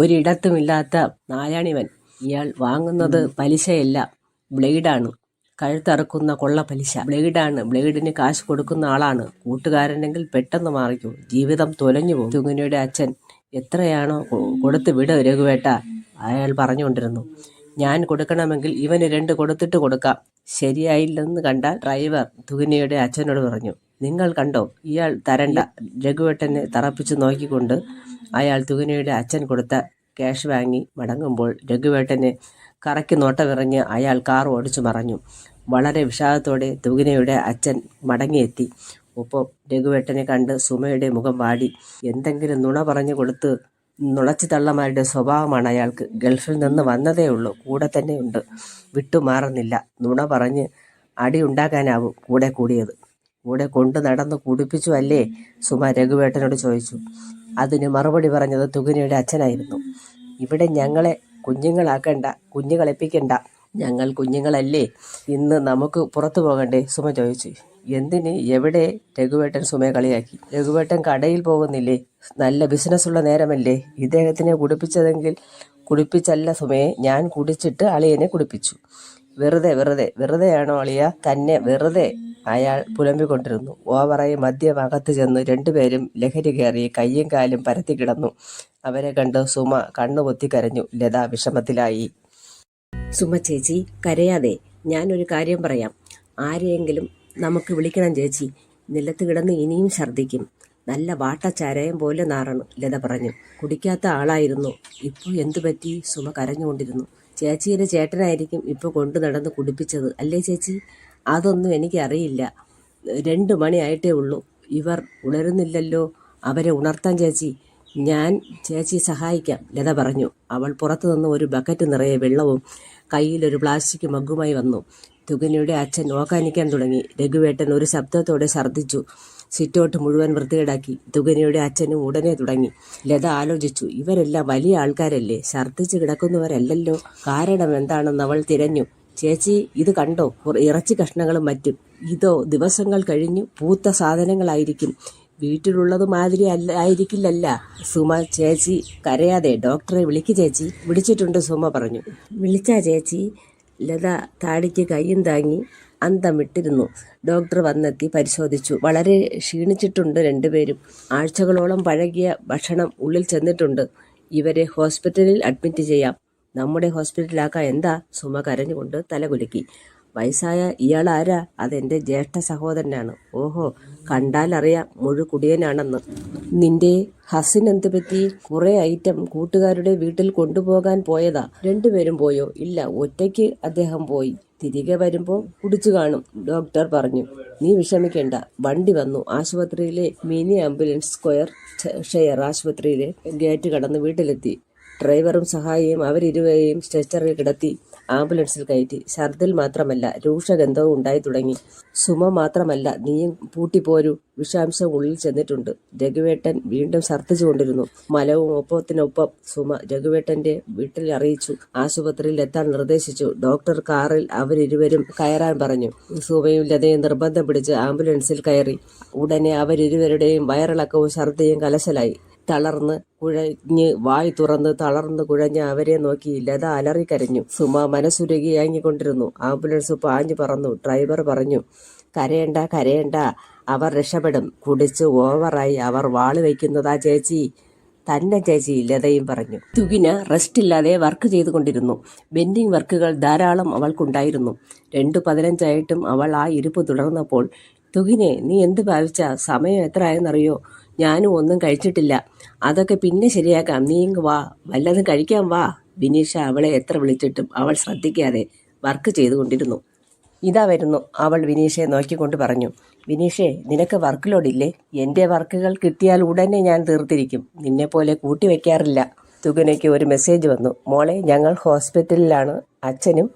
ഒരിടത്തുമില്ലാത്ത നായാണിവൻ. ഇയാൾ വാങ്ങുന്നത് പലിശയല്ല, ബ്ലേഡാണ്. കഴുത്തറുക്കുന്ന കൊള്ള പലിശ. ബ്ലേഡാണ്. ബ്ലേഡിന് കാശ് കൊടുക്കുന്ന ആളാണ്. കൂട്ടുകാരനെങ്കിൽ പെട്ടെന്ന് മാറിക്കൂ, ജീവിതം തൊലഞ്ഞു പോകും. തുങ്ങിനിയുടെ അച്ഛൻ എത്രയാണോ കൊടുത്ത് വിട് രഘുവേട്ട, അയാൾ പറഞ്ഞുകൊണ്ടിരുന്നു. ഞാൻ കൊടുക്കണമെങ്കിൽ ഇവന് 2 കൊടുത്തിട്ട് കൊടുക്കാം. ശരിയായില്ലെന്ന് കണ്ട ഡ്രൈവർ തുകിനിയുടെ അച്ഛനോട് പറഞ്ഞു, നിങ്ങൾ കണ്ടോ, ഇയാൾ തരണ്ട. രഘുവേട്ടനെ തറപ്പിച്ചു നോക്കിക്കൊണ്ട് അയാൾ തുകിനിയുടെ അച്ഛൻ കൊടുത്ത ക്യാഷ് വാങ്ങി മടങ്ങുമ്പോൾ രഘുവേട്ടനെ കറക്കി നോട്ടമിറങ്ങി അയാൾ കാർ ഓടിച്ചു മറഞ്ഞു. വളരെ വിഷാദത്തോടെ തുകിനയുടെ അച്ഛൻ മടങ്ങിയെത്തി. ഒപ്പം രഘുവേട്ടനെ കണ്ട് സുമയുടെ മുഖം വാടി. എന്തെങ്കിലും നുണ പറഞ്ഞു കൊടുത്ത് നുണച്ചു തള്ളമാരുടെ സ്വഭാവമാണ് അയാൾക്ക്. ഗൾഫിൽ നിന്ന് വന്നതേ ഉള്ളൂ, കൂടെ തന്നെ ഉണ്ട്, വിട്ടുമാറുന്നില്ല. നുണ പറഞ്ഞ് അടി ഉണ്ടാക്കാനാവും കൂടെ കൂടിയത്. കൂടെ കൊണ്ടു നടന്ന് കുടിപ്പിച്ചു അല്ലേ? സുമ രഘുവേട്ടനോട് ചോദിച്ചു. അതിന് മറുപടി പറഞ്ഞത് തുകിനയുടെ അച്ഛനായിരുന്നു. ഇവിടെ ഞങ്ങളെ കുഞ്ഞുങ്ങളാക്കണ്ട, കുഞ്ഞു കളിപ്പിക്കണ്ട. ഞങ്ങൾ കുഞ്ഞുങ്ങളല്ലേ, ഇന്ന് നമുക്ക് പുറത്തു പോകണ്ടേ? സുമ ചോദിച്ചു. എന്തിന്, എവിടെ? രഘുവേട്ടൻ സുമയെ കളിയാക്കി. രഘുവേട്ടൻ കടയിൽ പോകുന്നില്ലേ? നല്ല ബിസിനസ്സുള്ള നേരമല്ലേ? ഇദ്ദേഹത്തിനെ കുടിപ്പിച്ചതെങ്കിൽ കുടിപ്പിച്ചല്ല സുമയെ, ഞാൻ കുടിച്ചിട്ട് അളിയനെ കുടിപ്പിച്ചു. വെറുതെയാണോ അളിയ? തന്നെ വെറുതെ, അയാൾ പുലമ്പിക്കൊണ്ടിരുന്നു. ഓവറായി മദ്യം അകത്ത് ചെന്ന് 2 പേരും ലഹരി കയറി കയ്യും കാലും പരത്തി കിടന്നു. അവരെ കണ്ട് സുമ കണ്ണുപൊത്തി കരഞ്ഞു. ലത വിഷമത്തിലായി. സുമ ചേച്ചി കരയാതെ, ഞാനൊരു കാര്യം പറയാം. ആരെയെങ്കിലും നമുക്ക് വിളിക്കണം ചേച്ചി. നിലത്ത് കിടന്ന് ഇനിയും ഛർദ്ദിക്കും. നല്ല വാട്ടച്ചാരയം പോലെ നാറണം, ലത പറഞ്ഞു. കുടിക്കാത്ത ആളായിരുന്നു, ഇപ്പോൾ എന്തു പറ്റി? സുമ കരഞ്ഞുകൊണ്ടിരുന്നു. ചേച്ചിയുടെ ചേട്ടനായിരിക്കും ഇപ്പോൾ കൊണ്ടു നടന്ന് കുടിപ്പിച്ചത് അല്ലേ ചേച്ചി? അതൊന്നും എനിക്കറിയില്ല. 2 മണി ആയിട്ടേ ഉള്ളൂ. ഇവർ ഉണരുന്നില്ലല്ലോ. അവരെ ഉണർത്താൻ ചേച്ചി. ഞാൻ ചേച്ചി സഹായിക്കാം, ലത പറഞ്ഞു. അവൾ പുറത്തുനിന്ന് ഒരു ബക്കറ്റ് നിറയെ വെള്ളവും കയ്യിലൊരു പ്ലാസ്റ്റിക് മഗ്ഗുമായി വന്നു. തുകിനിയുടെ അച്ഛൻ ഓക്കാനിക്കാൻ തുടങ്ങി. രഘുവേട്ടൻ ഒരു ശബ്ദത്തോടെ ഛർദ്ദിച്ചു. സിറ്റൗട്ട് മുഴുവൻ വൃത്തികേടാക്കി. തുകിനിയുടെ അച്ഛനും ഉടനെ തുടങ്ങി. ലത ആലോചിച്ചു, ഇവരെല്ലാം വലിയ ആൾക്കാരല്ലേ, ഛർദ്ദിച്ച് കിടക്കുന്നവരല്ലല്ലോ. കാരണം എന്താണെന്ന് അവൾ തിരഞ്ഞു. ചേച്ചി ഇത് കണ്ടോ, ഇറച്ചി കഷ്ണങ്ങളും മറ്റും. ഇതോ ദിവസങ്ങൾ കഴിഞ്ഞു പൂത്ത സാധനങ്ങളായിരിക്കും. വീട്ടിലുള്ളത് മാതിരി ആയിരിക്കില്ലല്ല. സുമ ചേച്ചി കരയാതെ, ഡോക്ടറെ വിളിക്ക് ചേച്ചി. വിളിച്ചിട്ടുണ്ട്, സുമ പറഞ്ഞു. വിളിച്ചാ ചേച്ചി? ലത താടിക്ക് കയ്യും താങ്ങി അന്തം വിട്ടിരുന്നു. ഡോക്ടർ വന്നെത്തി പരിശോധിച്ചു. വളരെ ക്ഷീണിച്ചിട്ടുണ്ട് 2 പേരും. ആഴ്ചകളോളം പഴകിയ ഭക്ഷണം ഉള്ളിൽ ചെന്നിട്ടുണ്ട്. ഇവരെ ഹോസ്പിറ്റലിൽ അഡ്മിറ്റ് ചെയ്യാം. നമ്മുടെ ഹോസ്പിറ്റലാക്കാം എന്താ? സുമ കരഞ്ഞുകൊണ്ട് തലകുലുക്കി. വയസ്സായ ഇയാളാരാ? അതെന്റെ ജ്യേഷ്ഠ സഹോദരനാണ്. ഓഹോ, കണ്ടാലറിയാം മുഴുകുടിയനാണെന്ന്. നിന്റെ ഹസിൻ എന്ത് പറ്റി? കുറെ ഐറ്റം കൂട്ടുകാരുടെ വീട്ടിൽ കൊണ്ടുപോകാൻ പോയതാ. 2 പേരും പോയോ? ഇല്ല, ഒറ്റയ്ക്ക് അദ്ദേഹം പോയി. തിരികെ വരുമ്പോൾ കുടിച്ചു കാണും, ഡോക്ടർ പറഞ്ഞു. നീ വിഷമിക്കേണ്ട, വണ്ടി വന്നു. ആശുപത്രിയിലെ മിനി ആംബുലൻസ് സ്ക്വയർ ഷെയർ ആശുപത്രിയിലെ ഗേറ്റ് കടന്ന് വീട്ടിലെത്തി. ഡ്രൈവറും സഹായിയും അവരിരുവരെയും സ്ട്രെച്ചറിൽ കിടത്തി ആംബുലൻസിൽ കയറ്റി. ഛർദിൽ മാത്രമല്ല, രൂക്ഷഗന്ധവും ഉണ്ടായി തുടങ്ങി. സുമ മാത്രമല്ല, നീയും പൂട്ടിപ്പോരൂ, വിഷാംശം ഉള്ളിൽ ചെന്നിട്ടുണ്ട്. രഘുവേട്ടൻ വീണ്ടും ഛർദ്ദിച്ചുകൊണ്ടിരുന്നു. മലവും ഒപ്പത്തിനൊപ്പം സുമ രഘുവേട്ടന്റെ വീട്ടിൽ അറിയിച്ചു. ആശുപത്രിയിൽ എത്താൻ നിർദ്ദേശിച്ചു. ഡോക്ടർ കാറിൽ അവരിരുവരും കയറാൻ പറഞ്ഞു. സുമയും ലതയും നിർബന്ധം പിടിച്ച് ആംബുലൻസിൽ കയറി. ഉടനെ അവരിരുവരുടെയും വയറിളക്കവും ഛർദിയും കലശലായി. തളർന്ന് കുഴഞ്ഞ് വായ് തുറന്ന് തളർന്ന് കുഴഞ്ഞ് അവരെ നോക്കി ലത അലറിക്കരഞ്ഞു. സുമ മനസ്സുരുകിയാങ്ങിക്കൊണ്ടിരുന്നു. ആംബുലൻസ് പാഞ്ഞു പറന്നു. ഡ്രൈവർ പറഞ്ഞു, കരയണ്ട, അവർ രക്ഷപ്പെടും. കുടിച്ച് ഓവറായി അവർ വാള് വയ്ക്കുന്നതാ ചേച്ചി. തന്നെ ചേച്ചി, ലതയും പറഞ്ഞു. തുകിന റെസ്റ്റില്ലാതെ വർക്ക് ചെയ്തുകൊണ്ടിരുന്നു. ബെൻഡിങ് വർക്കുകൾ ധാരാളം അവൾക്കുണ്ടായിരുന്നു. 2:15 അവൾ ആ ഇരിപ്പ് തുടർന്നപ്പോൾ, തുകിനെ, നീ എന്ത് ഭാവിച്ച? സമയം എത്ര ആയെന്നറിയോ? ഞാനും ഒന്നും കഴിച്ചിട്ടില്ല. അതൊക്കെ പിന്നെ ശരിയാക്കാം, നീ ഇങ്ങ് വാ, വല്ലതും കഴിക്കാൻ വാ. ബിനീഷ അവളെ എത്ര വിളിച്ചിട്ടും അവൾ ശ്രദ്ധിക്കാതെ വർക്ക് ചെയ്തുകൊണ്ടിരുന്നു. ഇതാ വരുന്നു, അവൾ വിനീഷയെ നോക്കിക്കൊണ്ട് പറഞ്ഞു. വിനീഷേ, നിനക്ക് വർക്ക് ലോഡില്ലേ? എൻ്റെ വർക്കുകൾ കിട്ടിയാൽ ഉടനെ ഞാൻ തീർത്തിരിക്കും. നിന്നെപ്പോലെ കൂട്ടി വയ്ക്കാറില്ല. തുകനയ്ക്ക് ഒരു മെസ്സേജ് വന്നു. മോളെ, ഞങ്ങൾ ഹോസ്പിറ്റലിലാണ്. അച്ഛനും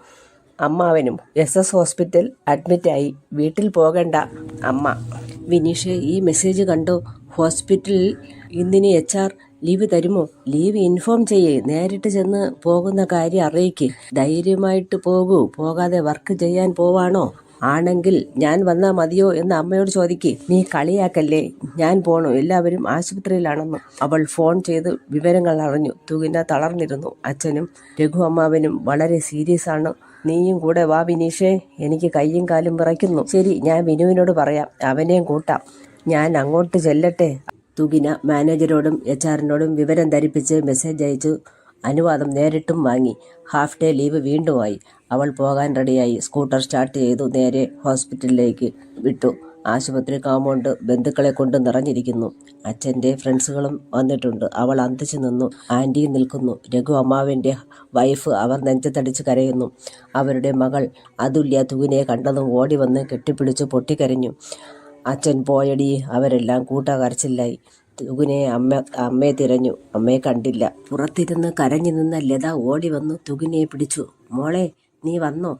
അമ്മാവനും SS ഹോസ്പിറ്റൽ അഡ്മിറ്റായി. വീട്ടിൽ പോകണ്ട. അമ്മ. വിനീഷ്, ഈ മെസ്സേജ് കണ്ടോ? ഹോസ്പിറ്റലിൽ ഇന്നിനി HR ലീവ് തരുമോ? ലീവ് ഇൻഫോം ചെയ്യേ. നേരിട്ട് ചെന്ന് പോകുന്ന കാര്യം അറിയിക്ക്. ധൈര്യമായിട്ട് പോകൂ. പോകാതെ വർക്ക് ചെയ്യാൻ പോവാണോ? ആണെങ്കിൽ ഞാൻ വന്നാൽ മതിയോ എന്ന് അമ്മയോട് ചോദിക്ക്. നീ കളിയാക്കല്ലേ. ഞാൻ പോണു. എല്ലാവരും ആശുപത്രിയിലാണെന്ന്. അവൾ ഫോൺ ചെയ്ത് വിവരങ്ങൾ അറിഞ്ഞു. തുകിന തളർന്നിരുന്നു. അച്ഛനും രഘു അമ്മാവനും വളരെ സീരിയസ് ആണ്. നീയും കൂടെ വാ വിനീഷേ. എനിക്ക് കയ്യും കാലും വിറയ്ക്കുന്നു. ശരി, ഞാൻ വിനുവിനോട് പറയാം. അവനെയും കൂട്ടാം. ഞാൻ അങ്ങോട്ട് ചെല്ലട്ടെ. തുകിന മാനേജരോടും HR-നോടും വിവരം ധരിപ്പിച്ച് മെസ്സേജ് അയച്ചു. അനുവാദം നേരിട്ടും വാങ്ങി. ഹാഫ് ഡേ ലീവ് വീണ്ടുമായി. അവൾ പോകാൻ റെഡിയായി. സ്കൂട്ടർ സ്റ്റാർട്ട് ചെയ്തു നേരെ ഹോസ്പിറ്റലിലേക്ക് വിട്ടു. ആശുപത്രി കോമ്പൗണ്ട് ബന്ധുക്കളെ കൊണ്ട് നിറഞ്ഞിരിക്കുന്നു. അച്ഛൻ്റെ ഫ്രണ്ട്സുകളും വന്നിട്ടുണ്ട്. അവൾ അന്തിച്ചു നിന്നു. ആൻറ്റിയും നിൽക്കുന്നു. രഘു അമ്മാവിൻ്റെ വൈഫ്. അവർ നെഞ്ചത്തടിച്ച് കരയുന്നു. അവരുടെ മകൾ അതുല്യ തുകിനെ കണ്ടതും ഓടി വന്ന് കെട്ടിപ്പിടിച്ച് പൊട്ടിക്കരഞ്ഞു. അച്ഛൻ പോയടി. അവരെല്ലാം കൂട്ടക്കരച്ചിലായി. തുകിനെ അമ്മയെ തിരഞ്ഞു. അമ്മയെ കണ്ടില്ല. പുറത്തിരുന്ന് കരഞ്ഞു നിന്ന ലത ഓടി വന്നു തുകിനെ പിടിച്ചു. മോളെ, നീ വന്നോ?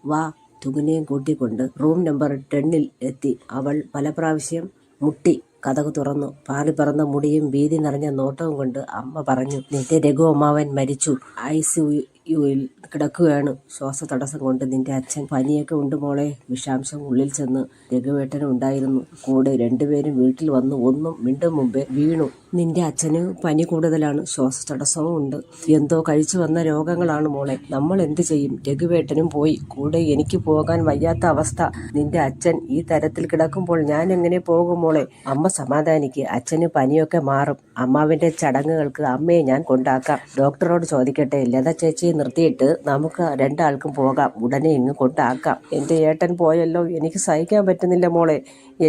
വാ. തുകിനെയും കൂട്ടിക്കൊണ്ട് റൂം നമ്പർ 10 എത്തി. അവൾ പല പ്രാവശ്യം മുട്ടി. കതക് തുറന്നു. പാറിപ്പറന്ന മുടിയും ഭീതി നിറഞ്ഞ നോട്ടവും കൊണ്ട് അമ്മ പറഞ്ഞു, നിന്റെ രഘു അമ്മാവൻ മരിച്ചു. ICUയിൽ കിടക്കുകയാണ്. ശ്വാസതടസ്സം കൊണ്ട് നിന്റെ അച്ഛൻ. പനിയൊക്കെ ഉണ്ട് മോളെ. വിഷാംശം ഉള്ളിൽ ചെന്ന്. രഘുവേട്ടനും ഉണ്ടായിരുന്നു കൂടെ. രണ്ടുപേരും വീട്ടിൽ വന്നു. ഒന്നും മിണ്ടും മുമ്പേ വീണു. നിന്റെ അച്ഛന് പനി കൂടുതലാണ്. ശ്വാസതടസ്സവും ഉണ്ട്. എന്തോ കഴിച്ചു വന്ന രോഗങ്ങളാണ് മോളെ. നമ്മൾ എന്ത് ചെയ്യും? രഘുവേട്ടനും പോയി. കൂടെ എനിക്ക് പോകാൻ വയ്യാത്ത അവസ്ഥ. നിന്റെ അച്ഛൻ ഈ തരത്തിൽ കിടക്കുമ്പോൾ ഞാൻ എങ്ങനെ പോകും മോളെ? അമ്മ സമാധാനിക്ക്. അച്ഛന് പനിയൊക്കെ മാറും. അമ്മാവിന്റെ ചടങ്ങുകൾക്ക് അമ്മയെ ഞാൻ കൊണ്ടാക്കാം. ഡോക്ടറോട് ചോദിക്കട്ടെ. ലത ചേച്ചിയെ നിർത്തിയിട്ട് നമുക്ക് രണ്ടാൾക്കും പോകാം. ഉടനെ ഇങ്ങ് കൊണ്ടാക്കാം. എൻ്റെ ഏട്ടൻ പോയല്ലോ. എനിക്ക് സഹിക്കാൻ പറ്റുന്നില്ല മോളെ.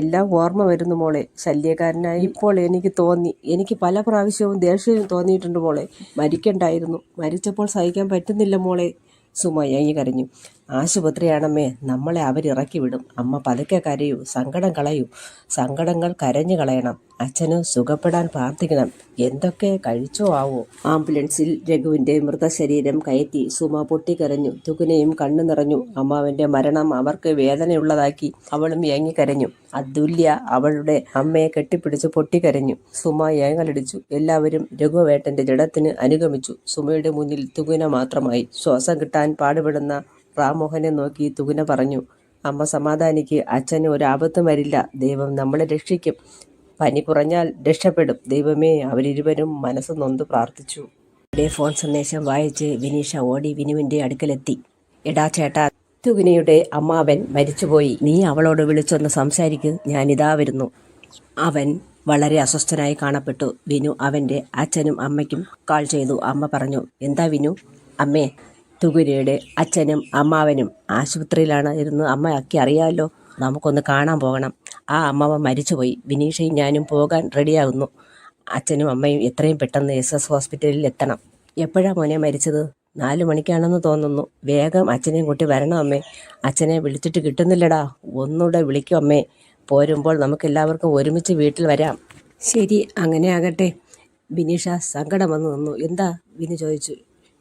എല്ലാം ഓർമ്മ വരുന്നു മോളെ. ശല്യക്കാരനായി ഇപ്പോൾ എനിക്ക് തോന്നി. എനിക്ക് പല പ്രാവശ്യവും ദേഷ്യവും തോന്നിയിട്ടുണ്ട് മോളെ. മരിക്കണ്ടായിരുന്നു. മരിച്ചപ്പോൾ സഹിക്കാൻ പറ്റുന്നില്ല മോളെ. സുമ ഏങ്ങി കരഞ്ഞു. ആശുപത്രിയാണമ്മേ. നമ്മളെ അവരിറക്കി വിടും. അമ്മ പതുക്കെ കരയൂ. സങ്കടം കളയൂ. സങ്കടങ്ങൾ കരഞ്ഞു കളയണം. അച്ഛന് സുഖപ്പെടാൻ പ്രാർത്ഥിക്കണം. എന്തൊക്കെ കഴിച്ചോ ആവോ. ആംബുലൻസിൽ രഘുവിന്റെ മൃതശരീരം കയറ്റി. സുമ പൊട്ടിക്കരഞ്ഞു. തുകിനയും കണ്ണു നിറഞ്ഞു. അമ്മാവന്റെ മരണം അവർക്ക് വേദനയുള്ളതാക്കി. അവളും ഏങ്ങിക്കരഞ്ഞു. അതുല്യ അവളുടെ അമ്മയെ കെട്ടിപ്പിടിച്ച് പൊട്ടിക്കരഞ്ഞു. സുമ ഏങ്ങലടിച്ചു. എല്ലാവരും രഘുവേട്ടന്റെ ജഡത്തിന് അനുഗമിച്ചു. സുമയുടെ മുന്നിൽ തുകിന മാത്രമായി. ശ്വാസം കിട്ടാൻ പാടുപെടുന്ന റാമോഹനെ നോക്കി തുകിന പറഞ്ഞു, അമ്മ സമാധാനിക്ക്. അച്ഛന് ഒരാപത്തും വരില്ല. ദൈവം നമ്മളെ രക്ഷിക്കും. പനി കുറഞ്ഞാൽ രക്ഷപ്പെടും. ദൈവമേ. അവരിരുവരും മനസ്സ് നൊന്ത് പ്രാർത്ഥിച്ചു. ഫോൺ സന്ദേശം വായിച്ച് വിനീഷ ഓടി വിനുവിന്റെ അടുക്കലെത്തി. എടാ ചേട്ടാ, തുകിനയുടെ അമ്മാവൻ മരിച്ചുപോയി. നീ അവളോട് വിളിച്ചൊന്ന് സംസാരിക്ക്. ഞാനിതാ വരുന്നു. അവൻ വളരെ അസ്വസ്ഥനായി കാണപ്പെട്ടു. വിനു അവന്റെ അച്ഛനും അമ്മയ്ക്കും കാൾ ചെയ്തു. അമ്മ പറഞ്ഞു, എന്താ വിനു? അമ്മേ, തുകിനയുടെ അച്ഛനും അമ്മാവനും ആശുപത്രിയിലാണ് ഇരുന്ന്. അമ്മയ്ക്ക് അറിയാമല്ലോ. നമുക്കൊന്ന് കാണാൻ പോകണം. ആ അമ്മാവൻ മരിച്ചുപോയി. വിനീഷയും ഞാനും പോകാൻ റെഡിയാകുന്നു. അച്ഛനും അമ്മയും എത്രയും പെട്ടെന്ന് SS ഹോസ്പിറ്റലിൽ എത്തണം. എപ്പോഴാ മോനെ മരിച്ചത്? 4 മണിക്കാണെന്ന് തോന്നുന്നു. വേഗം അച്ഛനെയും കൂട്ടി വരണം അമ്മേ. അച്ഛനെ വിളിച്ചിട്ട് കിട്ടുന്നില്ലടാ. ഒന്നുകൂടെ വിളിക്കും അമ്മേ. പോരുമ്പോൾ നമുക്കെല്ലാവർക്കും ഒരുമിച്ച് വീട്ടിൽ വരാം. ശരി, അങ്ങനെ ആകട്ടെ. വിനീഷ സങ്കടം വന്നു നിന്നു. എന്താ? വിനു ചോദിച്ചു.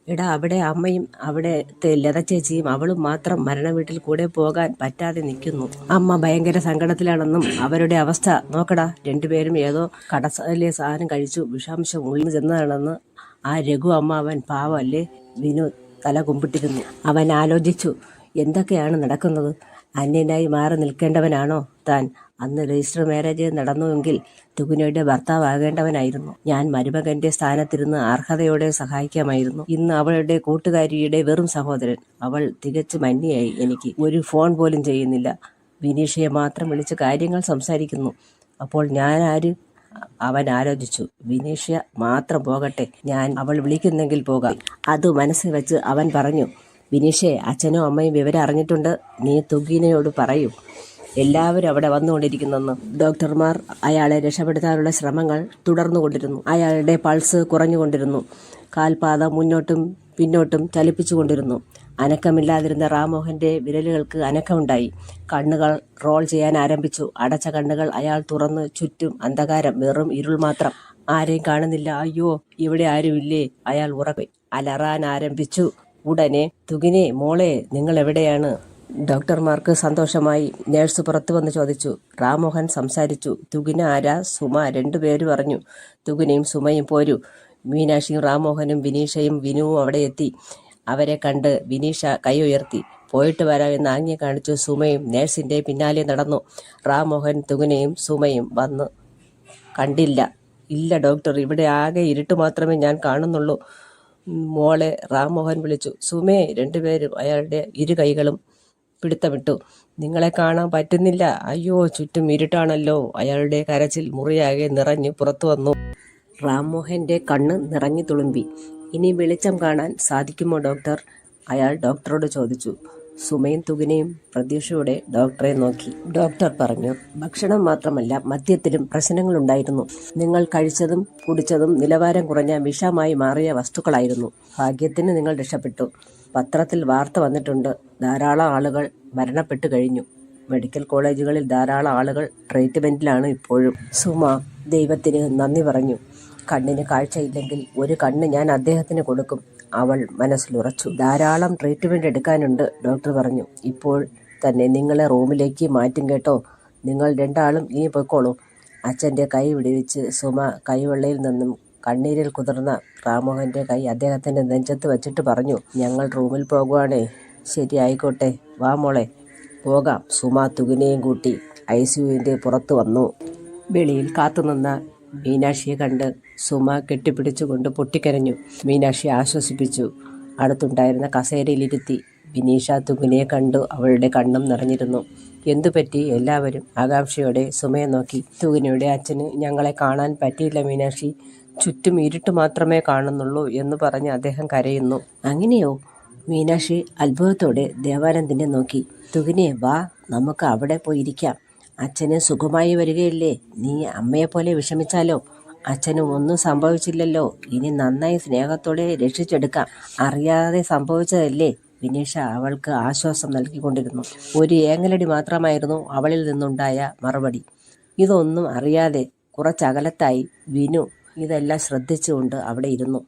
എടാ, അവിടെ അമ്മയും അവിടത്തെ ലത ചേച്ചിയും അവളും മാത്രം മരണ വീട്ടിൽ കൂടെ പോകാൻ പറ്റാതെ നിൽക്കുന്നു. അമ്മ ഭയങ്കര സങ്കടത്തിലാണെന്നും അവരുടെ അവസ്ഥ നോക്കടാ. രണ്ടുപേരും ഏതോ കടസാലെ സാധനം കഴിച്ചു വിഷാംശം ഉള്ളിൽ ചെന്നതാണെന്ന്. ആ രഘു അമ്മാവൻ പാവല്ലേ. വിനു തല കുമ്പിട്ടിരുന്നു. അവൻ ആലോചിച്ചു, എന്തൊക്കെയാണ് നടക്കുന്നത്? അന്യനായി മാറി നിൽക്കേണ്ടവനാണോ താൻ? അന്ന് രജിസ്റ്റർ മാരേജ് നടന്നുവെങ്കിൽ തുകിനയുടെ ഭർത്താവാകേണ്ടവനായിരുന്നു. ഞാൻ മരുമകന്റെ സ്ഥാനത്തിരുന്ന് അർഹതയോടെ സഹായിക്കാമായിരുന്നു. ഇന്ന് അവളുടെ കൂട്ടുകാരിയുടെ വെറും സഹോദരൻ. അവൾ തികച്ചും അന്യയായി. എനിക്ക് ഒരു ഫോൺ പോലും ചെയ്യുന്നില്ല. വിനീഷയെ മാത്രം വിളിച്ച് കാര്യങ്ങൾ സംസാരിക്കുന്നു. അപ്പോൾ ഞാൻ ആര്? അവൻ ആലോചിച്ചു. വിനീഷ മാത്രം പോകട്ടെ. ഞാൻ അവൾ വിളിക്കുന്നെങ്കിൽ പോകാം. അത് മനസ്സിൽ വെച്ച് അവൻ പറഞ്ഞു, വിനീഷേ, അച്ഛനും അമ്മയും വിവരം അറിഞ്ഞിട്ടുണ്ട്. നീ തുകിനയോട് പറയൂ. എല്ലാവരും അവിടെ വന്നുകൊണ്ടിരിക്കുന്നെന്ന്. ഡോക്ടർമാർ അയാളെ രക്ഷപ്പെടുത്താനുള്ള ശ്രമങ്ങൾ തുടർന്നുകൊണ്ടിരുന്നു. അയാളുടെ പൾസ് കുറഞ്ഞുകൊണ്ടിരുന്നു. കാൽപാദം മുന്നോട്ടും പിന്നോട്ടും ചലിപ്പിച്ചുകൊണ്ടിരുന്നു. അനക്കമില്ലാതിരുന്ന റാംമോഹന്റെ വിരലുകൾക്ക് അനക്കമുണ്ടായി. കണ്ണുകൾ റോൾ ചെയ്യാൻ ആരംഭിച്ചു. അടച്ച കണ്ണുകൾ അയാൾ തുറന്ന് ചുറ്റും അന്ധകാരം, വെറും ഇരുൾ മാത്രം. ആരെയും കാണുന്നില്ല. അയ്യോ, ഇവിടെ ആരുമില്ലേ? അയാൾ ഉറക്കെ അലറാൻ ആരംഭിച്ചു. ഉടനെ തുകിനെ, മോളെ, നിങ്ങൾ എവിടെയാണ്? ഡോക്ടർമാർക്ക് സന്തോഷമായി. നേഴ്സ് പുറത്തു വന്ന് ചോദിച്ചു. റാംമോഹൻ സംസാരിച്ചു. തുകിന ആരാ? സുമ. രണ്ടുപേര് പറഞ്ഞു. തുകിനയും സുമയും പോരൂ. മീനാക്ഷിയും റാംമോഹനും വിനീഷയും വിനുവും അവിടെ എത്തി. അവരെ കണ്ട് വിനീഷ കൈ ഉയർത്തി. പോയിട്ട് വരാമെന്ന് ആംഗ്യം കാണിച്ചു. സുമയും നേഴ്സിന്റെ പിന്നാലെ നടന്നു. റാംമോഹൻ തുകിനയും സുമയും വന്ന് കണ്ടില്ല. ഇല്ല ഡോക്ടർ, ഇവിടെ ആകെ ഇരുട്ട് മാത്രമേ ഞാൻ കാണുന്നുള്ളൂ. മോളെ, റാംമോഹൻ വിളിച്ചു. സുമേ! രണ്ടുപേരും അയാളുടെ ഇരു കൈകളും പിടുത്തമിട്ടു. നിങ്ങളെ കാണാൻ പറ്റുന്നില്ല. അയ്യോ, ചുറ്റും ഇരുട്ടാണല്ലോ. അയാളുടെ കരച്ചിൽ മുറിയാകെ നിറഞ്ഞു പുറത്തു വന്നു. റാംമോഹന്റെ കണ്ണ് നിറഞ്ഞു തുളുമ്പി. ഇനി വെളിച്ചം കാണാൻ സാധിക്കുമോ ഡോക്ടർ? അയാൾ ഡോക്ടറോട് ചോദിച്ചു. സുമയും തുകിനയും പ്രതീക്ഷയോടെ ഡോക്ടറെ നോക്കി. ഡോക്ടർ പറഞ്ഞു, ഭക്ഷണം മാത്രമല്ല, മദ്യത്തിലും പ്രശ്നങ്ങളുണ്ടായിരുന്നു. നിങ്ങൾ കഴിച്ചതും കുടിച്ചതും നിലവാരം കുറഞ്ഞ വിഷമായി മാറിയ വസ്തുക്കളായിരുന്നു. ഭാഗ്യത്തിന് നിങ്ങൾ രക്ഷപ്പെട്ടു. പത്രത്തിൽ വാർത്ത വന്നിട്ടുണ്ട്. ധാരാളം ആളുകൾ മരണപ്പെട്ടു കഴിഞ്ഞു. മെഡിക്കൽ കോളേജുകളിൽ ധാരാളം ആളുകൾ ട്രീറ്റ്മെന്റിലാണ് ഇപ്പോഴും. സുമ ദൈവത്തിന് നന്ദി പറഞ്ഞു. കണ്ണിന് കാഴ്ചയില്ലെങ്കിൽ ഒരു കണ്ണ് ഞാൻ അദ്ദേഹത്തിന് കൊടുക്കും, അവൾ മനസ്സിലുറച്ചു. ധാരാളം ട്രീറ്റ്മെന്റ് എടുക്കാനുണ്ട്, ഡോക്ടർ പറഞ്ഞു. ഇപ്പോൾ തന്നെ നിങ്ങളെ റൂമിലേക്ക് മാറ്റും കേട്ടോ. നിങ്ങൾ രണ്ടാളും ഇനി പൊയ്ക്കോളൂ. അച്ഛൻ്റെ കൈ വിടുവിച്ച് സുമ കൈവെള്ളയിൽ നിന്നും കണ്ണീരിൽ കുതിർന്ന റാംമോഹന്റെ കൈ അദ്ദേഹത്തിന്റെ നെഞ്ചത്ത് വച്ചിട്ട് പറഞ്ഞു. ഞങ്ങൾ റൂമിൽ പോകുവാണേ. ശരി, ആയിക്കോട്ടെ. വാ മോളെ, പോകാം. സുമ തുകിനെയും കൂട്ടി ICUവിന്റെ പുറത്തു വന്നു. വെളിയിൽ കാത്തുനിന്ന മീനാക്ഷിയെ കണ്ട് സുമ കെട്ടിപ്പിടിച്ചുകൊണ്ട് പൊട്ടിക്കരഞ്ഞു. മീനാക്ഷി ആശ്വസിപ്പിച്ചു. അടുത്തുണ്ടായിരുന്ന കസേരയിലിരുത്തി. വിനീഷ തുകിനെ കണ്ടു. അവളുടെ കണ്ണും നിറഞ്ഞിരുന്നു. എന്തുപറ്റി? എല്ലാവരും ആകാംക്ഷയോടെ സുമയെ നോക്കി. തുകിനയുടെ അച്ഛന് ഞങ്ങളെ കാണാൻ പറ്റിയില്ല മീനാക്ഷി. ചുറ്റും ഇരുട്ട് മാത്രമേ കാണുന്നുള്ളൂ എന്ന് പറഞ്ഞ് അദ്ദേഹം കരയുന്നു. അങ്ങനെയോ? മീനാക്ഷി അത്ഭുതത്തോടെ ദേവാനന്ദിനെ നോക്കി. തുകിനെ, വാ, നമുക്ക് അവിടെ പോയിരിക്കാം. അച്ഛന് സുഖമായി വരികയല്ലേ? നീ അമ്മയെപ്പോലെ വിഷമിച്ചാലോ? അച്ഛന് ഒന്നും സംഭവിച്ചില്ലല്ലോ. ഇനി നന്നായി സ്നേഹത്തോടെ രക്ഷിച്ചെടുക്കാം. അറിയാതെ സംഭവിച്ചതല്ലേ? വിനീഷ അവൾക്ക് ആശ്വാസം നൽകിക്കൊണ്ടിരുന്നു. ഒരു ഏങ്ങലടി മാത്രമായിരുന്നു അവളിൽ നിന്നുണ്ടായ മറുപടി. ഇതൊന്നും അറിയാതെ കുറച്ചകലത്തായി വിനു ഇതെല്ലാം ശ്രദ്ധിച്ചുകൊണ്ട് അവിടെ ഇരുന്നു.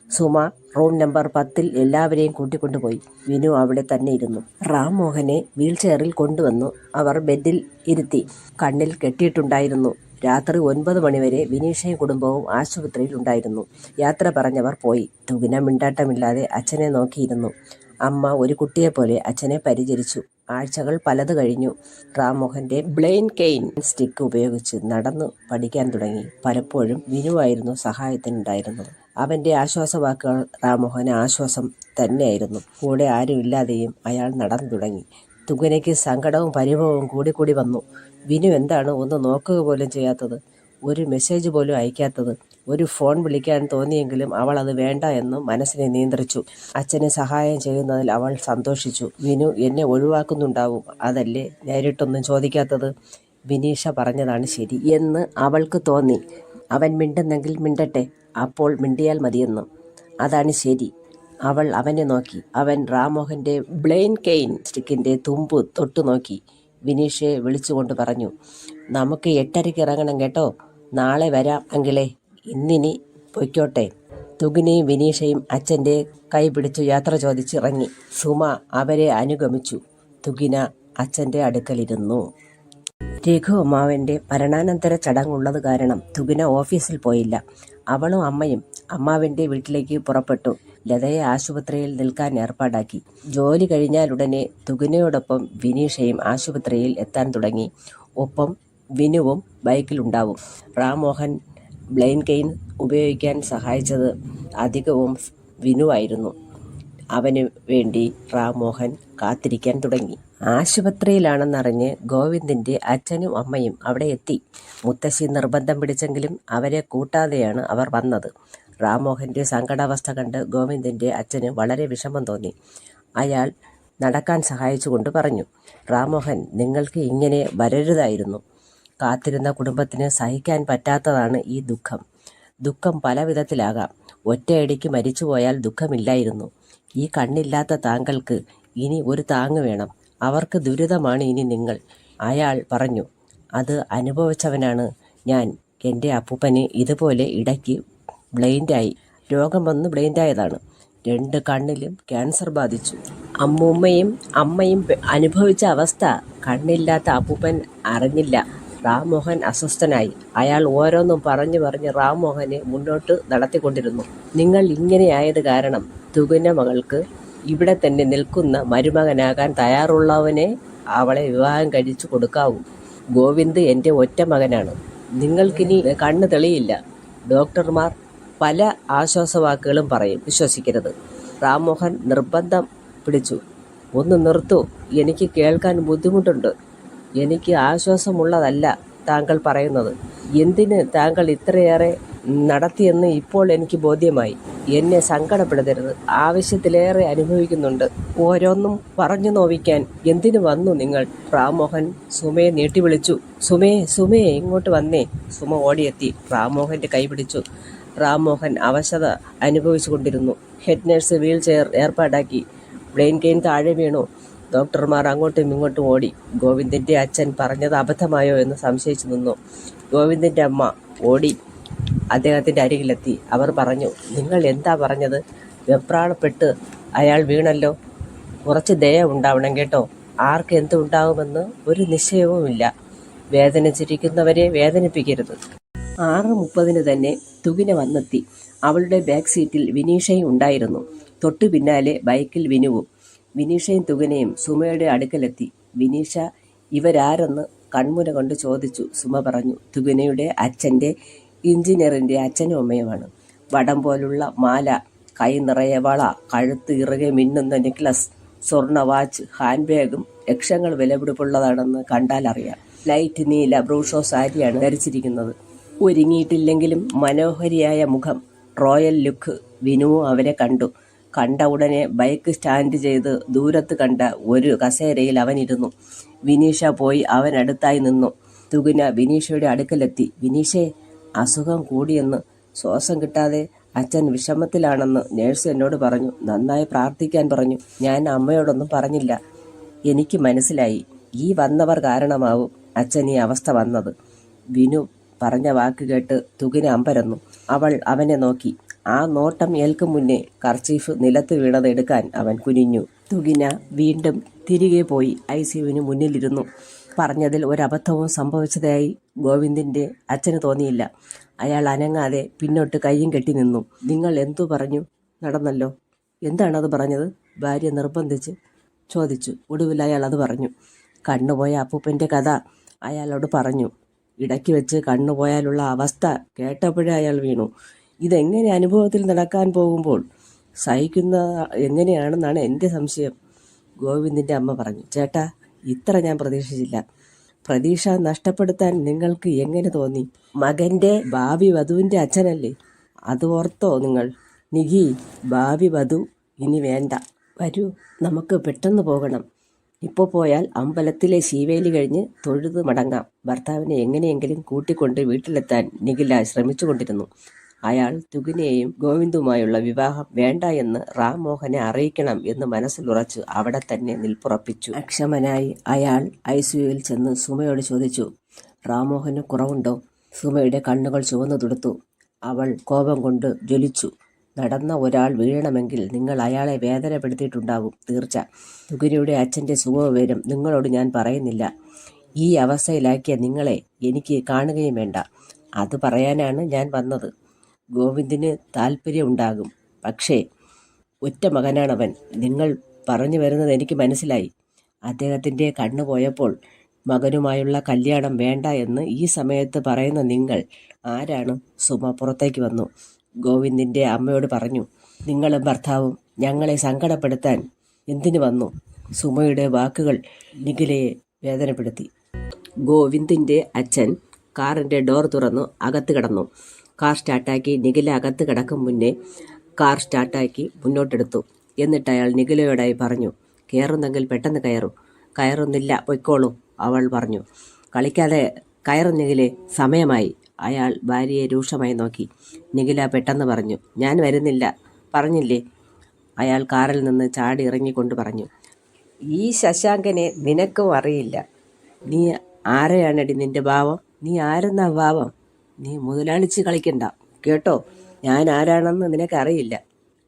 സുമ റൂം നമ്പർ 10 എല്ലാവരെയും കൂട്ടിക്കൊണ്ടുപോയി. വിനു അവിടെ തന്നെ ഇരുന്നു. റാംമോഹനെ വീൽചെയറിൽ കൊണ്ടുവന്നു അവർ ബെഡിൽ ഇരുത്തി. കണ്ണിൽ കെട്ടിയിട്ടുണ്ടായിരുന്നു. രാത്രി 9 മണിവരെ വിനീഷയും കുടുംബവും ആശുപത്രിയിൽ ഉണ്ടായിരുന്നു. യാത്ര പറഞ്ഞവർ പോയി. തുകിന മിണ്ടാട്ടമില്ലാതെ അച്ഛനെ നോക്കിയിരുന്നു. അമ്മ ഒരു കുട്ടിയെപ്പോലെ അച്ഛനെ പരിചരിച്ചു. ആഴ്ചകൾ പലത് കഴിഞ്ഞു. റാംമോഹന്റെ ബ്ലെയിൻ കെയിൻ സ്റ്റിക്ക് ഉപയോഗിച്ച് നടന്നു പഠിക്കാൻ തുടങ്ങി. പലപ്പോഴും വിനുവായിരുന്നു സഹായത്തിനുണ്ടായിരുന്നത്. അവന്റെ ആശ്വാസവാക്കുകൾ റാംമോഹന് ആശ്വാസം തന്നെയായിരുന്നു. കൂടെ ആരുമില്ലാതെയും അയാൾ നടന്നു തുടങ്ങി. തുകിനയ്ക്ക് സങ്കടവും പരിഭവവും കൂടിക്കൂടി വന്നു. വിനു എന്താണ് ഒന്ന് നോക്കുക പോലും ചെയ്യാത്തത്? ഒരു മെസ്സേജ് പോലും അയക്കാത്തത്? ഒരു ഫോൺ വിളിക്കാൻ തോന്നിയെങ്കിലും അവൾ അത് വേണ്ട എന്ന് മനസ്സിനെ നിയന്ത്രിച്ചു. അച്ഛന് സഹായം ചെയ്യുന്നതിൽ അവൾ സന്തോഷിച്ചു. വിനു എന്നെ ഒഴിവാക്കുന്നുണ്ടാവും, അതല്ലേ നേരിട്ടൊന്നും ചോദിക്കാത്തത്. വിനീഷ പറഞ്ഞതാണ് ശരി എന്ന് അവൾക്ക് തോന്നി. അവൻ മിണ്ടുന്നെങ്കിൽ മിണ്ടട്ടെ, അപ്പോൾ മിണ്ടിയാൽ മതിയെന്ന്. അതാണ് ശരി. അവൾ അവനെ നോക്കി. അവൻ റാംമോഹന്റെ ബ്ലെയിൻ കെയിൻ സ്റ്റിക്കിന്റെ തുമ്പ് തൊട്ടു നോക്കി. വിനീഷയെ വിളിച്ചുകൊണ്ട് പറഞ്ഞു, നമുക്ക് 8:30 ഇറങ്ങണം കേട്ടോ. നാളെ വരാം അങ്കിളെ. ഇന്നിനി പൊയ്ക്കോട്ടെ. തുകിനയും വിനീഷയും അച്ഛൻ്റെ കൈ പിടിച്ചു യാത്ര ചോദിച്ചിറങ്ങി. സുമ അവരെ അനുഗമിച്ചു. തുകിന അച്ഛൻ്റെ അടുക്കലിരുന്നു. രഘു അമ്മാവൻ്റെ മരണാനന്തര ചടങ്ങുള്ളത് കാരണം തുകിന ഓഫീസിൽ പോയില്ല. അവളും അമ്മയും അമ്മാവൻ്റെ വീട്ടിലേക്ക് പുറപ്പെട്ടു. ലതയെ ആശുപത്രിയിൽ നിൽക്കാൻ ഏർപ്പാടാക്കി. ജോലി കഴിഞ്ഞാലുടനെ തുകിനയോടൊപ്പം വിനീഷയും ആശുപത്രിയിൽ എത്താൻ തുടങ്ങി. ഒപ്പം വിനുവും ബൈക്കിലുണ്ടാവും. റാംമോഹൻ ബ്ലെയിൻ കെയിൻ ഉപയോഗിക്കാൻ സഹായിച്ചത് അധികവും വിനുവായിരുന്നു. അവന് വേണ്ടി റാംമോഹൻ കാത്തിരിക്കാൻ തുടങ്ങി. ആശുപത്രിയിലാണെന്നറിഞ്ഞ് ഗോവിന്ദിന്റെ അച്ഛനും അമ്മയും അവിടെ എത്തി. മുത്തശ്ശി നിർബന്ധം പിടിച്ചെങ്കിലും അവരെ കൂട്ടാതെയാണ് അവർ വന്നത്. റാംമോഹന്റെ സങ്കടാവസ്ഥ കണ്ട് ഗോവിന്ദിന്റെ അച്ഛന് വളരെ വിഷമം തോന്നി. അയാൾ നടക്കാൻ സഹായിച്ചുകൊണ്ട് പറഞ്ഞു, റാംമോഹൻ, നിങ്ങൾക്ക് ഇങ്ങനെ വരരുതായിരുന്നു. കാത്തിരുന്ന കുടുംബത്തിന് സഹിക്കാൻ പറ്റാത്തതാണ് ഈ ദുഃഖം. ദുഃഖം പല വിധത്തിലാകാം. ഒറ്റയടിക്ക് മരിച്ചുപോയാൽ ദുഃഖമില്ലായിരുന്നു. ഈ കണ്ണില്ലാത്ത താങ്കൾക്ക് ഇനി ഒരു താങ്ങ് വേണം. അവർക്ക് ദുരിതമാണ് ഇനി നിങ്ങൾ. അയാൾ പറഞ്ഞു. അത് അനുഭവിച്ചവനാണ് ഞാൻ. എൻ്റെ അപ്പൂപ്പന് ഇതുപോലെ ഇടയ്ക്ക് ബ്ലൈൻഡായി. രോഗം വന്ന് ബ്ലൈൻഡായതാണ്. 2 കണ്ണിലും ക്യാൻസർ ബാധിച്ചു. അമ്മയും അനുഭവിച്ച അവസ്ഥ കണ്ണില്ലാത്ത അപ്പൂപ്പൻ അറിഞ്ഞില്ല. റാംമോഹൻ അസ്വസ്ഥനായി. അയാൾ ഓരോന്നും പറഞ്ഞു റാംമോഹനെ മുന്നോട്ട് നടത്തിക്കൊണ്ടിരുന്നു. നിങ്ങൾ ഇങ്ങനെയായത് കാരണം തുകുന മകൾക്ക് ഇവിടെ തന്നെ നിൽക്കുന്ന മരുമകനാകാൻ തയ്യാറുള്ളവനെ അവളെ വിവാഹം കഴിച്ചു കൊടുക്കാവൂ. ഗോവിന്ദ് എൻ്റെ ഒറ്റ മകനാണ്. നിങ്ങൾക്കിനി കണ്ണ് തെളിയില്ല. ഡോക്ടർമാർ പല ആശ്വാസവാക്കുകളും പറയും, വിശ്വസിക്കരുത്. റാംമോഹൻ നിർബന്ധം പിടിച്ചു. ഒന്ന് നിർത്തൂ, എനിക്ക് കേൾക്കാൻ ബുദ്ധിമുട്ടുണ്ട്. എനിക്ക് ആശ്വാസമുള്ളതല്ല താങ്കൾ പറയുന്നത്. എന്തിന് താങ്കൾ ഇത്രയേറെ നടത്തിയെന്ന് ഇപ്പോൾ എനിക്ക് ബോധ്യമായി. എന്നെ സങ്കടപ്പെടുത്തരുത്. ആവശ്യത്തിലേറെ അനുഭവിക്കുന്നുണ്ട്. ഓരോന്നും പറഞ്ഞു നോവിക്കാൻ എന്തിനു വന്നു നിങ്ങൾ? റാംമോഹൻ സുമയെ നീട്ടി വിളിച്ചു. സുമയെ ഇങ്ങോട്ട് വന്നേ. സുമ ഓടിയെത്തി റാംമോഹൻ്റെ കൈ പിടിച്ചു. റാംമോഹൻ അവശത അനുഭവിച്ചു കൊണ്ടിരുന്നു. ഹെഡ് നഴ്സ് വീൽ ചെയർ ഏർപ്പാടാക്കി. ബ്രെയിൻ കെയിൻ താഴെ വീണു. ഡോക്ടർമാർ അങ്ങോട്ടും ഇങ്ങോട്ടും ഓടി. ഗോവിന്ദിൻ്റെ അച്ഛൻ പറഞ്ഞത് അബദ്ധമായോ എന്ന് സംശയിച്ചു നിന്നു. ഗോവിന്ദിൻ്റെ അമ്മ ഓടി അദ്ദേഹത്തിൻ്റെ അരികിലെത്തി. അവർ പറഞ്ഞു, നിങ്ങൾ എന്താ പറഞ്ഞത്? വെപ്രാളപ്പെട്ട് അയാൾ വീണല്ലോ. കുറച്ച് ദയ ഉണ്ടാവണം കേട്ടോ. ആർക്ക് എന്തുണ്ടാകുമെന്ന് ഒരു നിശ്ചയവുമില്ല. വേദനിച്ചിരിക്കുന്നവരെ വേദനിപ്പിക്കരുത്. 6:30 തന്നെ തുകിന വന്നെത്തി. അവളുടെ ബാക്ക് സീറ്റിൽ വിനീഷയും ഉണ്ടായിരുന്നു. തൊട്ടു പിന്നാലെ ബൈക്കിൽ വിനുവും. വിനീഷയും തുകിനയും സുമയുടെ അടുക്കലെത്തി. വിനീഷ ഇവരാരെന്ന് കൺമുന കൊണ്ട് ചോദിച്ചു. സുമ പറഞ്ഞു, തുകിനയുടെ അച്ഛൻ്റെ എഞ്ചിനീയറിൻ്റെ അച്ഛനും അമ്മയുമാണ്. വടം പോലുള്ള മാല, കൈ നിറയെ വള, കഴുത്ത് ഇറുകെ മിന്നുന്ന നെക്ലസ്, സ്വർണ്ണ വാച്ച്, ഹാൻഡ് ബാഗും ലക്ഷങ്ങൾ വിലപിടിപ്പുള്ളതാണെന്ന് കണ്ടാൽ അറിയാം. ലൈറ്റ് നീല ബ്രൂഷോ സാരിയാണ് ധരിച്ചിരിക്കുന്നത്. ഒരുങ്ങിയിട്ടില്ലെങ്കിലും മനോഹരിയായ മുഖം, റോയൽ ലുക്ക്. വിനുവും അവരെ കണ്ടു. കണ്ട ഉടനെ ബൈക്ക് സ്റ്റാൻഡ് ചെയ്ത് ദൂരത്ത് കണ്ട ഒരു കസേരയിൽ അവനിരുന്നു. വിനീഷ പോയി അവനടുത്തായി നിന്നു. തുകിന വിനീഷയുടെ അടുക്കലെത്തി. വിനീഷേ, അസുഖം കൂടിയെന്ന്. ശ്വാസം കിട്ടാതെ അച്ഛൻ വിഷമത്തിലാണെന്ന് നേഴ്സ് എന്നോട് പറഞ്ഞു. നന്നായി പ്രാർത്ഥിക്കാൻ പറഞ്ഞു. ഞാൻ അമ്മയോടൊന്നും പറഞ്ഞില്ല. എനിക്ക് മനസ്സിലായി. ഈ വന്നവർ കാരണമാവും അച്ഛൻ ഈ അവസ്ഥ വന്നത്. വിനു പറഞ്ഞ വാക്ക് കേട്ട് തുകിന അമ്പരന്നു. അവൾ അവനെ നോക്കി. ആ നോട്ടം ഏൽക്കും മുന്നേ കർച്ചീഫ് നിലത്ത് വീണത് എടുക്കാൻ അവൻ കുനിഞ്ഞു. തുകിന വീണ്ടും തിരികെ പോയി ICUവിന് മുന്നിലിരുന്നു. പറഞ്ഞതിൽ ഒരബദ്ധവും സംഭവിച്ചതായി ഗോവിന്ദിൻ്റെ അച്ഛന് തോന്നിയില്ല. അയാൾ അനങ്ങാതെ പിന്നോട്ട് കയ്യും കെട്ടി നിന്നു. നിങ്ങൾ എന്തു പറഞ്ഞു? നടന്നല്ലോ. എന്താണത് പറഞ്ഞത്? ഭാര്യ നിർബന്ധിച്ച് ചോദിച്ചു. ഒടുവിൽ അയാൾ അത് പറഞ്ഞു. കണ്ണുപോയ അപ്പൂപ്പൻ്റെ കഥ അയാളോട് പറഞ്ഞു. ഇടയ്ക്ക് വെച്ച് കണ്ണുപോയാലുള്ള അവസ്ഥ കേട്ടപ്പോഴേ അയാൾ വീണു. ഇതെങ്ങനെ അനുഭവത്തിൽ നടക്കാൻ പോകുമ്പോൾ സഹിക്കുന്ന എങ്ങനെയാണെന്നാണ് എൻ്റെ സംശയം. ഗോവിന്ദിൻ്റെ അമ്മ പറഞ്ഞു. ചേട്ടാ, ഇത്ര ഞാൻ പ്രതീക്ഷിച്ചില്ല. പ്രതീക്ഷ നഷ്ടപ്പെടുത്താൻ നിങ്ങൾക്ക് എങ്ങനെ തോന്നി? മകൻ്റെ ഭാവി വധുവിൻ്റെ അച്ഛനല്ലേ? അത് ഓർത്തോ നിങ്ങൾ? നികി, ഭാവി വധു ഇനി വേണ്ട. വരൂ, നമുക്ക് പെട്ടെന്ന് പോകണം. ഇപ്പോൾ പോയാൽ അമ്പലത്തിലെ ശീവേലി കഴിഞ്ഞ് തൊഴുത് മടങ്ങാം. ഭർത്താവിനെ എങ്ങനെയെങ്കിലും കൂട്ടിക്കൊണ്ട് വീട്ടിലെത്താൻ നിഖില ശ്രമിച്ചുകൊണ്ടിരുന്നു. അയാൾ തുകിനെയും ഗോവിന്ദുമായുള്ള വിവാഹം വേണ്ട എന്ന് റാംമോഹനെ അറിയിക്കണം എന്ന് മനസ്സിലുറച്ച് അവിടെ തന്നെ നിൽപ്പുറപ്പിച്ചു. അക്ഷമനായി അയാൾ ICUവിൽ ചെന്ന് സുമയോട് ചോദിച്ചു, റാംമോഹന് കുറവുണ്ടോ? സുമയുടെ കണ്ണുകൾ ചുവന്നു തുടുത്തു. അവൾ കോപം കൊണ്ട് ജ്വലിച്ചു. നടന്ന ഒരാൾ വീഴണമെങ്കിൽ നിങ്ങൾ അയാളെ വേദനപ്പെടുത്തിയിട്ടുണ്ടാകും, തീർച്ച. തുകിനയുടെ അച്ഛൻ്റെ സുഖവിവരം നിങ്ങളോട് ഞാൻ പറയുന്നില്ല. ഈ അവസ്ഥയിലാക്കിയ നിങ്ങളെ എനിക്ക് കാണുകയും വേണ്ട. അത് പറയാനാണ് ഞാൻ വന്നത്. ഗോവിന്ദിന് താല്പര്യമുണ്ടാകും, പക്ഷേ ഒറ്റ മകനാണവൻ. നിങ്ങൾ പറഞ്ഞു വരുന്നത് എനിക്ക് മനസ്സിലായി. അദ്ദേഹത്തിൻ്റെ കണ്ണു പോയപ്പോൾ മകനുമായുള്ള കല്യാണം വേണ്ട എന്ന് ഈ സമയത്ത് പറയുന്ന നിങ്ങൾ ആരാണ്? സുമ പുറത്തേക്ക് വന്നു. ഗോവിന്ദിൻ്റെ അമ്മയോട് പറഞ്ഞു, നിങ്ങളും ഭർത്താവും ഞങ്ങളെ സങ്കടപ്പെടുത്താൻ എന്തിനു വന്നു? സുമയുടെ വാക്കുകൾ നിഖിലയെ വേദനപ്പെടുത്തി. ഗോവിന്ദിൻ്റെ അച്ഛൻ കാറിൻ്റെ ഡോർ തുറന്നു അകത്ത് കിടന്നു. കാർ സ്റ്റാർട്ടാക്കി. നിഖില അകത്ത് കിടക്കും മുന്നേ കാർ സ്റ്റാർട്ടാക്കി മുന്നോട്ടെടുത്തു. എന്നിട്ട് അയാൾ നിഖിലയോടായി പറഞ്ഞു, കയറുന്നെങ്കിൽ പെട്ടെന്ന് കയറൂ. കയറുന്നില്ല, പൊയ്ക്കോളൂ, അവൾ പറഞ്ഞു. കളിക്കാതെ കയറും നിഖിലെ, സമയമായി. അയാൾ ഭാര്യയെ രൂക്ഷമായി നോക്കി. നിഖില പെട്ടെന്ന് പറഞ്ഞു, ഞാൻ വരുന്നില്ല പറഞ്ഞില്ലേ. അയാൾ കാറിൽ നിന്ന് ചാടി ഇറങ്ങിക്കൊണ്ട് പറഞ്ഞു, ഈ ശശാങ്കനെ നിനക്കും അറിയില്ല. നീ ആരെയാണടി നിന്റെ ഭാവം? നീ ആരെന്നാ ഭാവം? നീ മുതലാളിച്ച് കളിക്കണ്ട കേട്ടോ. ഞാൻ ആരാണെന്ന് നിനക്കറിയില്ല.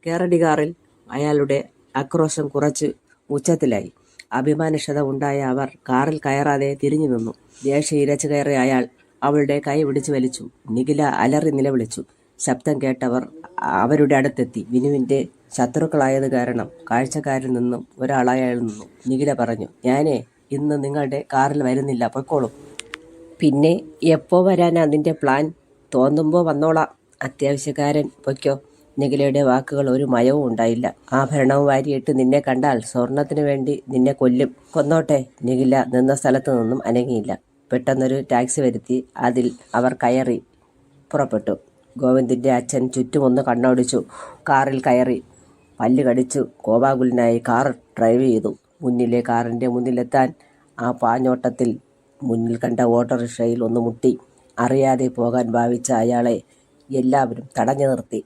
കേറടി കാറിൽ. അയാളുടെ ആക്രോശം കുറച്ച് ഉച്ചത്തിലായി. അഭിമാനക്ഷത ഉണ്ടായ അവർ കാറിൽ കയറാതെ തിരിഞ്ഞു നിന്നു. ദേഷ്യം ഇരച്ചു കയറിയ അയാൾ അവളുടെ കൈ പിടിച്ചു വലിച്ചു. നിഖില അലറി നിലവിളിച്ചു. ശബ്ദം കേട്ടവർ അവരുടെ അടുത്തെത്തി. വിനുവിന്റെ ശത്രുക്കളായത് കാരണം കാഴ്ചക്കാരിൽ നിന്നും ഒരാളായാൽ നിന്നു. നിഖില പറഞ്ഞു, ഞാനേ ഇന്ന് നിങ്ങളുടെ കാറിൽ വരുന്നില്ല, പൊയ്ക്കോളും. പിന്നെ എപ്പോ വരാനാ നിന്റെ പ്ലാൻ? തോന്നുമ്പോൾ വന്നോളാം. അത്യാവശ്യക്കാരൻ, പൊയ്ക്കോ. നിഖിലയുടെ വാക്കുകൾ ഒരു മയവും ഉണ്ടായില്ല. ആഭരണവും വാരിയിട്ട് നിന്നെ കണ്ടാൽ സ്വർണത്തിനു വേണ്ടി നിന്നെ കൊല്ലും. കൊന്നോട്ടെ. നിഖില നിന്ന സ്ഥലത്തു നിന്നും അനങ്ങിയില്ല. പെട്ടെന്നൊരു ടാക്സി വരുത്തി അതിൽ അവർ കയറി പുറപ്പെട്ടു. ഗോവിന്ദിന്റെ അച്ഛൻ ചുറ്റുമൊന്ന് കണ്ണോടിച്ചു. കാറിൽ കയറി പല്ല് കടിച്ചു കോപാകുലനായി കാർ ഡ്രൈവ് ചെയ്തു. മുന്നിലെ കാറിന്റെ മുന്നിലെത്താൻ ആ പാഞ്ഞോട്ടത്തിൽ മുന്നിൽ കണ്ട ഓട്ടോറിക്ഷയിൽ ഒന്ന് മുട്ടി. അറിയാതെ പോകാൻ ഭാവിച്ച അയാളെ എല്ലാവരും തടഞ്ഞു നിർത്തി.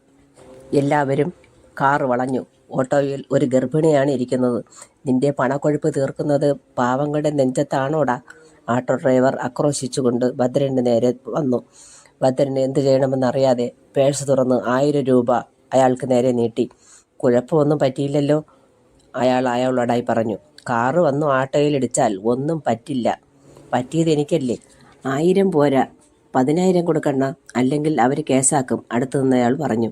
എല്ലാവരും കാർ വളഞ്ഞു. ഓട്ടോയിൽ ഒരു ഗർഭിണിയാണ് ഇരിക്കുന്നത്. നിന്റെ പണക്കൊഴുപ്പ് തീർക്കുന്നത് പാവങ്ങളുടെ നെഞ്ചത്താണോടാ? ആട്ടോ ഡ്രൈവർ ആക്രോശിച്ചുകൊണ്ട് ഭദ്രന് നേരെ വന്നു. ഭദ്രന് എന്ത് ചെയ്യണമെന്നറിയാതെ പേഴ്സ് തുറന്ന് 1000 രൂപ അയാൾക്ക് നേരെ നീട്ടി. കുഴപ്പമൊന്നും പറ്റിയില്ലല്ലോ? അയാൾ അയാളോടായി പറഞ്ഞു. കാറ് വന്നു ആട്ടോയിൽ ഇടിച്ചാൽ ഒന്നും പറ്റില്ല. പറ്റിയത് എനിക്കല്ലേ. 1000 പോരാ, 10,000 കൊടുക്കണ്ണ, അല്ലെങ്കിൽ അവർ കേസാക്കും. അടുത്തു നിന്നയാൾ പറഞ്ഞു.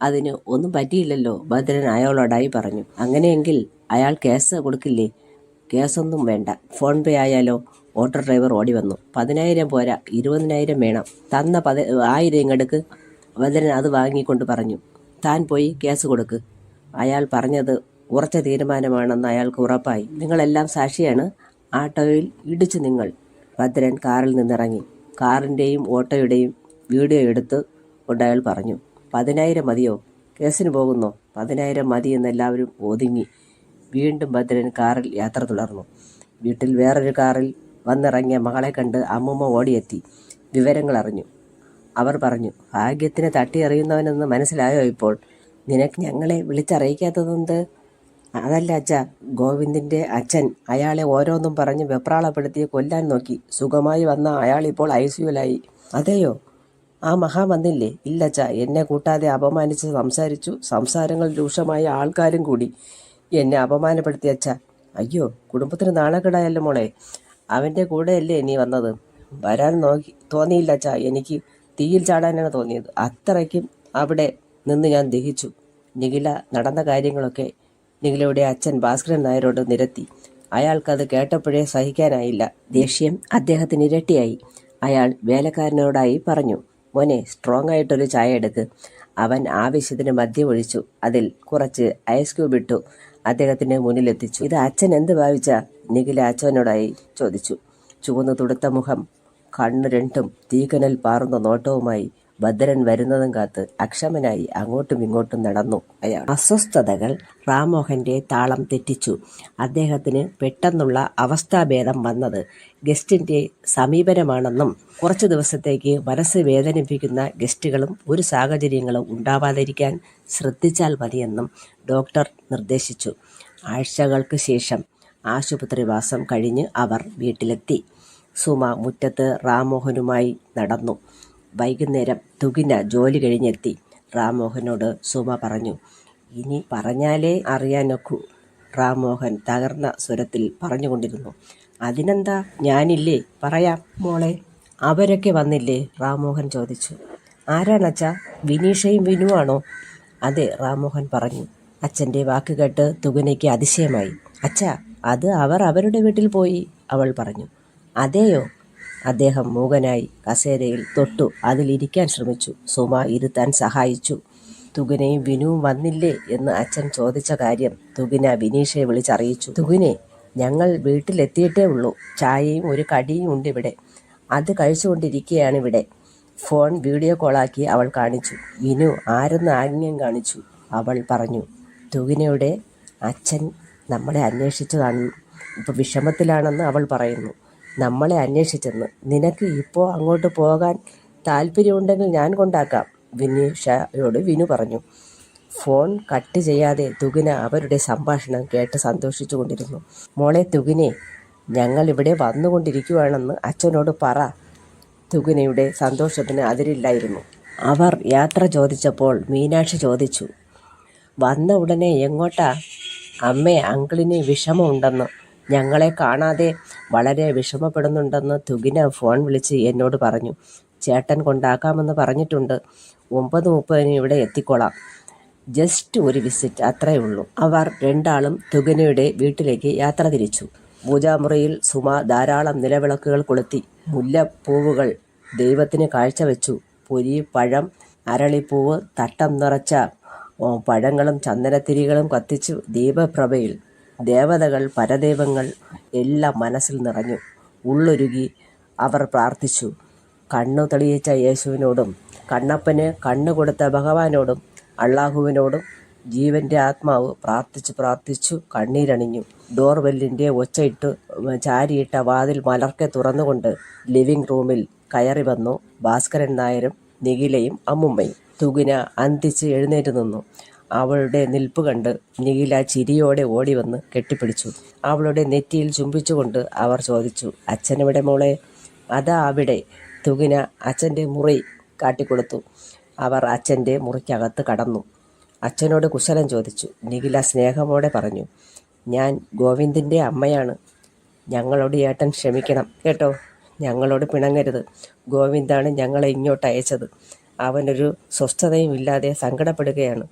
അതിന് ഒന്നും പറ്റിയില്ലല്ലോ, ഭദ്രൻ അയാളോടായി പറഞ്ഞു. അങ്ങനെയെങ്കിൽ അയാൾ കേസ് കൊടുക്കില്ലേ? കേസൊന്നും വേണ്ട, ഫോൺ പേ ആയാലോ? ഓട്ടോ ഡ്രൈവർ ഓടി വന്നു. 10,000 പോരാ, 20,000 വേണം. തന്ന 1000 ഇങ്ങെടുക്ക്. ഭദ്രൻ അത് വാങ്ങിക്കൊണ്ട് പറഞ്ഞു, താൻ പോയി കേസ് കൊടുക്ക്. അയാൾ പറഞ്ഞത് ഉറച്ച തീരുമാനമാണെന്ന് അയാൾക്ക് ഉറപ്പായി. നിങ്ങളെല്ലാം സാക്ഷിയാണ്. ആട്ടോയിൽ ഇടിച്ചു നിങ്ങൾ. ഭദ്രൻ കാറിൽ നിന്നിറങ്ങി. കാറിൻ്റെയും ഓട്ടോയുടെയും വീഡിയോ എടുത്ത് കൊണ്ടയാൾ പറഞ്ഞു, 10,000 മതിയോ? കേസിന് പോകുന്നോ? 10,000 മതി എന്നെല്ലാവരും ഒതുങ്ങി. വീണ്ടും ഭദ്രൻ കാറിൽ യാത്ര തുടർന്നു. വീട്ടിൽ വേറൊരു കാറിൽ വന്നിറങ്ങിയ മകളെ കണ്ട് അമ്മൂമ്മ ഓടിയെത്തി. വിവരങ്ങൾ അറിഞ്ഞു. അവർ പറഞ്ഞു, ഭാഗ്യത്തിന് തട്ടിയെറിയുന്നവനെന്ന് മനസ്സിലായോ ഇപ്പോൾ? നിനക്ക് ഞങ്ങളെ വിളിച്ചറിയിക്കാത്തതെന്ത്? അതല്ല അച്ഛാ, ഗോവിന്ദിന്റെ അച്ഛൻ അയാളെ ഓരോന്നും പറഞ്ഞ് വെപ്രാളപ്പെടുത്തി കൊല്ലാൻ നോക്കി. സുഖമായി വന്ന അയാളിപ്പോൾ ICUവിലായി. അതെയോ? ആ മഹാൻ വന്നില്ലേ? ഇല്ലച്ചാ, എന്നെ കൂട്ടാതെ അപമാനിച്ച് സംസാരിച്ചു. സംസാരങ്ങൾ രൂക്ഷമായ ആൾക്കാരും കൂടി എന്നെ അപമാനപ്പെടുത്തി അച്ഛാ. അയ്യോ, കുടുംബത്തിന് നാണക്കേടായല്ലോ മോളെ. അവൻ്റെ കൂടെയല്ലേ നീ വന്നത്? വരാൻ തോന്നിയില്ല അച്ഛാ. എനിക്ക് തീയിൽ ചാടാനാണ് തോന്നിയത്. അത്രയ്ക്കും അവിടെ നിന്ന് ഞാൻ ദഹിച്ചു. നിഖില നടന്ന കാര്യങ്ങളൊക്കെ നിഖിലയുടെ അച്ഛൻ ഭാസ്കരൻ നായരോട് നിരത്തി. അയാൾക്കത് കേട്ടപ്പോഴേ സഹിക്കാനായില്ല. ദേഷ്യം അദ്ദേഹത്തിന് ഇരട്ടിയായി. അയാൾ വേലക്കാരനോടായി പറഞ്ഞു, മോനെ, സ്ട്രോങ് ആയിട്ടൊരു ചായ എടുക്ക്. അവൻ ആവശ്യത്തിന് മദ്യം ഒഴിച്ചു. അതിൽ കുറച്ച് ഐസ് ക്യൂബ് ഇട്ടു അദ്ദേഹത്തിന്റെ മുന്നിലെത്തിച്ചു. ഇത് അച്ഛൻ എന്ത് ഭാവിച്ച? നിഖില അച്ഛനോടായി ചോദിച്ചു. ചുവന്നു തുടുത്ത മുഖം, കണ്ണു രണ്ടും തീക്കനൽ പാറുന്ന നോട്ടവുമായി ഭദ്രൻ വരുന്നതും കാത്ത് അക്ഷമനായി അങ്ങോട്ടും ഇങ്ങോട്ടും നടന്നു അയാൾ. അസ്വസ്ഥതകൾ റാംമോഹന്റെ താളം തെറ്റിച്ചു. അദ്ദേഹത്തിന് പെട്ടെന്നുള്ള അവസ്ഥാഭേദം വന്നത് ഗസ്റ്റിന്റെ സമീപനമാണെന്നും കുറച്ചു ദിവസത്തേക്ക് മനസ്സ് വേദനിപ്പിക്കുന്ന ഗസ്റ്റുകളും ഒരു സാഹചര്യങ്ങളും ഉണ്ടാവാതിരിക്കാൻ ശ്രദ്ധിച്ചാൽ മതിയെന്നും ഡോക്ടർ നിർദ്ദേശിച്ചു. ആഴ്ചകൾക്ക് ശേഷം ആശുപത്രിവാസം കഴിഞ്ഞ് അവർ വീട്ടിലെത്തി. സുമ മുറ്റത്ത് റാംമോഹനുമായി നടന്നു. വൈകുന്നേരം തുകിന ജോലി കഴിഞ്ഞെത്തി. റാംമോഹനോട് സുമ പറഞ്ഞു, ഇനി പറഞ്ഞാലേ അറിയാനൊക്കൂ. റാംമോഹൻ തകർന്ന സ്വരത്തിൽ പറഞ്ഞുകൊണ്ടിരുന്നു. അതിനെന്താ, ഞാനില്ലേ, പറയാം മോളെ. അവരൊക്കെ വന്നില്ലേ? റാംമോഹൻ ചോദിച്ചു. ആരാണച്ചാ? വിനീഷയും വിനുവാണോ? അതെ, റാംമോഹൻ പറഞ്ഞു. അച്ഛൻ്റെ വാക്ക് കേട്ട് തുകിനയ്ക്ക് അതിശയമായി. അച്ഛാ, അത് അവർ അവരുടെ വീട്ടിൽ പോയി, അവൾ പറഞ്ഞു. അതെയോ? അദ്ദേഹം മൂകനായി കസേരയിൽ തൊട്ടു അതിലിരിക്കാൻ ശ്രമിച്ചു. സുമ ഇരുത്താൻ സഹായിച്ചു. തുകിനയും വിനുവും വന്നില്ലേ എന്ന് അച്ഛൻ ചോദിച്ച കാര്യം തുകിന വിനീഷയെ വിളിച്ചറിയിച്ചു. തുകിനെ, ഞങ്ങൾ വീട്ടിലെത്തിയിട്ടേ ഉള്ളൂ. ചായയും ഒരു കടിയും ഉണ്ട് ഇവിടെ. അത് കഴിച്ചുകൊണ്ടിരിക്കുകയാണ് ഇവിടെ. ഫോൺ വീഡിയോ കോളാക്കി അവൾ കാണിച്ചു. വിനു ആരെന്ന് ആംഗ്യം കാണിച്ചു. അവൾ പറഞ്ഞു, തുകിനയുടെ അച്ഛൻ നമ്മളെ അന്വേഷിച്ചതാണ്. ഇപ്പോൾ വിഷമത്തിലാണെന്ന് അവൾ പറയുന്നു. നമ്മളെ അന്വേഷിച്ചെന്ന്. നിനക്ക് ഇപ്പോൾ അങ്ങോട്ട് പോകാൻ താല്പര്യമുണ്ടെങ്കിൽ ഞാൻ കൊണ്ടാക്കാം, വിനീഷയോട് വിനു പറഞ്ഞു. ഫോൺ കട്ട് ചെയ്യാതെ തുകിന അവരുടെ സംഭാഷണം കേട്ട് സന്തോഷിച്ചു കൊണ്ടിരുന്നു. മോളെ തുകിനെ, ഞങ്ങളിവിടെ വന്നുകൊണ്ടിരിക്കുകയാണെന്ന് അച്ഛനോട് പറ. തുകിനയുടെ സന്തോഷത്തിന് അതിരില്ലായിരുന്നു. അവർ യാത്ര ചോദിച്ചപ്പോൾ മീനാക്ഷി ചോദിച്ചു, വന്ന ഉടനെ എങ്ങോട്ടാ? അമ്മേ, അങ്കിളിന് വിഷമമുണ്ടെന്ന്, ഞങ്ങളെ കാണാതെ വളരെ വിഷമപ്പെടുന്നുണ്ടെന്ന് തുകിന ഫോൺ വിളിച്ച് എന്നോട് പറഞ്ഞു. ചേട്ടൻ കൊണ്ടാക്കാമെന്ന് പറഞ്ഞിട്ടുണ്ട്. 9:30 ഇവിടെ എത്തിക്കോളാം. ജസ്റ്റ് ഒരു വിസിറ്റ്, അത്രേ ഉള്ളൂ. അവർ രണ്ടാളും തുകിനയുടെ വീട്ടിലേക്ക് യാത്ര തിരിച്ചു. പൂജാമുറിയിൽ സുമ ധാരാളം നിലവിളക്കുകൾ കൊളുത്തി. മുല്ലപ്പൂവുകൾ ദൈവത്തിന് കാഴ്ചവെച്ചു. പൊരി, പഴം, അരളിപ്പൂവ്, തട്ടം നിറച്ച പഴങ്ങളും ചന്ദനത്തിരികളും കത്തിച്ചു. ദീപപ്രഭയിൽ ദേവതകൾ, പരദൈവങ്ങൾ എല്ലാം മനസ്സിൽ നിറഞ്ഞു. ഉള്ളൊരുകി അവർ പ്രാർത്ഥിച്ചു. കണ്ണു തെളിയിച്ച യേശുവിനോടും കണ്ണപ്പന് കണ്ണു കൊടുത്ത ഭഗവാനോടും അള്ളാഹുവിനോടും ജീവന്റെ ആത്മാവ് പ്രാർത്ഥിച്ചു കണ്ണീരണിഞ്ഞു. ഡോർബെല്ലിന്റെ ഒച്ചയിട്ട് ചാരിയിട്ട വാതിൽ മലർക്കെ തുറന്നുകൊണ്ട് ലിവിംഗ് റൂമിൽ കയറി വന്നു ഭാസ്കരൻ നായരും നിഖിലയും അമ്മുമ്മയും. തുകിന അന്തിച്ച് എഴുന്നേറ്റ് നിന്നു. അവളുടെ നിൽപ്പ് കണ്ട് നിഖില ചിരിയോടെ ഓടിവന്ന് കെട്ടിപ്പിടിച്ചു. അവളുടെ നെറ്റിയിൽ ചുംബിച്ചുകൊണ്ട് അവർ ചോദിച്ചു, അച്ഛനെവിടെ മോളെ? അതാ അവിടെ. തുകിന അച്ഛൻ്റെ മുറി കാട്ടിക്കൊടുത്തു. അവർ അച്ഛൻ്റെ മുറിക്കകത്ത് കടന്നു. അച്ഛനോട് കുശലം ചോദിച്ചു. നിഖില സ്നേഹമോടെ പറഞ്ഞു, ഞാൻ ഗോവിന്ദിൻ്റെ അമ്മയാണ്. ഞങ്ങളോട് ഏട്ടൻ ക്ഷമിക്കണം കേട്ടോ. ഞങ്ങളോട് പിണങ്ങരുത്. ഗോവിന്ദാണ് ഞങ്ങളെ ഇങ്ങോട്ട് അയച്ചത്. അവനൊരു സ്വസ്ഥതയും ഇല്ലാതെ സങ്കടപ്പെടുകയാണ്.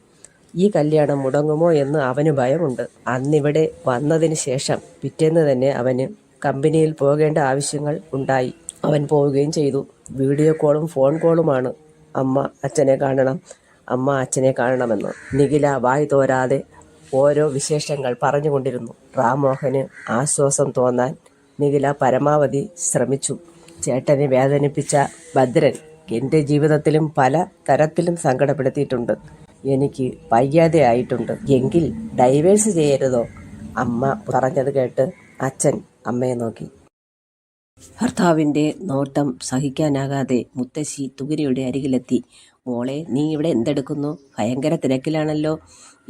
ഈ കല്യാണം മുടങ്ങുമോ എന്ന് അവന് ഭയമുണ്ട്. അന്നിവിടെ വന്നതിന് ശേഷം പിറ്റേന്ന് തന്നെ അവന് കമ്പനിയിൽ പോകേണ്ട ആവശ്യങ്ങൾ ഉണ്ടായി. അവൻ പോവുകയും ചെയ്തു. വീഡിയോ കോളും ഫോൺ കോളുമാണ്. അമ്മ അച്ഛനെ കാണണം, അമ്മ അച്ഛനെ കാണണമെന്ന് നിഖില വായി തോരാതെ ഓരോ വിശേഷങ്ങൾ പറഞ്ഞുകൊണ്ടിരുന്നു. റാംമോഹന് ആശ്വാസം തോന്നാൻ നിഖില പരമാവധി ശ്രമിച്ചു. ചേട്ടനെ വേദനിപ്പിച്ച ഭദ്രൻ എൻ്റെ ജീവിതത്തിലും പല തരത്തിലും സങ്കടപ്പെടുത്തിയിട്ടുണ്ട്. എനിക്ക് വയ്യാതെ ആയിട്ടുണ്ട്. എങ്കിൽ ഡൈവേഴ്സ് ചെയ്യരുതോ? അമ്മ പറഞ്ഞത് കേട്ട് അച്ഛൻ അമ്മയെ നോക്കി. ഭർത്താവിൻ്റെ നോട്ടം സഹിക്കാനാകാതെ മുത്തശ്ശി തുകിനയുടെ അരികിലെത്തി. മോളെ, നീ ഇവിടെ എന്തെടുക്കുന്നു? ഭയങ്കര തിരക്കിലാണല്ലോ.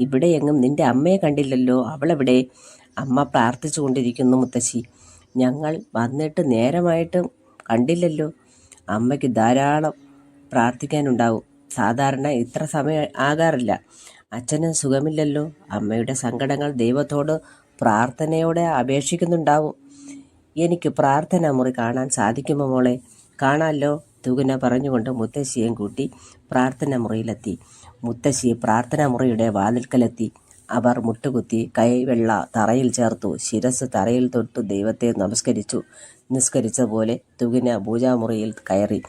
ഇവിടെ എങ്ങും നിന്റെ അമ്മയെ കണ്ടില്ലല്ലോ. അവളെവിടെ? അമ്മ പ്രാർത്ഥിച്ചു കൊണ്ടിരിക്കുന്നു മുത്തശ്ശി. ഞങ്ങൾ വന്നിട്ട് നേരമായിട്ടും കണ്ടില്ലല്ലോ. അമ്മയ്ക്ക് ധാരാളം പ്രാർത്ഥിക്കാനുണ്ടാവും. സാധാരണ ഇത്ര സമയം ആകാറില്ല. അച്ഛന് സുഖമില്ലല്ലോ. അമ്മയുടെ സങ്കടങ്ങൾ ദൈവത്തോട് പ്രാർത്ഥനയോടെ അപേക്ഷിക്കുന്നുണ്ടാവും. എനിക്ക് പ്രാർത്ഥനാ മുറി കാണാൻ സാധിക്കുമോ മോളെ? കാണാമല്ലോ. തുകിന പറഞ്ഞുകൊണ്ട് മുത്തശ്ശിയും കൂട്ടി പ്രാർത്ഥനാ മുറിയിലെത്തി. മുത്തശ്ശി പ്രാർത്ഥനാ മുറിയുടെ വാതിൽക്കലെത്തി. അവർ മുട്ടുകുത്തി കൈവെള്ള തറയിൽ ചേർത്തു. ശിരസ് തറയിൽ തൊട്ടു ദൈവത്തെ നമസ്കരിച്ചു. നിസ്കരിച്ച പോലെ തുകിന പൂജാമുറിയിൽ കയറി.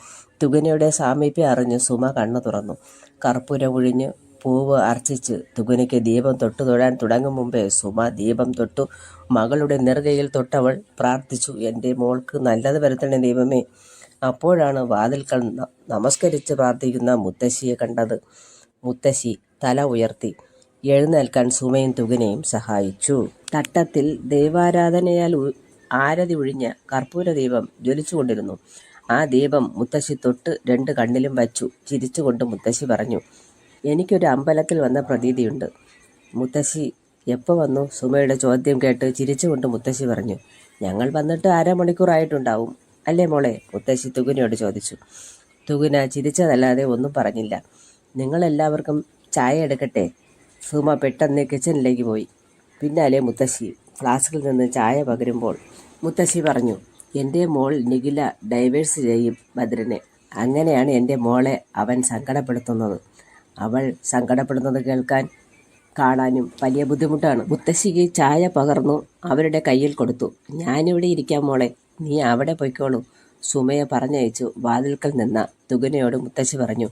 തുകിനയുടെ സാമീപ്യം അറിഞ്ഞ് സുമ കണ്ണു തുറന്നു. കർപ്പൂരം ഒഴിഞ്ഞ് പൂവ് അർച്ചിച്ച് തുകിനയ്ക്ക് ദീപം തൊട്ടു തൊഴാൻ തുടങ്ങും മുമ്പേ സുമ ദീപം തൊട്ടു. മകളുടെ നെറുകയിൽ തൊട്ടവൾ പ്രാർത്ഥിച്ചു, എൻ്റെ മോൾക്ക് നല്ലത് വരുത്തണേ ദൈവമേ. അപ്പോഴാണ് വാതിൽക്കൽ നമസ്കരിച്ച് പ്രാർത്ഥിക്കുന്ന മുത്തശ്ശിയെ കണ്ടത്. മുത്തശ്ശി തല ഉയർത്തി. എഴുന്നേൽക്കാൻ സുമയും തുകിനയും സഹായിച്ചു. തട്ടത്തിൽ ദൈവാരാധനയാൽ ആരതി ഒഴിഞ്ഞ കർപ്പൂര ദീപം ജ്വലിച്ചുകൊണ്ടിരുന്നു. ആ ദീപം മുത്തശ്ശി തൊട്ട് 2 കണ്ണിലും വച്ചു. ചിരിച്ചുകൊണ്ട് മുത്തശ്ശി പറഞ്ഞു, എനിക്കൊരു അമ്പലത്തിൽ വന്ന പ്രതീതിയുണ്ട്. മുത്തശ്ശി എപ്പോൾ വന്നു? സുമയുടെ ചോദ്യം കേട്ട് ചിരിച്ചുകൊണ്ട് മുത്തശ്ശി പറഞ്ഞു, ഞങ്ങൾ വന്നിട്ട് 1/2 മണിക്കൂറായിട്ടുണ്ടാവും അല്ലേ മോളെ? മുത്തശ്ശി തുകിനയോട് ചോദിച്ചു. തുകിന ചിരിച്ചതല്ലാതെ ഒന്നും പറഞ്ഞില്ല. നിങ്ങളെല്ലാവർക്കും ചായ എടുക്കട്ടെ? സുമ പെട്ടെന്ന് കിച്ചണിലേക്ക് പോയി. പിന്നാലെ മുത്തശ്ശി ഫ്ലാസ്കിൽ നിന്ന് ചായ പകരുമ്പോൾ മുത്തശ്ശി പറഞ്ഞു, എൻ്റെ മോൾ നിഖില ഡൈവേഴ്സ് ചെയ്യും ഭദ്രനെ. അങ്ങനെയാണ് എൻ്റെ മോളെ അവൻ സങ്കടപ്പെടുത്തുന്നത്. അവൾ സങ്കടപ്പെടുന്നത് കാണാനും വലിയ ബുദ്ധിമുട്ടാണ്. മുത്തശ്ശിക്ക് ചായ പകർന്നു അവരുടെ കയ്യിൽ കൊടുത്തു. ഞാനിവിടെ ഇരിക്കാം മോളെ, നീ അവിടെ പൊയ്ക്കോളൂ. സുമയെ പറഞ്ഞയച്ചു വാതിൽക്കൽ നിന്ന തുകിനയോട് മുത്തശ്ശി പറഞ്ഞു,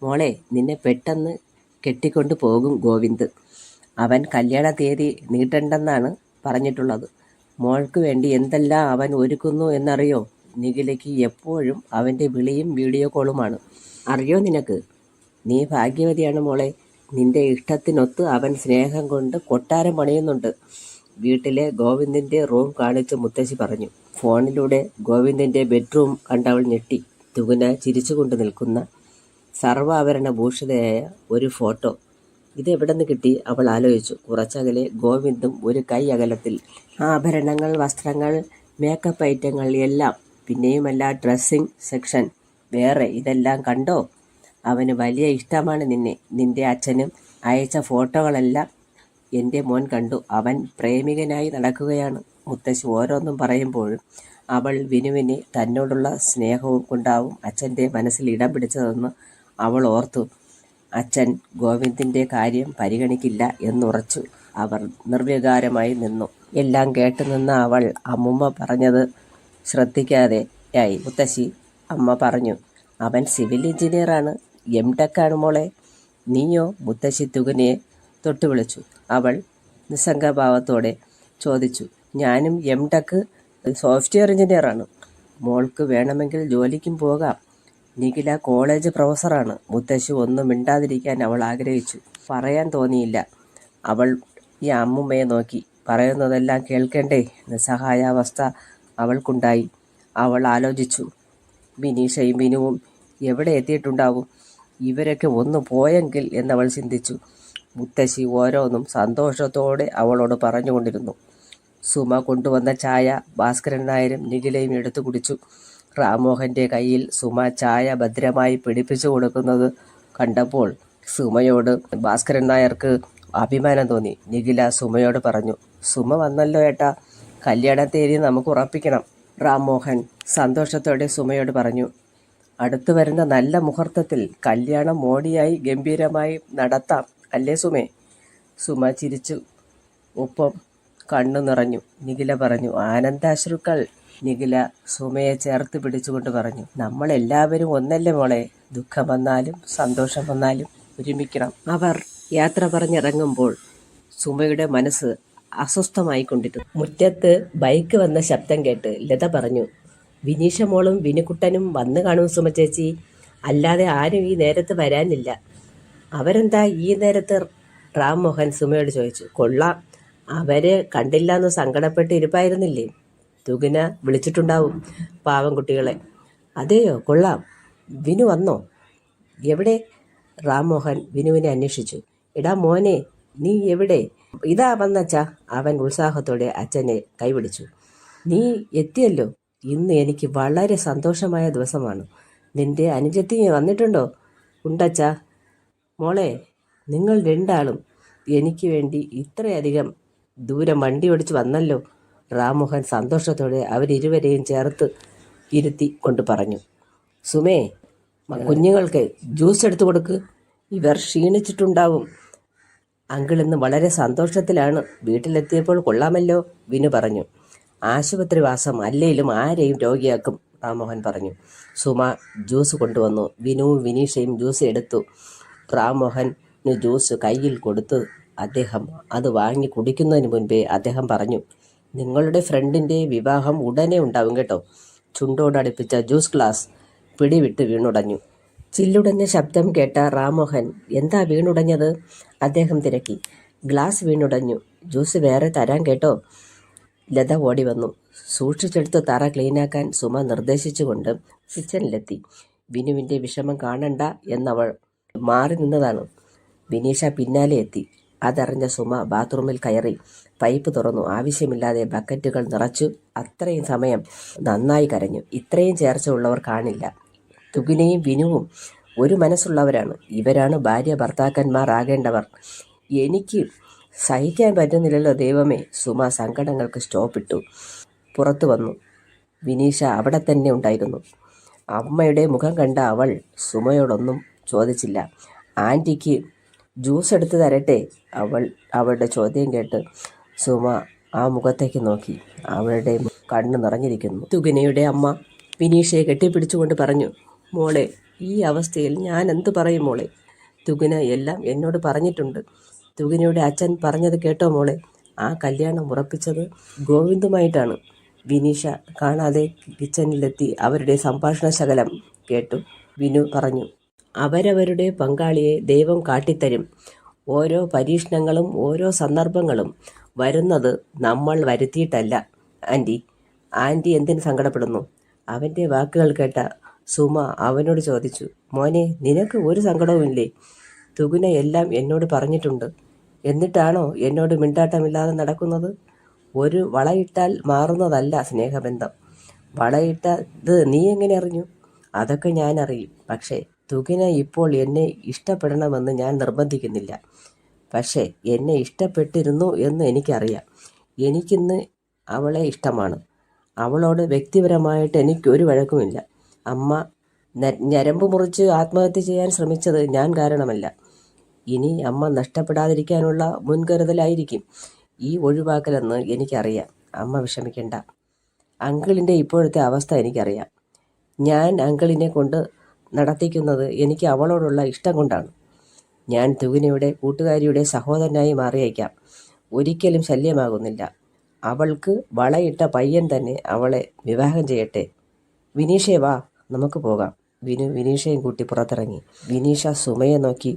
മോളെ, നിന്നെ പെട്ടെന്ന് കെട്ടിക്കൊണ്ടു പോകും ഗോവിന്ദ്. അവൻ കല്യാണ തീയതി നീട്ടണ്ടെന്നാണ് പറഞ്ഞിട്ടുള്ളത്. മോൾക്ക് വേണ്ടി എന്തെല്ലാം അവൻ ഒരുക്കുന്നു എന്നറിയോ? നിഖിലയ്ക്ക് എപ്പോഴും അവൻ്റെ വിളിയും വീഡിയോ കോളുമാണ്. അറിയോ നിനക്ക്? നീ ഭാഗ്യവതിയാണ് മോളെ. നിന്റെ ഇഷ്ടത്തിനൊത്ത് അവൻ സ്നേഹം കൊണ്ട് കൊട്ടാരം പണിയുന്നുണ്ട്. വീട്ടിലെ ഗോവിന്ദിൻ്റെ റൂം കാണിച്ച് മുത്തശ്ശി പറഞ്ഞു. ഫോണിലൂടെ ഗോവിന്ദിൻ്റെ ബെഡ്റൂം കണ്ടവൾ ഞെട്ടി. തുകിന ചിരിച്ചുകൊണ്ട് നിൽക്കുന്ന സർവാഭരണ ഭൂഷിതയായ ഒരു ഫോട്ടോ ഇതെവിടെന്ന് കിട്ടി? അവൾ ആലോചിച്ചു. കുറച്ചകലെ ഗോവിന്ദും ഒരു കൈ അകലത്തിൽ. ആഭരണങ്ങൾ, വസ്ത്രങ്ങൾ, മേക്കപ്പ് ഐറ്റങ്ങൾ എല്ലാം. പിന്നെയുമല്ല ഡ്രസ്സിംഗ് സെക്ഷൻ വേറെ. ഇതെല്ലാം കണ്ടോ? അവന് വലിയ ഇഷ്ടമാണ് നിന്നെ. നിന്റെ അച്ഛനും അയച്ച ഫോട്ടോകളെല്ലാം എൻ്റെ മോൻ കണ്ടു. അവൻ പ്രേമികനായി നടക്കുകയാണ്. മുത്തശ്ശി ഓരോന്നും പറയുമ്പോഴും അവൾ വിനുവിന് തന്നോടുള്ള സ്നേഹവും കൊണ്ടാവും അച്ഛൻ്റെ മനസ്സിൽ ഇടം പിടിച്ചതെന്ന് അവൾ ഓർത്തു. അച്ഛൻ ഗോവിന്ദിൻ്റെ കാര്യം പരിഗണിക്കില്ല എന്നുറച്ചു. അവർ നിർവികാരമായി നിന്നു. എല്ലാം കേട്ടുനിന്ന അവൾ അമ്മുമ്മ പറഞ്ഞത് ശ്രദ്ധിക്കാതെയായി. മുത്തശ്ശി, അമ്മ പറഞ്ഞു, അവൻ സിവിൽ എഞ്ചിനീയറാണ്. M.Tech ആണ് മോളെ. നീയോ? മുത്തശ്ശി തുകനെ തൊട്ടു വിളിച്ചു. അവൾ നിസ്സംഗഭാവത്തോടെ ചോദിച്ചു. ഞാനും M.Tech സോഫ്റ്റ്വെയർ എഞ്ചിനീയറാണ്. മോൾക്ക് വേണമെങ്കിൽ ജോലിക്കും പോകാം. നിഖില കോളേജ് പ്രൊഫസറാണ്. മുത്തശ്ശി ഒന്നും മിണ്ടാതിരിക്കാൻ അവൾ ആഗ്രഹിച്ചു. പറയാൻ തോന്നിയില്ല. അവൾ ഈ അമ്മുമ്മയെ നോക്കി. പറയുന്നതെല്ലാം കേൾക്കണ്ടേ? നിസ്സഹായാവസ്ഥ അവൾക്കുണ്ടായി. അവൾ ആലോചിച്ചു, ബിനീഷയും ബിനുവും എവിടെ എത്തിയിട്ടുണ്ടാവും? ഇവരൊക്കെ ഒന്ന് പോയെങ്കിൽ എന്നവൾ ചിന്തിച്ചു. മുത്തശ്ശി ഓരോന്നും സന്തോഷത്തോടെ അവളോട് പറഞ്ഞുകൊണ്ടിരുന്നു. സുമ കൊണ്ടുവന്ന ചായ ഭാസ്കരൻ നായരും നിഖിലയും എടുത്തു കുടിച്ചു. റാംമോഹൻ്റെ കയ്യിൽ സുമ ചായ ഭദ്രമായി പിടിപ്പിച്ചു കൊടുക്കുന്നത് കണ്ടപ്പോൾ സുമയോട് ഭാസ്കരൻ നായർക്ക് അഭിമാനം തോന്നി. നിഖില സുമയോട് പറഞ്ഞു, സുമ വന്നല്ലോ ഏട്ടാ, കല്യാണ തീയതി നമുക്ക് ഉറപ്പിക്കണം. റാംമോഹൻ സന്തോഷത്തോടെ സുമയോട് പറഞ്ഞു. അടുത്തു വരുന്ന നല്ല മുഹൂർത്തത്തിൽ കല്യാണം മോടിയായി ഗംഭീരമായി നടത്താം, അല്ലേ സുമേ? സുമ ചിരിച്ചു. ഒപ്പം കണ്ണു നിറഞ്ഞു. നിഖില പറഞ്ഞു. ആനന്ദാശ്രുക്കൾ. നിഖില സുമയെ ചേർത്ത് പിടിച്ചുകൊണ്ട് പറഞ്ഞു. നമ്മളെല്ലാവരും ഒന്നല്ലേ മോളെ? ദുഃഖം വന്നാലും സന്തോഷം വന്നാലും ഒരുമിക്കണം. അവർ യാത്ര പറഞ്ഞിറങ്ങുമ്പോൾ സുമയുടെ മനസ്സ് അസ്വസ്ഥമായിക്കൊണ്ടിരുന്നു. മുറ്റത്ത് ബൈക്ക് വന്ന ശബ്ദം കേട്ട് ലത പറഞ്ഞു. വിനീഷ മോളും വിനുക്കുട്ടനും വന്നു കാണും സുമ ചേച്ചി. അല്ലാതെ ആരും ഈ നേരത്ത് വരാനില്ല. അവരെന്താ ഈ നേരത്ത്? റാംമോഹൻ സുമയോട് ചോദിച്ചു. കൊള്ളാം, അവര് കണ്ടില്ലാന്ന് സങ്കടപ്പെട്ട് ഇരിപ്പായിരുന്നില്ലേ? തുകിന വിളിച്ചിട്ടുണ്ടാവും പാവം കുട്ടികളെ. അതെയോ? കൊള്ളാം. വിനു വന്നോ? എവിടെ? റാംമോഹൻ വിനുവിനെ അന്വേഷിച്ചു. എടാ മോനെ, നീ എവിടെ? ഇതാ വന്നച്ചാ. അവൻ ഉത്സാഹത്തോടെ അച്ഛനെ കൈപിടിച്ചു. നീ എത്തിയല്ലോ. ഇന്ന് എനിക്ക് വളരെ സന്തോഷമായ ദിവസമാണ്. നിന്റെ അനുജത്തി വന്നിട്ടുണ്ടോ? ഉണ്ടച്ചാ. മോളെ, നിങ്ങൾ രണ്ടാളും എനിക്ക് വേണ്ടി ഇത്രയധികം ദൂരം വണ്ടി ഓടിച്ച് വന്നല്ലോ. റാംമോഹൻ സന്തോഷത്തോടെ അവരിരുവരെയും ചേർത്ത് ഇരുത്തി കൊണ്ട് പറഞ്ഞു. സുമേ, കുഞ്ഞുങ്ങൾക്ക് ജ്യൂസ് എടുത്തു കൊടുക്ക്. ഇവർ ക്ഷീണിച്ചിട്ടുണ്ടാവും. അങ്കിൾ ഇന്ന് വളരെ സന്തോഷത്തിലാണ്. വീട്ടിലെത്തിയപ്പോൾ കൊള്ളാമല്ലോ, വിനു പറഞ്ഞു. ആശുപത്രി വാസം അല്ലേലും ആരെയും രോഗിയാക്കും, റാംമോഹൻ പറഞ്ഞു. സുമ ജ്യൂസ് കൊണ്ടുവന്നു. വിനുവും വിനീഷയും ജ്യൂസ് എടുത്തു. റാംമോഹന് ജ്യൂസ് കയ്യിൽ കൊടുത്ത് അദ്ദേഹം അത് വാങ്ങി കുടിക്കുന്നതിന് മുൻപേ അദ്ദേഹം പറഞ്ഞു. നിങ്ങളുടെ ഫ്രണ്ടിൻ്റെ വിവാഹം ഉടനെ ഉണ്ടാവും കേട്ടോ. ചുണ്ടോടടുപ്പിച്ച ജ്യൂസ് ഗ്ലാസ് പിടിവിട്ട് വീണുടഞ്ഞു. ചില്ലുടഞ്ഞ ശബ്ദം കേട്ട റാംമോഹൻ എന്താ വീണുടഞ്ഞത്? അദ്ദേഹം തിരക്കി. ഗ്ലാസ് വീണുടഞ്ഞു. ജ്യൂസ് വേറെ തരാൻ കേട്ടോ. ലത ഓടി വന്നു. സൂക്ഷിച്ചെടുത്ത് തറ ക്ലീനാക്കാൻ സുമ നിർദ്ദേശിച്ചുകൊണ്ട് കിച്ചണിലെത്തി. വിനുവിൻ്റെ വിഷമം കാണണ്ട എന്നവൾ മാറി നിന്നതാണ്. വിനീഷ പിന്നാലെ എത്തി. അതറിഞ്ഞ സുമ ബാത്റൂമിൽ കയറി പൈപ്പ് തുറന്നു. ആവശ്യമില്ലാതെ ബക്കറ്റുകൾ നിറച്ചു. അത്രയും സമയം നന്നായി കരഞ്ഞു. ഇത്രയും ചേർച്ച ഉള്ളവർ കാണില്ല. തുകിനയും വിനുവും ഒരു മനസ്സുള്ളവരാണ്. ഇവരാണ് ഭാര്യ ഭർത്താക്കന്മാർ ആകേണ്ടവർ. എനിക്ക് സഹിക്കാൻ പറ്റുന്നില്ലല്ലോ ദൈവമേ. സുമ സങ്കടങ്ങൾക്ക് സ്റ്റോപ്പിട്ടു. പുറത്തു വന്നു. വിനീഷ അവിടെ തന്നെ ഉണ്ടായിരുന്നു. അമ്മയുടെ മുഖം കണ്ട അവൾ സുമയോടൊന്നും ചോദിച്ചില്ല. ആൻറ്റിക്ക് ജ്യൂസ് എടുത്ത് തരട്ടെ? അവളുടെ ചോദ്യം കേട്ട് സുമ ആ മുഖത്തേക്ക് നോക്കി. അവളുടെ കണ്ണ് നിറഞ്ഞിരിക്കുന്നു. തുകിനയുടെ അമ്മ വിനീഷയെ കെട്ടിപ്പിടിച്ചുകൊണ്ട് പറഞ്ഞു. മോളെ, ഈ അവസ്ഥയിൽ ഞാൻ എന്തു പറയും മോളെ? തുകിന എല്ലാം എന്നോട് പറഞ്ഞിട്ടുണ്ട്. തുകിനയുടെ അച്ഛൻ പറഞ്ഞത് കേട്ടോ മോളെ? ആ കല്യാണം ഉറപ്പിച്ചത് ഗോവിന്ദുമായിട്ടാണ്. വിനീഷ കാണാതെ കിച്ചണിലെത്തി അവരുടെ സംഭാഷണ ശകലം കേട്ടു. വിനു പറഞ്ഞു. അവരവരുടെ പങ്കാളിയെ ദൈവം കാട്ടിത്തരും. ഓരോ പരീക്ഷണങ്ങളും ഓരോ സന്ദർഭങ്ങളും വരുന്നത് നമ്മൾ വരുത്തിയിട്ടല്ല ആൻറ്റി. ആൻറ്റി എന്തിന് സങ്കടപ്പെടുന്നു? അവൻ്റെ വാക്കുകൾ കേട്ട സുമ അവനോട് ചോദിച്ചു. മോനെ, നിനക്ക് ഒരു സങ്കടവുമില്ലേ? തുകുന എല്ലാം എന്നോട് പറഞ്ഞിട്ടുണ്ട്. എന്നിട്ടാണോ എന്നോട് മിണ്ടാട്ടമില്ലാതെ നടക്കുന്നത്? ഒരു വളയിട്ടാൽ മാറുന്നതല്ല സ്നേഹബന്ധം. വളയിട്ടത് നീ എങ്ങനെ അറിഞ്ഞു? അതൊക്കെ ഞാൻ അറിയും. പക്ഷേ തുകിന ഇപ്പോൾ എന്നെ ഇഷ്ടപ്പെടണമെന്ന് ഞാൻ നിർബന്ധിക്കുന്നില്ല. പക്ഷേ എന്നെ ഇഷ്ടപ്പെട്ടിരുന്നു എന്ന് എനിക്കറിയാം. എനിക്കിന്ന് അവളെ ഇഷ്ടമാണ്. അവളോട് വ്യക്തിപരമായിട്ട് എനിക്കൊരു വഴക്കുമില്ല. അമ്മ ഞരമ്പ് മുറിച്ച് ആത്മഹത്യ ചെയ്യാൻ ശ്രമിച്ചത് ഞാൻ കാരണമല്ല. ഇനി അമ്മ നഷ്ടപ്പെടാതിരിക്കാനുള്ള മുൻകരുതലായിരിക്കും ഈ ഒഴിവാക്കലെന്ന് എനിക്കറിയാം. അമ്മ വിഷമിക്കണ്ട. അങ്കിളിൻ്റെ ഇപ്പോഴത്തെ അവസ്ഥ എനിക്കറിയാം. ഞാൻ അങ്കിളിനെ കൊണ്ട് നടത്തിക്കുന്നത് എനിക്ക് അവളോടുള്ള ഇഷ്ടം കൊണ്ടാണ്. ഞാൻ തുകിനയുടെ കൂട്ടുകാരിയുടെ സഹോദരനായി മാറിയേക്കാം. ഒരിക്കലും ശല്യമാകുന്നില്ല. അവൾക്ക് വളയിട്ട പയ്യൻ തന്നെ അവളെ വിവാഹം ചെയ്യട്ടെ. വിനീഷേ വാ, നമുക്ക് പോകാം. വിനീഷയും കൂട്ടി പുറത്തിറങ്ങി. വിനീഷ സുമയെ നോക്കി.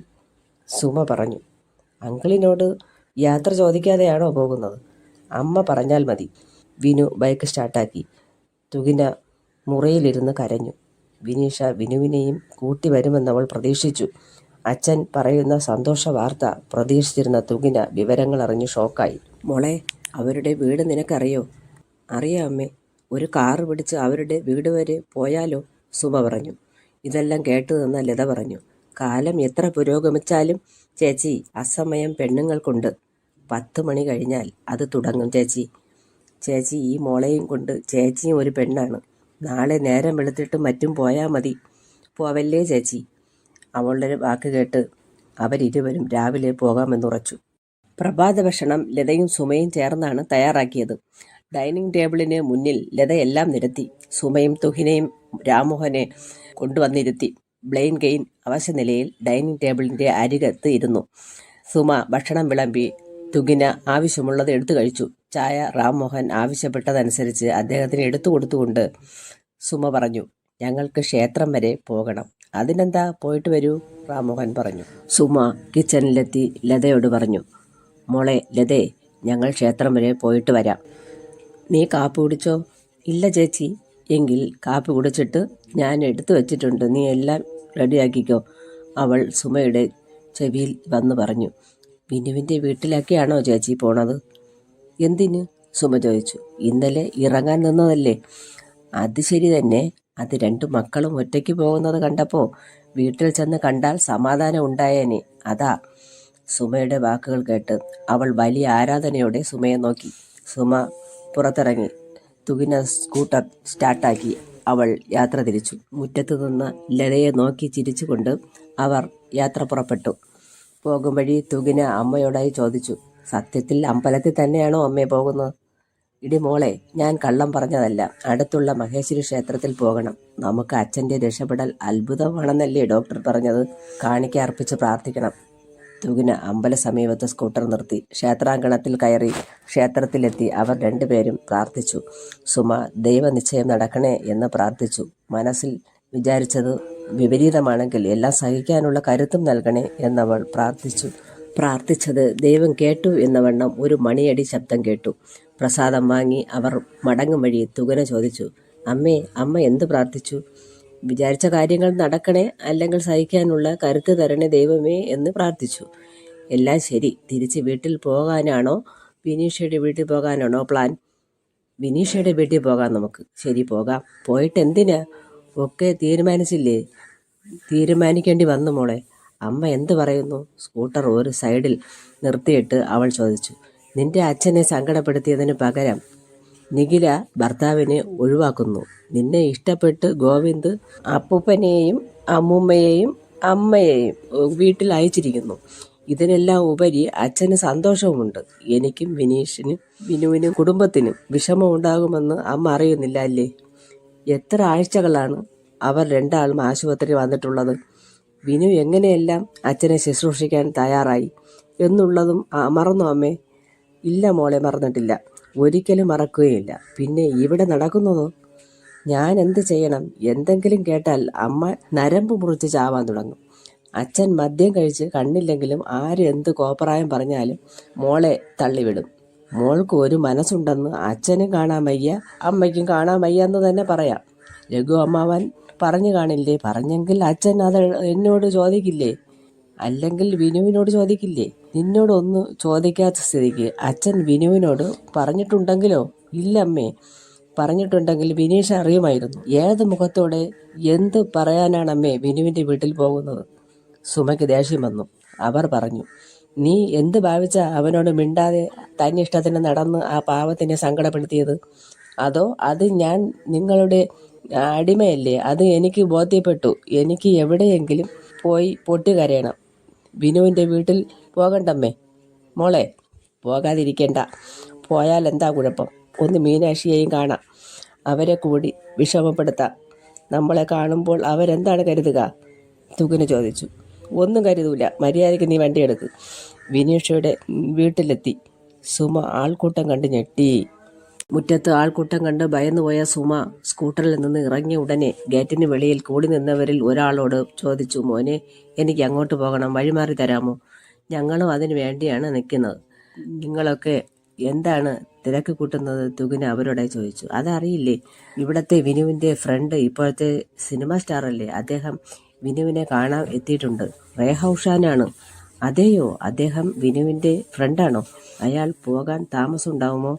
സുമ പറഞ്ഞു, അങ്കിളിനോട് യാത്ര ചോദിക്കാതെയാണോ പോകുന്നത്? അമ്മ പറഞ്ഞാൽ മതി. വിനു ബൈക്ക് സ്റ്റാർട്ടാക്കി. തുകിന മുറിയിലിരുന്ന് കരഞ്ഞു. വിനീഷ വിനുവിനെയും കൂട്ടി വരുമെന്നവൾ പ്രതീക്ഷിച്ചു. അച്ഛൻ പറയുന്ന സന്തോഷ വാർത്ത പ്രതീക്ഷിച്ചിരുന്ന തുകിന വിവരങ്ങൾ അറിഞ്ഞ് ഷോക്കായി. മോളെ, അവരുടെ വീട് നിനക്കറിയോ? അറിയാം അമ്മേ. ഒരു കാറ് പിടിച്ച് അവരുടെ വീട് വരെ പോയാലോ? സുമ പറഞ്ഞു. ഇതെല്ലാം കേട്ടു നിന്ന ലത പറഞ്ഞു, കാലം എത്ര പുരോഗമിച്ചാലും ചേച്ചി അസമയം പെണ്ണുങ്ങൾക്കുണ്ട്. 10 മണി കഴിഞ്ഞാൽ അത് തുടങ്ങും ചേച്ചി. ചേച്ചി ഈ മോളെയും കൊണ്ട്, ചേച്ചിയും ഒരു പെണ്ണാണ്. നാളെ നേരം വെളുത്തിട്ട് മറ്റും പോയാൽ മതി. പോവല്ലേ ചേച്ചി? അവളുടെ വാക്ക് കേട്ട് അവരിരുവരും രാവിലെ പോകാമെന്നുറച്ചു. പ്രഭാത ഭക്ഷണം ലതയും സുമയും ചേർന്നാണ് തയ്യാറാക്കിയത്. ഡൈനിങ് ടേബിളിന് മുന്നിൽ ലത എല്ലാം നിരത്തി. സുമയും തുഹിനയും രാമോഹനെ കൊണ്ടുവന്നിരുത്തി. ബ്ലെയിൻ ഗെയിൻ അവശനിലയിൽ ഡൈനിങ് ടേബിളിൻ്റെ അരികത്ത് ഇരുന്നു. സുമ ഭക്ഷണം വിളമ്പി. തുഹിന ആവശ്യമുള്ളത് എടുത്തു കഴിച്ചു. ചായ രാമോഹൻ ആവശ്യപ്പെട്ടതനുസരിച്ച് അദ്ദേഹത്തിന് എടുത്തു കൊടുത്തുകൊണ്ട് സുമ പറഞ്ഞു, ഞങ്ങൾക്ക് ക്ഷേത്രം വരെ പോകണം. അതിനെന്താ, പോയിട്ട് വരൂ, രാമോഹൻ പറഞ്ഞു. സുമ കിച്ചണിലെത്തി ലതയോട് പറഞ്ഞു, മോളെ ലതേ, ഞങ്ങൾ ക്ഷേത്രം വരെ പോയിട്ട് വരാം. നീ കാപ്പി കുടിച്ചോ? ഇല്ല ചേച്ചി. എങ്കിൽ കാപ്പി കുടിച്ചിട്ട് ഞാൻ എടുത്തു വച്ചിട്ടുണ്ട്, നീ എല്ലാം റെഡിയാക്കിക്കോ, അവൾ സുമയുടെ ചെവിയിൽ വന്ന് പറഞ്ഞു. വിനുവിൻ്റെ വീട്ടിലൊക്കെയാണോ ചേച്ചി പോണത്? എന്തിന്? സുമ ചോദിച്ചു. ഇന്നലെ ഇറങ്ങാൻ നിന്നതല്ലേ? അത് ശരി തന്നെ. അത് 2 മക്കളും ഒറ്റയ്ക്ക് പോകുന്നത് കണ്ടപ്പോൾ വീട്ടിൽ ചെന്ന് കണ്ടാൽ സമാധാനം ഉണ്ടായേനെ, അതാ. സുമയുടെ വാക്കുകൾ കേട്ട് അവൾ വലിയ ആരാധനയോടെ സുമയെ നോക്കി. സുമ പുറത്തിറങ്ങി. തുകിന സ്കൂട്ടർ സ്റ്റാർട്ടാക്കി. അവൾ യാത്ര തിരിച്ചു. മുറ്റത്തു നിന്ന് ലതയെ നോക്കി ചിരിച്ചുകൊണ്ട് അവർ യാത്ര പുറപ്പെട്ടു. പോകും വഴി തുകിന അമ്മയോടായി ചോദിച്ചു, സത്യത്തിൽ അമ്പലത്തിൽ തന്നെയാണോ അമ്മയെ പോകുന്നത്? ഇടി മോളെ, ഞാൻ കള്ളം പറഞ്ഞതല്ല. അടുത്തുള്ള മഹേശ്വരി ക്ഷേത്രത്തിൽ പോകണം. നമുക്ക് അച്ഛൻ്റെ രക്ഷപ്പെടൽ അത്ഭുതമാണെന്നല്ലേ ഡോക്ടർ പറഞ്ഞത്? കാണിക്ക അർപ്പിച്ച് പ്രാർത്ഥിക്കണം. തുകിന അമ്പല സമീപത്ത് സ്കൂട്ടർ നിർത്തി. ക്ഷേത്രാങ്കണത്തിൽ കയറി. ക്ഷേത്രത്തിലെത്തി അവർ 2 പേരും പ്രാർത്ഥിച്ചു. സുമ ദൈവനിശ്ചയം നടക്കണേ എന്ന് പ്രാർത്ഥിച്ചു. മനസ്സിൽ വിചാരിച്ചത് വിപരീതമാണെങ്കിൽ എല്ലാം സഹിക്കാനുള്ള കരുത്തും നൽകണേ എന്നവൾ പ്രാർത്ഥിച്ചത് ദൈവം കേട്ടു എന്ന വണ്ണം ഒരു മണിയടി ശബ്ദം കേട്ടു. പ്രസാദം വാങ്ങി അവർ മടങ്ങും വഴി തുകിന ചോദിച്ചു, അമ്മ എന്ത് പ്രാർത്ഥിച്ചു? വിചാരിച്ച കാര്യങ്ങൾ നടക്കണേ, അല്ലെങ്കിൽ സഹിക്കാനുള്ള കരുത്ത് തരണേ ദൈവമേ എന്ന് പ്രാർത്ഥിച്ചു. എല്ലാം ശരി. തിരിച്ച് വീട്ടിൽ പോകാനാണോ വിനീഷയുടെ വീട്ടിൽ പോകാനാണോ പ്ലാൻ? വിനീഷയുടെ വീട്ടിൽ പോകാം നമുക്ക്. ശരി, പോകാം. പോയിട്ട് എന്തിനാ? ഒക്കെ തീരുമാനിച്ചില്ലേ? തീരുമാനിക്കേണ്ടി വന്നു മോളെ. അമ്മ എന്ത് പറയുന്നു? സ്കൂട്ടർ ഒരു സൈഡിൽ നിർത്തിയിട്ട് അവൾ ചോദിച്ചു. നിന്റെ അച്ഛനെ സങ്കടപ്പെടുത്തിയതിന് പകരം നിഖില ഭർത്താവിനെ ഒഴിവാക്കുന്നു. നിന്നെ ഇഷ്ടപ്പെട്ട് ഗോവിന്ദ് അപ്പൂപ്പനെയും അമ്മൂമ്മയെയും അമ്മയെയും വീട്ടിൽ അയച്ചിരിക്കുന്നു. ഇതിനെല്ലാം ഉപരി അച്ഛന് സന്തോഷവുമുണ്ട്. എനിക്കും വിനുവിനും കുടുംബത്തിനും വിഷമമുണ്ടാകുമെന്ന് അമ്മ അറിയുന്നില്ല അല്ലേ? എത്ര ആഴ്ചകളാണ് അവർ 2 ആളും ആശുപത്രി വന്നിട്ടുള്ളത്. വിനു എങ്ങനെയെല്ലാം അച്ഛനെ ശുശ്രൂഷിക്കാൻ തയ്യാറായി എന്നുള്ളതും മറന്നു അമ്മേ? ഇല്ല മോളെ, മറന്നിട്ടില്ല. ഒരിക്കലും മറക്കുകയില്ല. പിന്നെ ഇവിടെ നടക്കുന്നതോ? ഞാൻ എന്ത് ചെയ്യണം? എന്തെങ്കിലും കേട്ടാൽ അമ്മ നരമ്പ് മുറിച്ച് ചാവാൻ തുടങ്ങും. അച്ഛൻ മദ്യം കഴിച്ച് കണ്ണില്ലെങ്കിലും ആര് എന്ത് കോപ്രായം പറഞ്ഞാലും മോളെ തള്ളിവിടും. മോൾക്ക് ഒരു മനസ്സുണ്ടെന്ന് അച്ഛനും കാണാൻ വയ്യ, അമ്മയ്ക്കും കാണാൻ വയ്യ എന്ന് തന്നെ പറയാം. രഘു അമ്മാവൻ പറഞ്ഞു കാണില്ലേ? പറഞ്ഞെങ്കിൽ അച്ഛൻ അത് എന്നോട് ചോദിക്കില്ലേ? അല്ലെങ്കിൽ വിനുവിനോട് ചോദിക്കില്ലേ? നിന്നോടൊന്നും ചോദിക്കാത്ത സ്ഥിതിക്ക് അച്ഛൻ വിനുവിനോട് പറഞ്ഞിട്ടുണ്ടെങ്കിലോ? ഇല്ലമ്മേ, പറഞ്ഞിട്ടുണ്ടെങ്കിൽ വിനീഷ അറിയുമായിരുന്നു. ഏത് മുഖത്തോടെ എന്ത് പറയാനാണമ്മേ വിനുവിൻ്റെ വീട്ടിൽ പോകുന്നത്? സുമയ്ക്ക് ദേഷ്യം വന്നു. അവർ പറഞ്ഞു, നീ എന്ത് ഭാവിച്ച അവനോട് മിണ്ടാതെ തന്നെ ഇഷ്ടത്തിന് നടന്ന് ആ പാവത്തിനെ സങ്കടപ്പെടുത്തിയത്? അതോ അത് ഞാൻ നിങ്ങളുടെ അടിമയല്ലേ? അത് എനിക്ക് ബോധ്യപ്പെട്ടു. എനിക്ക് എവിടെയെങ്കിലും പോയി പൊട്ടിക്കരയണം. വിനുവിൻ്റെ വീട്ടിൽ പോകണ്ടമ്മേ. മോളെ, പോകാതിരിക്കേണ്ട. പോയാൽ എന്താ കുഴപ്പം? ഒന്ന് മീനാക്ഷിയെയും കാണാം. അവരെ കൂടി വിഷമപ്പെടുത്താം. നമ്മളെ കാണുമ്പോൾ അവരെന്താണ് കരുതുക? തുകന് ചോദിച്ചു. ഒന്നും കരുതൂല. മര്യാദയ്ക്ക് നീ വണ്ടിയെടുക്ക്. വിനീഷയുടെ വീട്ടിലെത്തി സുമ ആൾക്കൂട്ടം കണ്ട് ഞെട്ടി. മുറ്റത്ത് ആൾക്കൂട്ടം കണ്ട് ഭയന്നുപോയ സുമ സ്കൂട്ടറിൽ നിന്ന് ഇറങ്ങിയ ഉടനെ ഗേറ്റിന് വെളിയിൽ കൂടി നിന്നവരിൽ ഒരാളോട് ചോദിച്ചു, മോനെ, എനിക്ക് അങ്ങോട്ട് പോകണം, വഴിമാറി തരാമോ? ഞങ്ങളും അതിനു വേണ്ടിയാണ് നിൽക്കുന്നത്. നിങ്ങളൊക്കെ എന്താണ് തിരക്ക് കൂട്ടുന്നത്? തുകിന് അവരോട് ചോദിച്ചു. അതറിയില്ലേ, ഇവിടത്തെ വിനുവിൻ്റെ ഫ്രണ്ട് ഇപ്പോഴത്തെ സിനിമ സ്റ്റാറല്ലേ, അദ്ദേഹം വിനുവിനെ കാണാൻ എത്തിയിട്ടുണ്ട്. റേഹൌഷാനാണ്. അതെയോ? അദ്ദേഹം വിനുവിൻ്റെ ഫ്രണ്ടാണോ? അയാൾ പോകാൻ താമസമുണ്ടാവുമോ?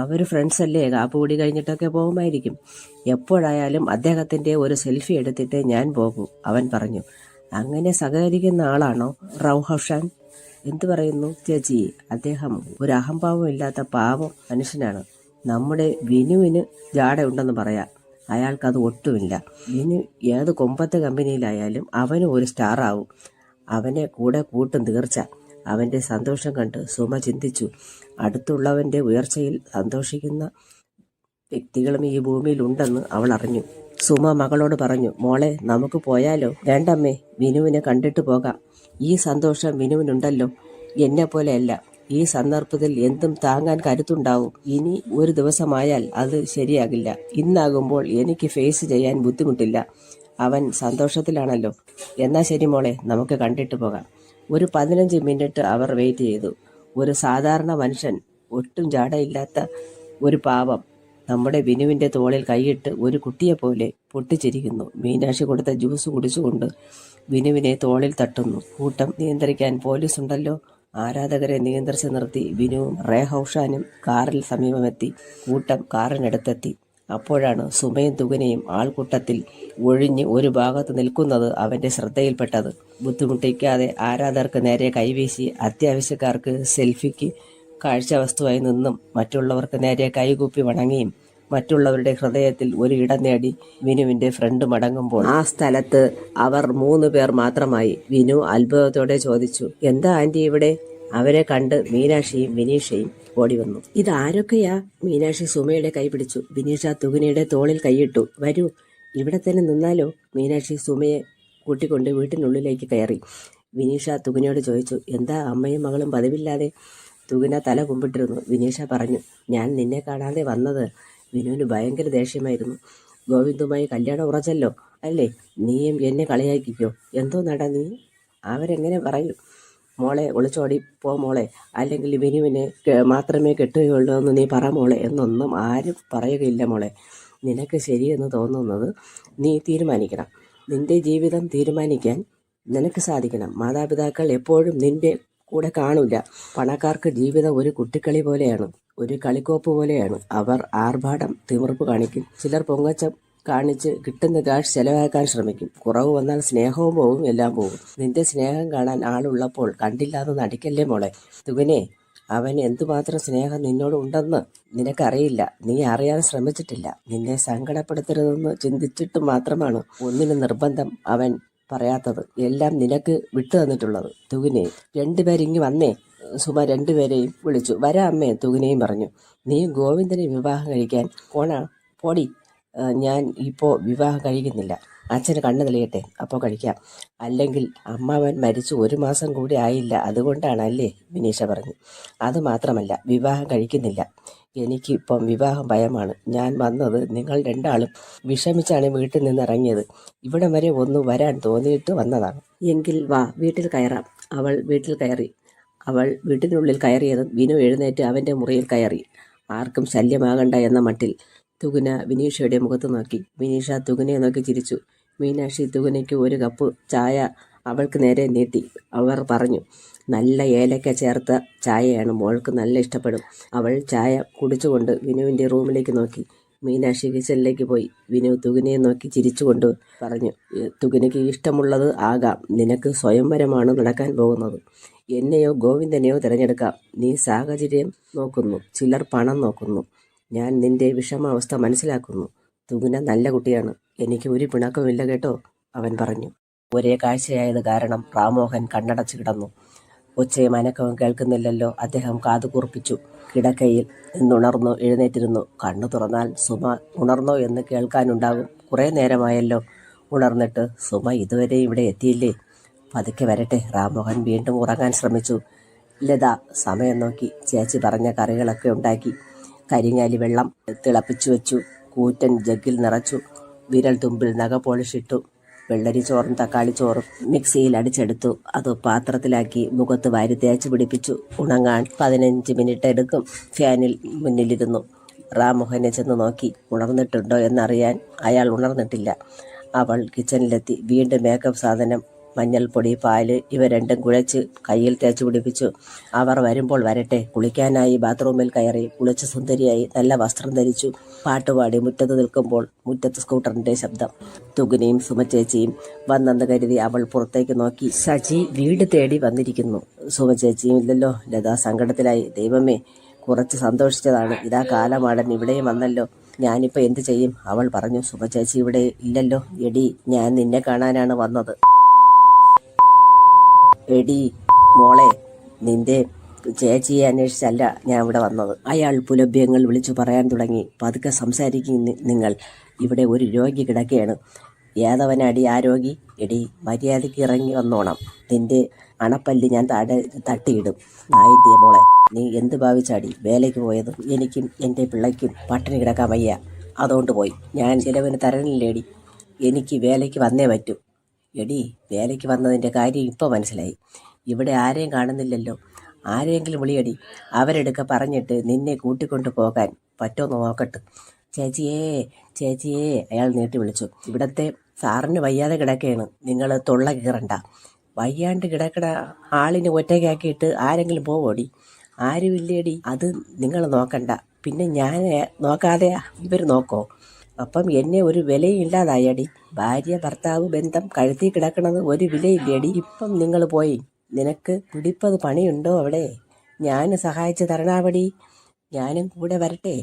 അവർ ഫ്രണ്ട്സല്ലേ, കാപ്പുകൂടി കഴിഞ്ഞിട്ടൊക്കെ പോകുമായിരിക്കും. എപ്പോഴായാലും അദ്ദേഹത്തിൻ്റെ ഒരു സെൽഫി എടുത്തിട്ട് ഞാൻ പോകൂ, അവൻ പറഞ്ഞു. അങ്ങനെ സഹകരിക്കുന്ന ആളാണോ റൗഹൌഷാൻ? എന്തു പറയുന്നു ചേച്ചി? അദ്ദേഹം ഒരു അഹംഭാവം ഇല്ലാത്ത പാവം മനുഷ്യനാണ്. നമ്മുടെ വിനുവിന് ജാടയുണ്ടെന്ന് പറയാം. അയാൾക്കത് ഒട്ടുമില്ല. വിനു ഏത് കൊമ്പത്തെ കമ്പനിയിലായാലും അവന് ഒരു സ്റ്റാർ ആവും. അവനെ കൂടെ കൂട്ടും തീർച്ച. അവൻ്റെ സന്തോഷം കണ്ട് സുമ ചിന്തിച്ചു. അടുത്തുള്ളവൻ്റെ ഉയർച്ചയിൽ സന്തോഷിക്കുന്ന വ്യക്തികളും ഈ ഭൂമിയിലുണ്ടെന്ന് അവൾ അറിഞ്ഞു. സുമ മകളോട് പറഞ്ഞു, മോളെ, നമുക്ക് പോയാലോ? വേണ്ടമ്മേ, വിനുവിനെ കണ്ടിട്ട് പോകാം. ഈ സന്തോഷം വിനുവിനുണ്ടല്ലോ, എന്നെ പോലെയല്ല. ഈ സന്ദർഭത്തിൽ എന്തും താങ്ങാൻ കരുത്തുണ്ടാവും. ഇനി ഒരു ദിവസമായാൽ അത് ശരിയാകില്ല. ഇന്നാകുമ്പോൾ എനിക്ക് ഫേസ് ചെയ്യാൻ ബുദ്ധിമുട്ടില്ല. അവൻ സന്തോഷത്തിലാണല്ലോ. എന്നാ ശരി മോളെ, നമുക്ക് കണ്ടിട്ട് പോകാം. ഒരു 15 മിനിറ്റ് അവർ വെയിറ്റ് ചെയ്തു. ഒരു സാധാരണ മനുഷ്യൻ, ഒട്ടും ജാടയില്ലാത്ത ഒരു പാവം, നമ്മുടെ വിനുവിൻ്റെ തോളിൽ കൈയിട്ട് ഒരു കുട്ടിയെപ്പോലെ പൊട്ടിച്ചിരിക്കുന്നു. മീനാക്ഷി കൊടുത്ത ജ്യൂസ് കുടിച്ചുകൊണ്ട് വിനുവിനെ തോളിൽ തട്ടുന്നു. കൂട്ടം നിയന്ത്രിക്കാൻ പോലീസുണ്ടല്ലോ. ആരാധകരെ നിയന്ത്രിച്ച് നിർത്തി വിനുവും റേഹൌഷാനും കാറിൽ സമീപമെത്തി. കൂട്ടം കാറിനടുത്തെത്തി. അപ്പോഴാണ് സുമയും തുകനെയും ആൾക്കൂട്ടത്തിൽ ഒഴിഞ്ഞ് ഒരു ഭാഗത്ത് നിൽക്കുന്നത് അവൻ്റെ ശ്രദ്ധയിൽപ്പെട്ടത്. ബുദ്ധിമുട്ടിക്കാതെ ആരാധകർക്ക് നേരെ കൈവീശി അത്യാവശ്യക്കാർക്ക് സെൽഫിക്ക് കാഴ്ചവസ്തുവായി നിന്നും മറ്റുള്ളവർക്ക് നേരെ കൈകൂപ്പി വണങ്ങിയും മറ്റുള്ളവരുടെ ഹൃദയത്തിൽ ഒരു ഇടം നേടി വിനുവിൻ്റെ ഫ്രണ്ട് മടങ്ങുമ്പോൾ ആ സ്ഥലത്ത് അവർ 3 പേർ മാത്രമായി. വിനു അത്ഭുതത്തോടെ ചോദിച്ചു, എന്താ ആൻറ്റി ഇവിടെ? അവരെ കണ്ട് മീനാക്ഷിയും വിനീഷയും ഓടി വന്നു. ഇതാരൊക്കെയാ? മീനാക്ഷി സുമയുടെ കൈ പിടിച്ചു. വിനീഷ തുകിനയുടെ തോളിൽ കൈയിട്ടു. വരൂ, ഇവിടെ തന്നെ നിന്നാലോ? മീനാക്ഷി സുമയെ കൂട്ടിക്കൊണ്ട് വീട്ടിനുള്ളിലേക്ക് കയറി. വിനീഷ തുകിനയോട് ചോദിച്ചു, എന്താ അമ്മയും മകളും പതിവില്ലാതെ? തുകിന തല കുമ്പിട്ടിരുന്നു. വിനീഷ പറഞ്ഞു, ഞാൻ നിന്നെ കാണാതെ വന്നത്. വിനുവിന് ഭയങ്കര ദേഷ്യമായിരുന്നു. ഗോവിന്ദുമായി കല്യാണം ഉറച്ചല്ലോ അല്ലേ? നീയും എന്നെ കളിയാക്കിക്കോ. എന്തോ നട നീ? അവരെങ്ങനെ പറയും? മോളെ, ഒളിച്ചോടി പോ മോളെ, അല്ലെങ്കിൽ വിനുവിനെ മാത്രമേ കെട്ടുകയുള്ളൂ എന്ന് നീ പറ മോളെ. എന്നൊന്നും ആരും പറയുകയില്ല മോളെ. നിനക്ക് ശരിയെന്ന് തോന്നുന്നത് നീ തീരുമാനിക്കണം. നിന്റെ ജീവിതം തീരുമാനിക്കാൻ നിനക്ക് സാധിക്കണം. മാതാപിതാക്കൾ എപ്പോഴും നിന്റെ കൂടെ കാണില്ല. പണക്കാർക്ക് ജീവിതം ഒരു കുട്ടിക്കളി പോലെയാണ്, ഒരു കളിക്കോപ്പ് പോലെയാണ്. അവർ ആർഭാടം, തിമിർപ്പ് കാണിക്കും. ചിലർ പൊങ്ങച്ചം കാണിച്ച് കിട്ടുന്ന കാശ് ചെലവാക്കാൻ ശ്രമിക്കും. കുറവ് വന്നാൽ സ്നേഹവും പോവും, എല്ലാം പോവും. നിന്റെ സ്നേഹം കാണാൻ ആളുള്ളപ്പോൾ കണ്ടില്ലാതെ നടിക്കല്ലേ മോളെ. തുകനെ, അവന് എന്തുമാത്രം സ്നേഹം നിന്നോട് ഉണ്ടെന്ന് നിനക്കറിയില്ല. നീ അറിയാൻ ശ്രമിച്ചിട്ടില്ല. നിന്നെ സങ്കടപ്പെടുത്തരുതെന്ന് ചിന്തിച്ചിട്ട് മാത്രമാണ് ഒന്നിനും നിർബന്ധം അവൻ പറയാത്തത്, എല്ലാം നിനക്ക് വിട്ടു തന്നിട്ടുള്ളത്. തുകിനെ, 2 പേരിങ്ങി വന്നേ. സുമ 2 പേരെയും വിളിച്ചു. വരാ അമ്മേ, തുകിനെയും പറഞ്ഞു. നീ ഗോവിന്ദനെ വിവാഹം കഴിക്കാൻ പോടി. ഞാൻ ഇപ്പോൾ വിവാഹം കഴിക്കുന്നില്ല. അച്ഛന് കണ്ണ് തെളിയട്ടെ, അപ്പോൾ കഴിക്കാം. അല്ലെങ്കിൽ അമ്മാവൻ മരിച്ചു 1 മാസം കൂടി ആയില്ല, അതുകൊണ്ടാണല്ലേ? വിനീഷ പറഞ്ഞു. അതുമാത്രമല്ല, വിവാഹം കഴിക്കുന്നില്ല. എനിക്കിപ്പം വിവാഹം ഭയമാണ്. ഞാൻ വന്നത് നിങ്ങൾ 2 ആളും വിഷമിച്ചാണ് വീട്ടിൽ നിന്ന് ഇറങ്ങിയത്. ഇവിടം വരെ ഒന്ന് വരാൻ തോന്നിയിട്ട് വന്നതാണ്. എങ്കിൽ വാ, വീട്ടിൽ കയറാം. അവൾ വീട്ടിൽ കയറി. അവൾ വീട്ടിനുള്ളിൽ കയറിയതും വിനു എഴുന്നേറ്റ് അവൻ്റെ മുറിയിൽ കയറി. ആർക്കും ശല്യമാകണ്ട എന്ന മട്ടിൽ. തുകിന വിനീഷയുടെ മുഖത്ത് നോക്കി. വിനീഷ തുകിനയെ നോക്കി ചിരിച്ചു. മീനാക്ഷി തുകിനയ്ക്ക് 1 കപ്പ് ചായ അവൾക്ക് നേരെ നീട്ടി. അവർ പറഞ്ഞു, നല്ല ഏലക്ക ചേർത്ത ചായയാണ്, മോൾക്ക് നല്ല ഇഷ്ടപ്പെടും. അവൾ ചായ കുടിച്ചുകൊണ്ട് വിനുവിൻ്റെ റൂമിലേക്ക് നോക്കി. മീനാക്ഷി കിച്ചണിലേക്ക് പോയി. വിനു തുകിനയെ നോക്കി ചിരിച്ചുകൊണ്ട് പറഞ്ഞു, തുകിനയ്ക്ക് ഇഷ്ടമുള്ളത് ആകാം. നിനക്ക് സ്വയംവരമാണ് നടക്കാൻ പോകുന്നത്. എന്നെയോ ഗോവിന്ദനെയോ തിരഞ്ഞെടുക്കാം. നീ സാഹചര്യം നോക്കുന്നു, ചിലർ പണം നോക്കുന്നു. ഞാൻ നിന്റെ വിഷമാവസ്ഥ മനസ്സിലാക്കുന്നു. തുകിന നല്ല കുട്ടിയാണ്. എനിക്ക് ഒരു പിണക്കമില്ല കേട്ടോ, അവൻ പറഞ്ഞു. ഒരേ കാഴ്ചയായത് കാരണം റാമോഹൻ കണ്ണടച്ചു കിടന്നു. ഒച്ചയും അനക്കവും കേൾക്കുന്നില്ലല്ലോ. അദ്ദേഹം കാതു കൂർപ്പിച്ചു. കിടക്കയിൽ നിന്നുണർന്നു എഴുന്നേറ്റിരുന്നു. കണ്ണു തുറന്നാൽ സുമ ഉണർന്നോ എന്ന് കേൾക്കാനുണ്ടാകും. കുറേ നേരമായല്ലോ ഉണർന്നിട്ട്. സുമ ഇതുവരെ ഇവിടെ എത്തിയില്ലേ? പതുക്കെ വരട്ടെ. റാമോഹൻ വീണ്ടും ഉറങ്ങാൻ ശ്രമിച്ചു. ലത സമയം നോക്കി. ചേച്ചി പറഞ്ഞ കറികളൊക്കെ ഉണ്ടാക്കി. കരിങ്ങാലി വെള്ളം തിളപ്പിച്ചു വെച്ചു. കൂറ്റൻ ജഗ്ഗിൽ നിറച്ചു. വിരൽ തുമ്പിൽ നഖ പോളിഷിട്ടു. വെള്ളരി ചോറും തക്കാളി ചോറും മിക്സിയിൽ അടിച്ചെടുത്തു. അത് പാത്രത്തിലാക്കി മുഖത്ത് വാരി തേച്ച് പിടിപ്പിച്ചു. ഉണങ്ങാൻ 15 മിനിറ്റ് എടുക്കും. ഫാനിൽ മുന്നിലിരുന്നു. റാമോഹനെ ചെന്ന് നോക്കി. ഉണർന്നിട്ടുണ്ടോ എന്നറിയാൻ അയാൾ ഉണർന്നിട്ടില്ല. അവൾ കിച്ചണിലെത്തി. വീണ്ടും മേക്കപ്പ് സാധനം, മഞ്ഞൾപ്പൊടി, പാല് ഇവ രണ്ടും കുഴച്ച് കയ്യിൽ തേച്ച് പിടിപ്പിച്ചു. അവർ വരുമ്പോൾ വരട്ടെ. കുളിക്കാനായി ബാത്റൂമിൽ കയറി. കുളിച്ച് സുന്ദരിയായി നല്ല വസ്ത്രം ധരിച്ചു. പാട്ടുപാടി മുറ്റത്ത് നിൽക്കുമ്പോൾ മുറ്റത്ത് സ്കൂട്ടറിന്റെ ശബ്ദം. തുകിനയും സുമചേച്ചിയും വന്നെന്ന് കരുതി അവൾ പുറത്തേക്ക് നോക്കി. സജി വീട് തേടി വന്നിരിക്കുന്നു. സുമചേച്ചിയും ഇല്ലല്ലോ. ലത സങ്കടത്തിലായി. ദൈവമേ, കുറച്ച് സന്തോഷിച്ചതാണ്. ഇതാ കാലമാടൻ ഇവിടെയും വന്നല്ലോ. ഞാനിപ്പോൾ എന്ത് ചെയ്യും? അവൾ പറഞ്ഞു. സുമചേച്ചി ഇവിടെ ഇല്ലല്ലോ. എടി, ഞാൻ നിന്നെ കാണാനാണ് വന്നത്. എടി മോളെ, നിന്റെ ചേച്ചിയെ അന്വേഷിച്ചല്ല ഞാൻ ഇവിടെ വന്നത്. അയാൾ പുലഭ്യങ്ങൾ വിളിച്ചു പറയാൻ തുടങ്ങി. പതുക്കെ സംസാരിക്കും നിങ്ങൾ. ഇവിടെ ഒരു രോഗി കിടക്കുകയാണ്. ഏതവനടി ആ രോഗി? എടി, മര്യാദയ്ക്ക് ഇറങ്ങി വന്നോണം. നിന്റെ അണപ്പല്ല് ഞാൻ തട്ടിയിടും. നായിന്റെ മോളെ, നീ എന്ത് ഭാവിച്ചാടി വേലയ്ക്ക് പോയത്? എനിക്കും എൻ്റെ പിള്ളയ്ക്കും പട്ടിണി കിടക്കാൻ വയ്യ, അതുകൊണ്ട് പോയി. ഞാൻ ചിലവിന് തരണില്ലേടി. എനിക്ക് വേലയ്ക്ക് വന്നേ പറ്റൂ. എടി, വേലയ്ക്ക് വന്നതിൻ്റെ കാര്യം ഇപ്പോൾ മനസ്സിലായി. ഇവിടെ ആരെയും കാണുന്നില്ലല്ലോ. ആരെയെങ്കിലും വിളിയടി. അവരെടുക്ക പറഞ്ഞിട്ട് നിന്നെ കൂട്ടിക്കൊണ്ടു പോകാൻ പറ്റുമെന്ന് നോക്കട്ടെ. ചേച്ചിയേ, ചേച്ചിയേ, അയാൾ നീട്ടി വിളിച്ചു. ഇവിടത്തെ സാറിന് വയ്യാതെ കിടക്കുകയാണ്. നിങ്ങൾ തൊള്ള കീറണ്ട. വയ്യാണ്ട് കിടക്കണ ആളിനെ ഒറ്റയ്ക്കാക്കിയിട്ട് ആരെങ്കിലും പോവോടി? ആരുമില്ലേടി. അത് നിങ്ങൾ നോക്കണ്ട. പിന്നെ ഞാൻ നോക്കാതെ ഇവർ നോക്കോ? അപ്പം എന്നെ ഒരു വിലയും ഇല്ലാതായടി. ഭാര്യ ഭർത്താവ് ബന്ധം കഴുത്തി കിടക്കണത് ഒരു വിലയില്ലേടി. ഇപ്പം നിങ്ങൾ പോയി. നിനക്ക് പിടിപ്പത് പണിയുണ്ടോ അവിടെ? ഞാൻ സഹായിച്ച് തരണാവടി. ഞാനും കൂടെ വരട്ടെ?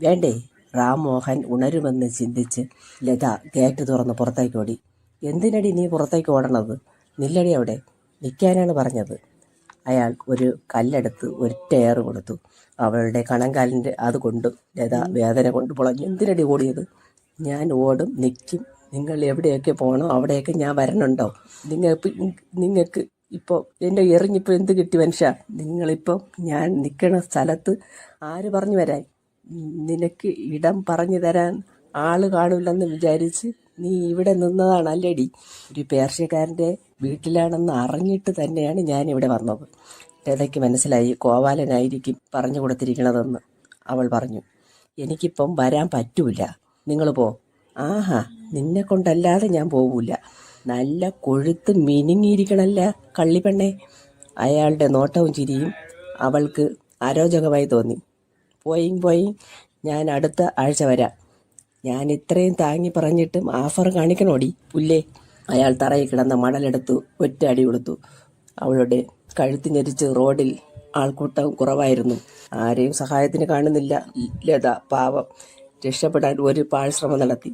വേണ്ടേ? റാംമോഹൻ ഉണരുമെന്ന് ചിന്തിച്ച് ലത ഗേറ്റ് തുറന്ന് പുറത്തേക്കോടി. എന്തിനടി നീ പുറത്തേക്ക് ഓടണത്? നില്ലടി അവിടെ. നിൽക്കാനാണ് പറഞ്ഞത്. അയാൾ ഒരു കല്ലെടുത്ത് ഒറ്റയേറ് കൊടുത്തു. അവളുടെ കണങ്കാലിൻ്റെ അത് കൊണ്ടു ലത വേദന കൊണ്ട് പൊളഞ്ഞു. എന്തിനടി ഓടിയത്? ഞാൻ ഓടും, നിൽക്കും. നിങ്ങൾ എവിടെയൊക്കെ പോകണോ അവിടെയൊക്കെ ഞാൻ വരണുണ്ടോ? നിങ്ങൾക്ക് ഇപ്പോൾ എൻ്റെ എറിഞ്ഞിപ്പോൾ എന്ത് കിട്ടി മനുഷ്യ? നിങ്ങളിപ്പോൾ ഞാൻ നിൽക്കണ സ്ഥലത്ത് ആര് പറഞ്ഞു വരാൻ? നിനക്ക് ഇടം പറഞ്ഞു തരാൻ ആള് കാണില്ലെന്ന് വിചാരിച്ച് നീ ഇവിടെ നിന്നതാണ് അല്ലേടി. ഒരു പേർഷ്യക്കാരൻ്റെ വീട്ടിലാണെന്ന് അറിഞ്ഞിട്ട് തന്നെയാണ് ഞാനിവിടെ വന്നത്. ലതയ്ക്ക് മനസ്സിലായി കോവാലനായിരിക്കും പറഞ്ഞു കൊടുത്തിരിക്കണതെന്ന്. അവൾ പറഞ്ഞു, എനിക്കിപ്പം വരാൻ പറ്റൂല. നിങ്ങൾ പോ. ആഹാ, നിന്നെ കൊണ്ടല്ലാതെ ഞാൻ പോവില്ല. നല്ല കൊഴുത്ത് മിനുങ്ങിയിരിക്കണല്ല കള്ളിപ്പെണ്ണെ. അയാളുടെ നോട്ടവും ചിരിയും അവൾക്ക് അരോചകമായി തോന്നി. പോയി, ഞാൻ അടുത്ത ആഴ്ച വരാം. ഞാൻ ഇത്രയും താങ്ങി പറഞ്ഞിട്ടും ആഫർ കാണിക്കണോടി പുല്ലേ. അയാൾ തറയിൽ കിടന്ന മണലെടുത്തു ഒറ്റ അടി കൊടുത്തു. അവളുടെ കഴുത്ത് ഞെരിച്ച്. റോഡിൽ ആൾക്കൂട്ടം കുറവായിരുന്നു. ആരെയും സഹായത്തിന് കാണുന്നില്ല. ലത പാവം രക്ഷപ്പെടാൻ ഒരു പാഴ്ശ്രമം നടത്തി.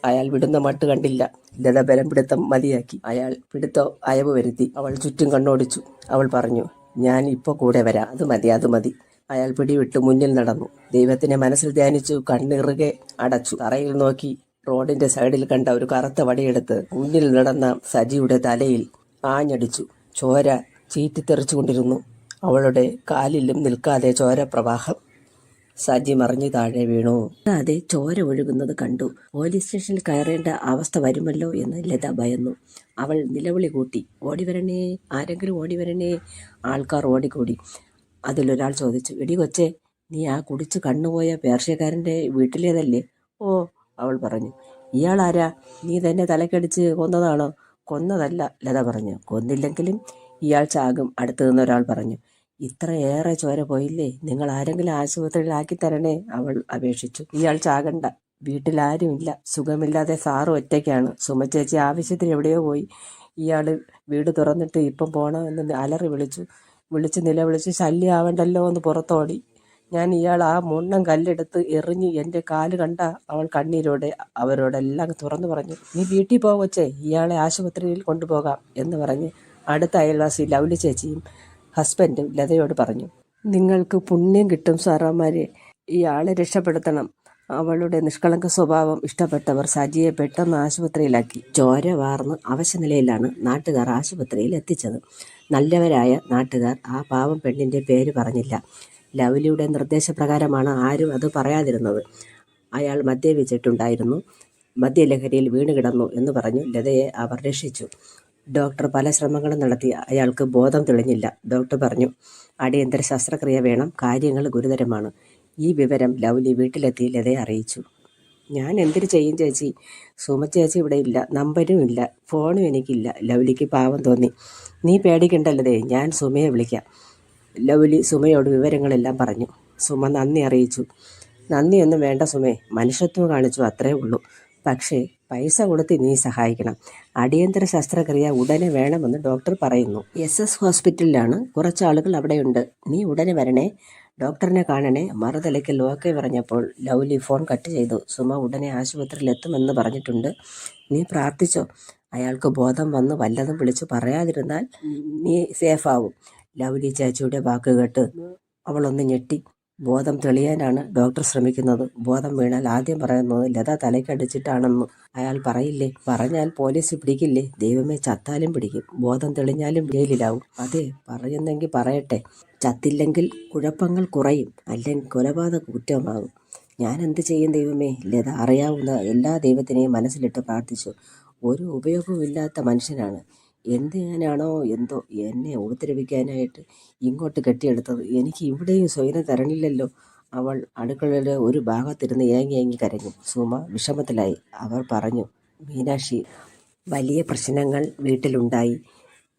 അയാൾ വിടുന്ന മട്ട് കണ്ടില്ല. ലത ബലം പിടുത്തം മതിയാക്കി. അയാൾ പിടുത്തം അയവ് വരുത്തി. അവൾ ചുറ്റും കണ്ണോടിച്ചു. അവൾ പറഞ്ഞു, ഞാൻ ഇപ്പോൾ കൂടെ വരാം. അത് മതി. അയാൾ പിടിവിട്ട് മുന്നിൽ നടന്നു. ദൈവത്തിനെ മനസ്സിൽ ധ്യാനിച്ചു. കണ്ണിറുകെ അടച്ചു. തറയിൽ നോക്കി. റോഡിന്റെ സൈഡിൽ കണ്ട ഒരു കറുത്ത വടിയെടുത്ത് മുന്നിൽ നടന്ന സജിയുടെ തലയിൽ ആഞ്ഞടിച്ചു. ചോര ചീറ്റിത്തെറിച്ചുകൊണ്ടിരുന്നു. അവളുടെ കാലിലും നിൽക്കാതെ ചോര പ്രവാഹം. സജി മറിഞ്ഞു താഴെ വീണു. അതെ, ചോര ഒഴുകുന്നത് കണ്ടു. പോലീസ് സ്റ്റേഷനിൽ കയറേണ്ട അവസ്ഥ വരുമല്ലോ എന്ന് ലത ഭയന്നു. അവൾ നിലവിളി കൂട്ടി. ഓടിവരണേ, ആരെങ്കിലും ഓടിവരണേ. ആൾക്കാർ ഓടിക്കൂടി. അതിലൊരാൾ ചോദിച്ചു, എടി കൊച്ചേ, നീ ആ കുടിച്ച് കണ്ണുപോയ പേർഷ്യക്കാരൻ്റെ വീട്ടിലേതല്ലേ? ഓ, അവൾ പറഞ്ഞു. ഇയാളാരാ? നീ തന്നെ തലക്കടിച്ച് കൊന്നതാണോ? കൊന്നതല്ല, ലത പറഞ്ഞു. കൊന്നില്ലെങ്കിലും ഇയാൾ ചാകും, അടുത്തു നിന്നൊരാൾ പറഞ്ഞു. ഇത്രയേറെ ചോര പോയില്ലേ, നിങ്ങൾ ആരെങ്കിലും ആശുപത്രിയിൽ ആക്കി തരണേ, അവൾ അപേക്ഷിച്ചു. ഇയാൾ ചാകണ്ട, വീട്ടിലാരുമില്ല, സുഖമില്ലാതെ സാറ് ഒറ്റയ്ക്കാണ്. സുമചേച്ചി ആവശ്യത്തിന് എവിടെയോ പോയി. ഇയാൾ വീട് തുറന്നിട്ട് ഇപ്പം പോണമെന്ന് അലറി വിളിച്ച് നിലവിളിച്ച് ശല്യമാവണ്ടല്ലോ എന്ന് പുറത്തോടി. ഞാൻ ഇയാൾ ആ മുണ്ണം കല്ലെടുത്ത് എറിഞ്ഞ് എൻ്റെ കാല് കണ്ട അവൾ കണ്ണീരോടെ അവരോടെല്ലാം തുറന്നു പറഞ്ഞു. നീ വീട്ടിൽ പോവച്ചേ, ഇയാളെ ആശുപത്രിയിൽ കൊണ്ടുപോകാം എന്ന് പറഞ്ഞ് അടുത്ത അയൽവാസി ലൗലി ചേച്ചിയും ഹസ്ബൻഡും ലതയോട് പറഞ്ഞു. നിങ്ങൾക്ക് പുണ്യം കിട്ടും സാറാമാരെ, ഇയാളെ രക്ഷപ്പെടുത്തണം. അവളുടെ നിഷ്കളങ്ക സ്വഭാവം ഇഷ്ടപ്പെട്ടവർ സജിയെ പെട്ടെന്ന് ആശുപത്രിയിലാക്കി. ചോര വാർന്ന് അവശനിലയിലാണ് നാട്ടുകാർ ആശുപത്രിയിൽ എത്തിച്ചത്. നല്ലവരായ നാട്ടുകാർ ആ പാവം പെണ്ണിൻ്റെ പേര് പറഞ്ഞില്ല. ലൗലിയുടെ നിർദ്ദേശപ്രകാരമാണ് ആരും അത് പറയാതിരുന്നത്. അയാൾ മദ്യപിച്ചിട്ടുണ്ടായിരുന്നു, മദ്യലഹരിയിൽ വീണ് കിടന്നു എന്ന് പറഞ്ഞു ലതയെ അവർ രക്ഷിച്ചു. ഡോക്ടർ പല ശ്രമങ്ങളും നടത്തി, അയാൾക്ക് ബോധം തെളിഞ്ഞില്ല. ഡോക്ടർ പറഞ്ഞു, അടിയന്തര ശസ്ത്രക്രിയ വേണം, കാര്യങ്ങൾ ഗുരുതരമാണ്. ഈ വിവരം ലൗലി വീട്ടിലെത്തി ലതയെ അറിയിച്ചു. ഞാൻ എന്തിനു ചെയ്യും ചേച്ചി, സുമചേച്ചി ഇവിടെ ഇല്ല, നമ്പരും ഇല്ല, ഫോണും എനിക്കില്ല. ലൗലിക്ക് പാവം തോന്നി. നീ പേടിക്കണ്ടല്ലേ, ഞാൻ സുമയെ വിളിക്കാം. ലൗലി സുമയോട് വിവരങ്ങളെല്ലാം പറഞ്ഞു. സുമ നന്ദി അറിയിച്ചു. നന്ദിയൊന്നും വേണ്ട സുമേ, മനുഷ്യത്വം കാണിച്ചു, അത്രേ ഉള്ളൂ. പക്ഷേ പൈസ കൊടുത്ത് നീ സഹായിക്കണം. അടിയന്തര ശസ്ത്രക്രിയ ഉടനെ വേണമെന്ന് ഡോക്ടർ പറയുന്നു. SS ഹോസ്പിറ്റലിലാണ്, കുറച്ചാളുകൾ അവിടെയുണ്ട്. നീ ഉടനെ വരണേ, ഡോക്ടറിനെ കാണണേ. മറുതലയ്ക്കൽ ഓക്കെ പറഞ്ഞപ്പോൾ ലൗലി ഫോൺ കട്ട് ചെയ്തു. സുമ ഉടനെ ആശുപത്രിയിൽ എത്തുമെന്ന് പറഞ്ഞിട്ടുണ്ട്, നീ പ്രാർത്ഥിച്ചോ. അയാൾക്ക് ബോധം വന്ന് വല്ലതും വിളിച്ചു പറയാതിരുന്നാൽ നീ സേഫാവും. ലൗലി ചേച്ചിയുടെ വാക്ക് കേട്ട് അവളൊന്ന് ഞെട്ടി. ബോധം തെളിയാനാണ് ഡോക്ടർ ശ്രമിക്കുന്നത്. ബോധം വീണാൽ ആദ്യം പറയുന്നത് ലത തലയ്ക്കടിച്ചിട്ടാണെന്ന് അയാൾ പറയില്ലേ? പറഞ്ഞാൽ പോലീസ് പിടിക്കില്ലേ? ദൈവമേ, ചത്താലും പിടിക്കും, ബോധം തെളിഞ്ഞാലും ജയിലിലാവും. അതെ, പറയുന്നെങ്കിൽ പറയട്ടെ. ചത്തില്ലെങ്കിൽ കുഴപ്പങ്ങൾ കുറയും, അല്ലെങ്കിൽ കൊലപാതക കുറ്റമാകും. ഞാൻ എന്ത് ചെയ്യും ദൈവമേ? ലത അറിയാവുന്ന എല്ലാ ദൈവത്തിനെയും മനസ്സിലിട്ട് പ്രാർത്ഥിച്ചു. ഒരു ഉപയോഗമില്ലാത്ത മനുഷ്യനാണ്. എന്ത് ചെയ്യാനാണോ എന്തോ എന്നെ ഉപദ്രവിക്കാനായിട്ട് ഇങ്ങോട്ട് കെട്ടിയെടുത്തത്. എനിക്ക് ഇവിടെയും സ്വൈരം തരണില്ലല്ലോ. അവൾ അടുക്കളയുടെ ഒരു ഭാഗത്തിരുന്ന് ഏങ്ങി കരഞ്ഞു. സുമ വിഷമത്തിലായി. അവർ പറഞ്ഞു, മീനാക്ഷി, വലിയ പ്രശ്നങ്ങൾ വീട്ടിലുണ്ടായി.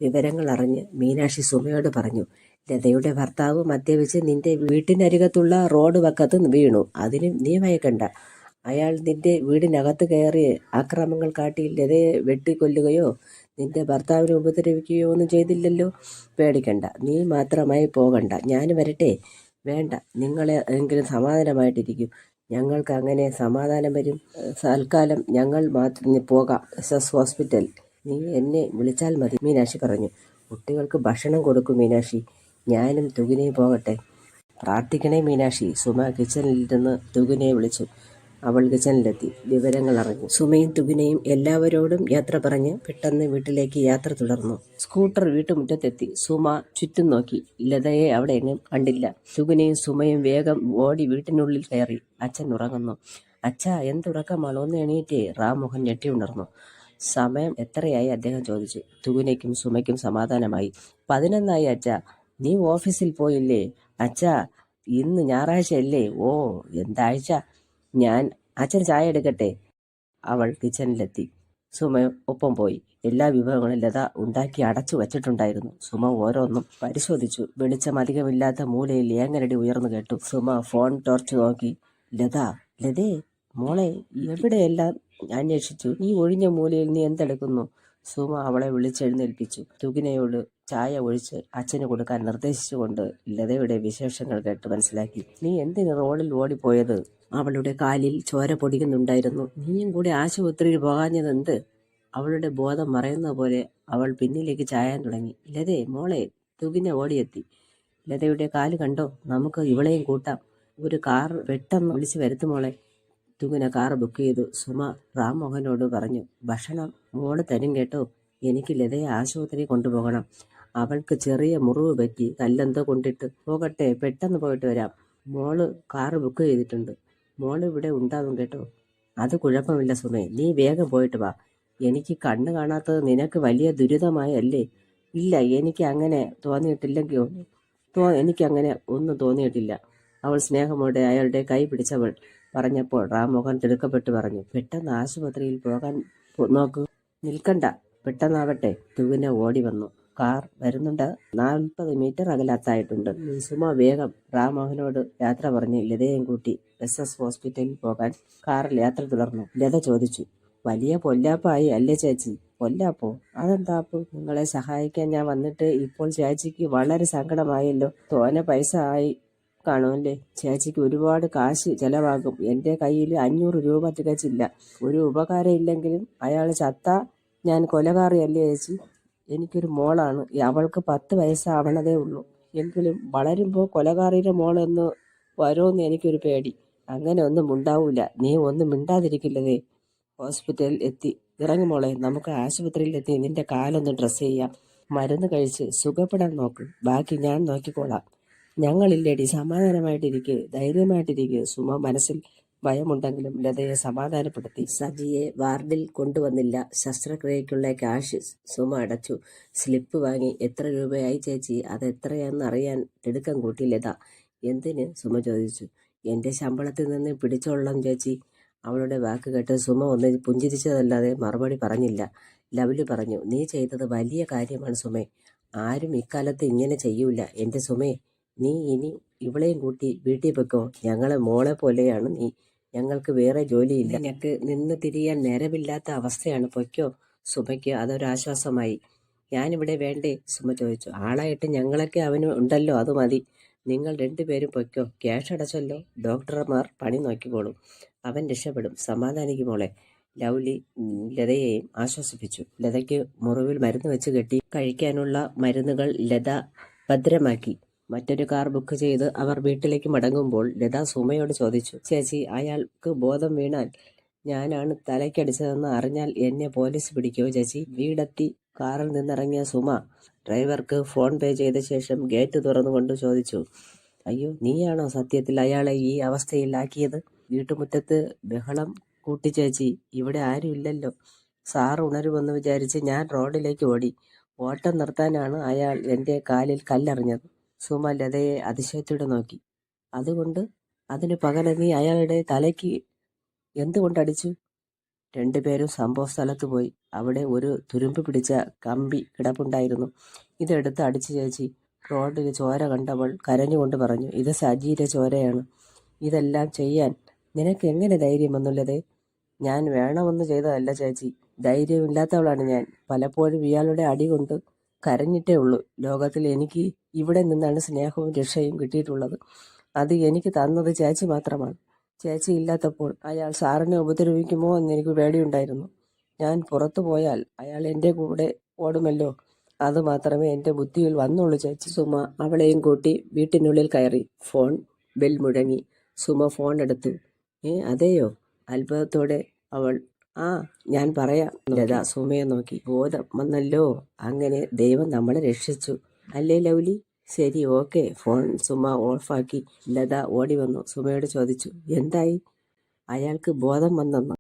വിവരങ്ങൾ അറിഞ്ഞ് മീനാക്ഷി സുമയോട് പറഞ്ഞു, ലതയുടെ ഭർത്താവ് മദ്യപിച്ച് നിന്റെ വീട്ടിനരികത്തുള്ള റോഡ് വക്കത്ത് വീണു. അതിന് നീ ഭയക്കണ്ട. അയാൾ നിന്റെ വീടിനകത്ത് കയറി ആക്രമങ്ങൾ കാട്ടി ലതയെ വെട്ടിക്കൊല്ലുകയോ നിന്റെ ഭർത്താവിനെ ഉപദ്രവിക്കുകയോ ഒന്നും ചെയ്തില്ലല്ലോ. പേടിക്കണ്ട, നീ മാത്രമായി പോകണ്ട, ഞാൻ വരട്ടെ. വേണ്ട, നിങ്ങളെ എങ്കിലും സമാധാനമായിട്ടിരിക്കും. ഞങ്ങൾക്ക് അങ്ങനെ സമാധാനം വരും. തൽക്കാലം ഞങ്ങൾ മാത്രം പോകാം SS ഹോസ്പിറ്റൽ. നീ എന്നെ വിളിച്ചാൽ മതി, മീനാക്ഷി പറഞ്ഞു. കുട്ടികൾക്ക് ഭക്ഷണം കൊടുക്കും മീനാക്ഷി, ഞാനും തുകിനെയും പോകട്ടെ. പ്രാർത്ഥിക്കണേ മീനാക്ഷി. സുമ കിച്ചണിലിരുന്ന് തുകിനെ വിളിച്ചു. അവൾ കിച്ചണിലെത്തി വിവരങ്ങൾ അറിഞ്ഞു. സുമയും തുകിനെയും എല്ലാവരോടും യാത്ര പറഞ്ഞ് പെട്ടെന്ന് വീട്ടിലേക്ക് യാത്ര തുടർന്നു. സ്കൂട്ടർ വീട്ടുമുറ്റത്തെത്തി. സുമ ചുറ്റും നോക്കി. ലതയെ അവിടെ എങ്ങും കണ്ടില്ല. തുകിനെയും സുമയും വേഗം ഓടി വീട്ടിനുള്ളിൽ കയറി. അച്ഛൻ ഉറങ്ങുന്നു. അച്ഛാ, എന്തുറക്കമാണ്, ഒന്ന് എണീറ്റേ. റാംമോഹൻ ഞെട്ടി ഉണർന്നു. സമയം എത്രയായി അദ്ദേഹം ചോദിച്ചു. തുകിനയ്ക്കും സുമയ്ക്കും സമാധാനമായി. 11 അച്ഛാ. നീ ഓഫീസിൽ പോയില്ലേ? അച്ഛാ, ഇന്ന് ഞായറാഴ്ചയല്ലേ? ഓ, എന്താഴ്ച. ഞാൻ അച്ഛൻ ചായ എടുക്കട്ടെ. അവൾ കിച്ചണിലെത്തി. സുമ ഒപ്പം പോയി. എല്ലാ വിഭവങ്ങളും ലത ഉണ്ടാക്കി അടച്ചു വച്ചിട്ടുണ്ടായിരുന്നു. സുമ ഓരോന്നും പരിശോധിച്ചു. വെളിച്ചം അധികമില്ലാത്ത മൂലയിൽ ഏങ്ങനടി ഉയർന്നു കേട്ടു. സുമ ഫോൺ ടോർച്ച് നോക്കി. ലതേ, മോളെ, എവിടെയെല്ലാം അന്വേഷിച്ചു. ഈ ഒഴിഞ്ഞ മൂലയിൽ നീ എന്തെടുക്കുന്നു? സുമ അവളെ വിളിച്ചെഴുന്നേൽപ്പിച്ചു. തുകിനയോട് ചായ ഒഴിച്ച് അച്ഛന് കൊടുക്കാൻ നിർദ്ദേശിച്ചുകൊണ്ട് ലതയുടെ വിശേഷങ്ങൾ കേട്ട് മനസ്സിലാക്കി. നീ എന്തിന് റോഡിൽ ഓടിപ്പോയത്? അവളുടെ കാലിൽ ചോര പൊടിക്കുന്നുണ്ടായിരുന്നു. നീയും കൂടി ആശുപത്രിയിൽ പോകാഞ്ഞതെന്ത്? അവളുടെ ബോധം മറയുന്ന പോലെ അവൾ പിന്നിലേക്ക് ചായാൻ തുടങ്ങി. ലതേ, മോളെ. തുകിന ഓടിയെത്തി. ലതയുടെ കാല് കണ്ടോ? നമുക്ക് ഇവളെയും കൂട്ടാം. ഒരു കാർ പെട്ടെന്ന് വിളിച്ചു വരുത്തുമോളെ. തുകിന കാർ ബുക്ക് ചെയ്തു. സുമ റാംമോഹനോട് പറഞ്ഞു, ഭക്ഷണം മോള് തരും കേട്ടോ. എനിക്ക് ലതയെ ആശുപത്രിയിൽ കൊണ്ടുപോകണം. അവൾക്ക് ചെറിയ മുറിവ് പറ്റി, കല്ലെന്തോ കൊണ്ടിട്ട്. പോകട്ടെ, പെട്ടെന്ന് പോയിട്ട് വരാം. മോള് കാർ ബുക്ക് ചെയ്തിട്ടുണ്ട്. മോള് ഇവിടെ ഉണ്ടാകും കേട്ടോ. അത് കുഴപ്പമില്ല സുമേ, നീ വേഗം പോയിട്ട് വാ. എനിക്ക് കണ്ണ് കാണാത്തത് നിനക്ക് വലിയ ദുരിതമായല്ലേ? ഇല്ല, എനിക്ക് അങ്ങനെ തോന്നിയിട്ടില്ലെങ്കിൽ എനിക്കങ്ങനെ ഒന്നും തോന്നിയിട്ടില്ല. അവൾ സ്നേഹമോടെ അയാളുടെ കൈ പിടിച്ചവൾ പറഞ്ഞപ്പോൾ റാംമോഹൻ തിടുക്കപ്പെട്ട് പറഞ്ഞു, പെട്ടെന്ന് ആശുപത്രിയിൽ പോകാൻ നോക്കൂ. നിൽക്കണ്ട, പെട്ടെന്നാവട്ടെ തുവിന ഓടി വന്നു. കാർ വരുന്നുണ്ട്. 40 മീറ്റർ അകലത്തായിട്ടുണ്ട്. സുമ വേഗം റാംമോഹനോട് യാത്ര പറഞ്ഞ് ലതയും കൂട്ടി SS ഹോസ്പിറ്റലിൽ പോകാൻ കാറിൽ യാത്ര തുടർന്നു. ലത ചോദിച്ചു, വലിയ പൊല്ലാപ്പായി അല്ലേ ചേച്ചി? പൊല്ലാപ്പോ? അതെന്താപ്പോ? നിങ്ങളെ സഹായിക്കാൻ ഞാൻ വന്നിട്ട് ഇപ്പോൾ ചേച്ചിക്ക് വളരെ സങ്കടമായല്ലോ. തോനെ പൈസ ആയി കാണുമല്ലേ? ചേച്ചിക്ക് ഒരുപാട് കാശ് ചെലവാകും. എൻ്റെ കയ്യിൽ 500 രൂപ തികച്ചില്ല. ഒരു ഉപകാരം ഇല്ലെങ്കിലും അയാൾ ചത്താ ഞാൻ കൊലകാറിയല്ലേ ചേച്ചി? എനിക്കൊരു മോളാണ്. അവൾക്ക് 10 വയസ്സാവണതേ ഉള്ളൂ. എങ്കിലും വളരുമ്പോൾ കൊലകാറിയുടെ മോളെന്ന് വരുമെന്ന് എനിക്കൊരു പേടി. അങ്ങനെ ഒന്നും ഉണ്ടാവൂല. നീ ഒന്നും മിണ്ടാതിരിക്കില്ലതേ. ഹോസ്പിറ്റലിൽ എത്തി. ഇറങ്ങി മോളെ, നമുക്ക് ആശുപത്രിയിൽ എത്തി നിന്റെ കാലൊന്ന് ഡ്രസ്സ് ചെയ്യാം. മരുന്ന് കഴിച്ച് സുഖപ്പെടാൻ നോക്ക്. ബാക്കി ഞാൻ നോക്കിക്കോളാം. ഞങ്ങളില്ലേടി, സമാധാനമായിട്ടിരിക്കെ, ധൈര്യമായിട്ടിരിക്കെ. സുമ മനസ്സിൽ ഭയമുണ്ടെങ്കിലും ലതയെ സമാധാനപ്പെടുത്തി. സജിയെ വാർഡിൽ കൊണ്ടുവന്നില്ല. ശസ്ത്രക്രിയയ്ക്കുള്ള ക്യാഷ് സുമ അടച്ചു. സ്ലിപ്പ് വാങ്ങി. എത്ര രൂപയായി ചേച്ചി? അതെത്രയാണെന്നറിയാൻ തിടുക്കം കൂട്ടി ലത. എന്തിന്? സുമ ചോദിച്ചു. എൻ്റെ ശമ്പളത്തിൽ നിന്ന് പിടിച്ചോളാം ചേച്ചി. അവളുടെ വാക്ക് കേട്ട് സുമ ഒന്ന് പുഞ്ചിരിച്ചതല്ലാതെ മറുപടി പറഞ്ഞില്ല. ലവ്ലി പറഞ്ഞു, നീ ചെയ്തത് വലിയ കാര്യമാണ് സുമേ. ആരും ഇക്കാലത്ത് ഇങ്ങനെ ചെയ്യൂല. എൻ്റെ സുമേ, നീ ഇനി ഇവളെയും കൂട്ടി വീട്ടിൽ വെക്കോ. ഞങ്ങളെ മോളെ പോലെയാണ് നീ. ഞങ്ങൾക്ക് വേറെ ജോലിയില്ല. നിനക്ക് നിന്ന് തിരിയാൻ നേരമില്ലാത്ത അവസ്ഥയാണ്. പൊയ്ക്കോ. സുമയ്ക്ക് അതൊരാശ്വാസമായി. ഞാനിവിടെ വേണ്ടേ? സുമ ചോദിച്ചു. ആളായിട്ട് ഞങ്ങളൊക്കെ അവന് ഉണ്ടല്ലോ, അത് മതി. നിങ്ങൾ രണ്ടുപേരും പൊയ്ക്കോ. ക്യാഷ് അടച്ചല്ലോ. ഡോക്ടർമാർ പണി നോക്കിക്കോളും. അവൻ രക്ഷപ്പെടും. സമാധാനിക്കും മോളെ. ലവ്ലി ലതയെയും ആശ്വസിപ്പിച്ചു. ലതയ്ക്ക് മുറിവിൽ മരുന്ന് വെച്ച് കെട്ടി. കഴിക്കാനുള്ള മരുന്നുകൾ ലത ഭദ്രമാക്കി. മറ്റൊരു കാർ ബുക്ക് ചെയ്ത് അവർ വീട്ടിലേക്ക് മടങ്ങുമ്പോൾ ലത സുമയോട് ചോദിച്ചു, ചേച്ചി, അയാൾക്ക് ബോധം വീണാൽ ഞാനാണ് തലയ്ക്കടിച്ചതെന്ന് അറിഞ്ഞാൽ എന്നെ പോലീസ് പിടിക്കുമോ ചേച്ചി? വീടെത്തി കാറിൽ നിന്നിറങ്ങിയ സുമ ഡ്രൈവർക്ക് ഫോൺ പേ ചെയ്ത ശേഷം ഗേറ്റ് തുറന്നുകൊണ്ട് ചോദിച്ചു, അയ്യോ, നീയാണോ സത്യത്തിൽ അയാളെ ഈ അവസ്ഥയിലാക്കിയത്? വീട്ടുമുറ്റത്ത് ബഹളം കൂട്ടി ചേച്ചി. ഇവിടെ ആരും ഇല്ലല്ലോ. സാർ ഉണരുമെന്ന് വിചാരിച്ച് ഞാൻ റോഡിലേക്ക് ഓടി. ഓട്ടം നിർത്താനാണ് അയാൾ എൻ്റെ കാലിൽ കല്ലെറിഞ്ഞത്. സുമ ലതയെ അതിശയത്തോടെ നോക്കി. അതുകൊണ്ട് അതിന് പകരം നീ അയാളുടെ തലയ്ക്ക് എന്തുകൊണ്ടടിച്ചു? രണ്ടുപേരും സംഭവ സ്ഥലത്ത് പോയി. അവിടെ ഒരു തുരുമ്പ് പിടിച്ച കമ്പി കിടപ്പുണ്ടായിരുന്നു. ഇതെടുത്ത് അടിച്ചു ചേച്ചി. റോഡിൽ ചോര കണ്ടവൾ കരഞ്ഞുകൊണ്ട് പറഞ്ഞു, ഇത് സജീര ചോരയാണ്. ഇതെല്ലാം ചെയ്യാൻ നിനക്ക് എങ്ങനെ ധൈര്യം വന്നുള്ളതേ? ഞാൻ വേണമെന്ന് ചെയ്തതല്ല ചേച്ചി. ധൈര്യമില്ലാത്തവളാണ് ഞാൻ. പലപ്പോഴും ഇയാളുടെ അടി കൊണ്ട് കരഞ്ഞിട്ടേ ഉള്ളൂ. ലോകത്തിൽ എനിക്ക് ഇവിടെ നിന്നാണ് സ്നേഹവും രക്ഷയും കിട്ടിയിട്ടുള്ളത്. അത് എനിക്ക് തന്നത് ചേച്ചി മാത്രമാണ്. ചേച്ചി ഇല്ലാത്തപ്പോൾ അയാൾ സാറിനെ ഉപദ്രവിക്കുമോ എന്ന് എനിക്ക് പേടിയുണ്ടായിരുന്നു. ഞാൻ പുറത്തു പോയാൽ അയാൾ എൻ്റെ കൂടെ ഓടുമല്ലോ. അത് മാത്രമേ എൻ്റെ ബുദ്ധിയിൽ വന്നുള്ളൂ ചേച്ചി. സുമ അവളെയും കൂട്ടി വീട്ടിനുള്ളിൽ കയറി. ഫോൺ ബെൽ മുഴങ്ങി. സുമ ഫോൺ എടുത്തു. അതെയോ? അത്ഭുതത്തോടെ അവൾ. ആ, ഞാൻ പറയാം. ലത സുമയെ നോക്കി. ബോധം വന്നല്ലോ. അങ്ങനെ ദൈവം നമ്മളെ രക്ഷിച്ചു അല്ലേ ലവ്ലി? ശരി, ഓക്കെ. ഫോൺ സുമ ഓഫാക്കി. ലത ഓടി വന്നു സുമയോട് ചോദിച്ചു, എന്തായി? അയാൾക്ക് ബോധം വന്നെന്ന്.